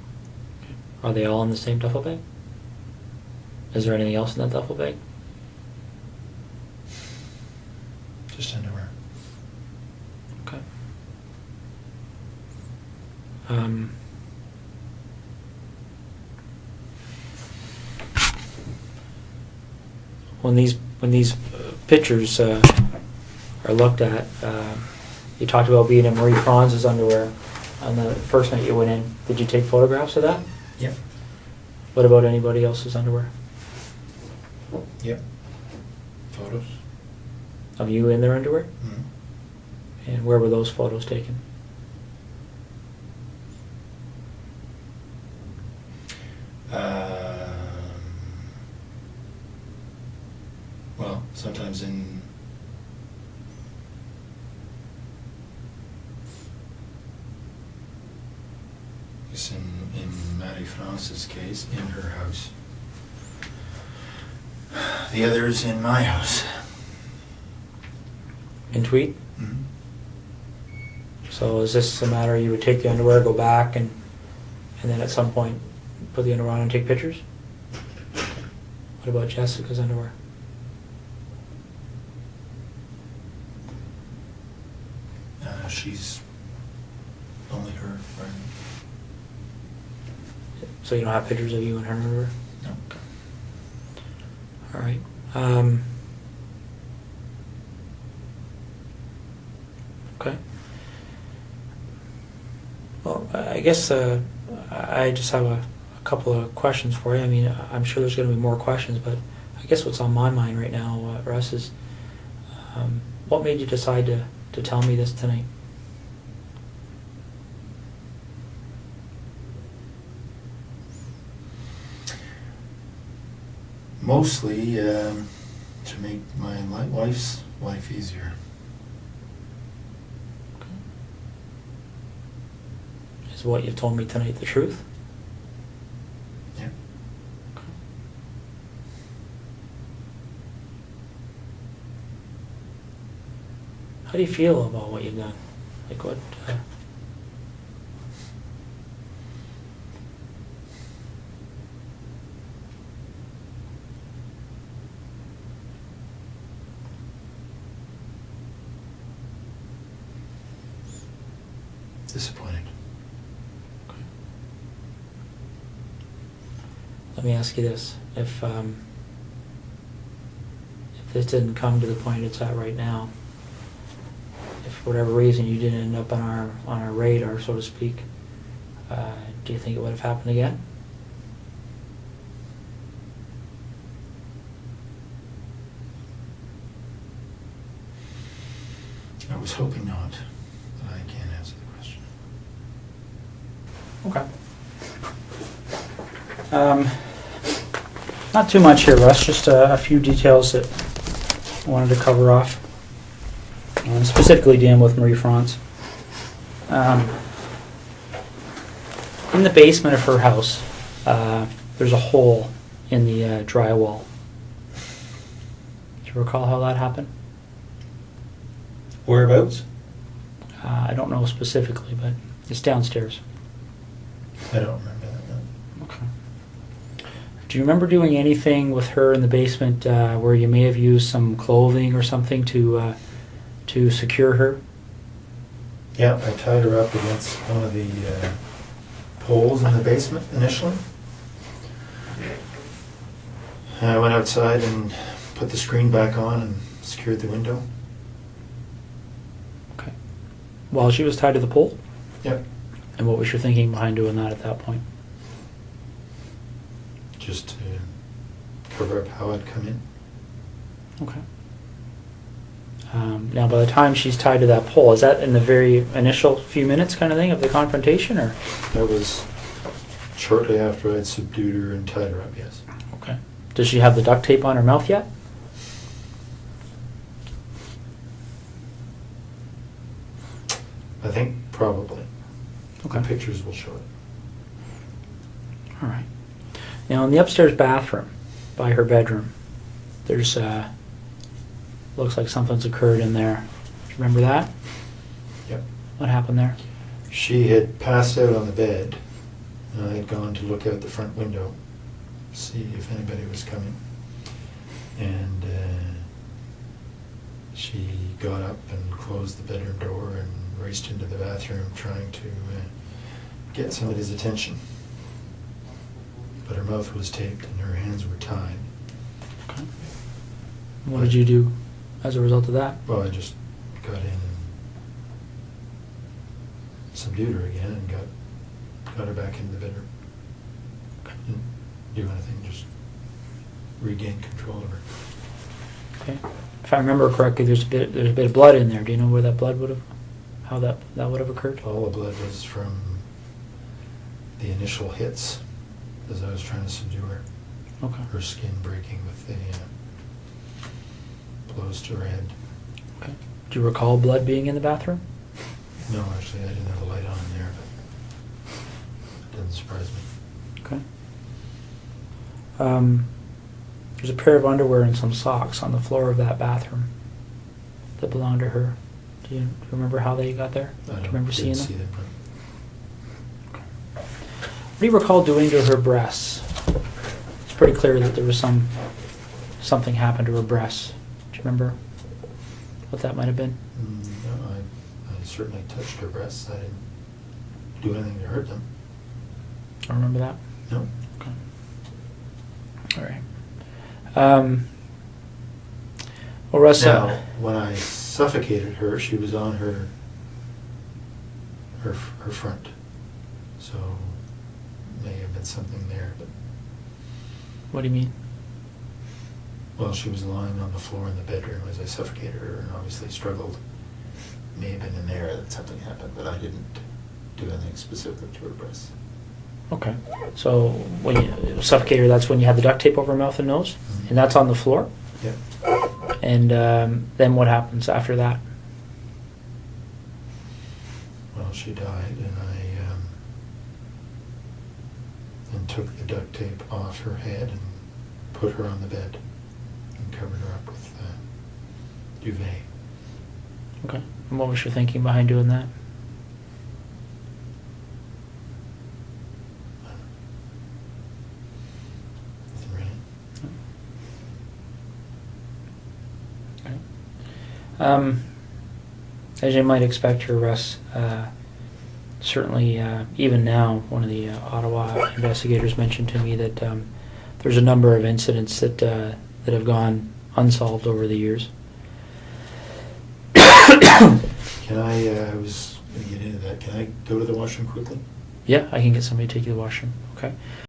Are they all in the same duffel bag? Is there anything else in that duffel bag? Just underwear. Okay. When these pictures are looked at, you talked about being in Marie Franz's underwear on the first night you went in. Did you take photographs of that? Yep. What about anybody else's underwear? Yep. Photos. Of you in their underwear? Mm-hmm. And where were those photos taken? Well, sometimes in Marie France's case, in her house. The others in my house. In Tweed? Mm-hmm. So is this a matter you would take the underwear, go back, and then at some point put the underwear on and take pictures? What about Jessica's underwear? She's only her, right? So you don't have pictures of you in her underwear? No. All right. Okay. Well, I guess I just have a couple of questions for you. I mean, I'm sure there's going to be more questions, but I guess what's on my mind right now, Russ, is what made you decide to tell me this tonight? Mostly to make my wife's life easier. Is what you've told me tonight the truth? Yeah. How do you feel about what you've done? Like what? Disappointed. Let me ask you this: if this didn't come to the point it's at right now, if for whatever reason you didn't end up on our radar, so to speak, do you think it would have happened again? I was hoping not, but I can't answer the question. Okay. Not too much here, Russ, just a few details that I wanted to cover off. Specifically dealing with Marie France. In the basement of her house, there's a hole in the drywall. Do you recall how that happened? Whereabouts? I don't know specifically, but it's downstairs. I don't remember that. No. Okay. Do you remember doing anything with her in the basement where you may have used some clothing or something to secure her? Yeah, I tied her up against one of the poles in the basement initially. I went outside and put the screen back on and secured the window. Okay. While she was tied to the pole? Yep. And what was your thinking behind doing that at that point? Just to cover up how I'd come in. Okay. Now, by the time she's tied to that pole, is that in the very initial few minutes kind of thing of the confrontation, or? That was shortly after I'd subdued her and tied her up, yes. Okay. Does she have the duct tape on her mouth yet? I think probably. Okay. The pictures will show it. All right. Now, in the upstairs bathroom, by her bedroom, there's looks like something's occurred in there. Do you remember that? Yep. What happened there? She had passed out on the bed, and I had gone to look out the front window, see if anybody was coming. And she got up and closed the bedroom door and raced into the bathroom trying to get somebody's attention. But her mouth was taped and her hands were tied. Okay. What did you do as a result of that? Well, I just got in and subdued her again and got her back into the bedroom. Didn't do anything, just regained control of her. Okay. If I remember correctly, there's a bit of blood in there. Do you know where that blood would have, how that would have occurred? All the blood was from the initial hits as I was trying to subdue her. Okay. Her skin breaking with the blows to her head. Okay. Do you recall blood being in the bathroom? No, actually, I didn't have the light on in there, but it didn't surprise me. Okay. There's a pair of underwear and some socks on the floor of that bathroom that belonged to her. Do you remember how they got there? Do you remember seeing them? See them. Okay. What do you recall doing to her breasts? It's pretty clear that there was something happened to her breasts. Do you remember what that might have been? No, I certainly touched her breasts. I didn't do anything to hurt them. Don't remember that? No. Okay. All right. Well, Russ. Now, when I suffocated her, she was on her front, so may have been something there. But What do you mean? well, she was lying on the floor in the bedroom as I suffocated her, and obviously struggled. May have been in there that something happened, but I didn't do anything specific to her breasts. Okay. So when you suffocated her, that's when you had the duct tape over her mouth and nose, Mhm. and that's on the floor. Yep. And then what happens after that? Well, she died, and I and took the duct tape off her head and put her on the bed and covered her up with duvet. Okay. And what was your thinking behind doing that? Nothing really. Okay. As you might expect here, Russ, certainly even now, one of the Ottawa investigators mentioned to me that there's a number of incidents that have gone unsolved over the years. Can I was going to get into that. Can I go to the washroom quickly? Yeah, I can get somebody to take you to the washroom. Okay.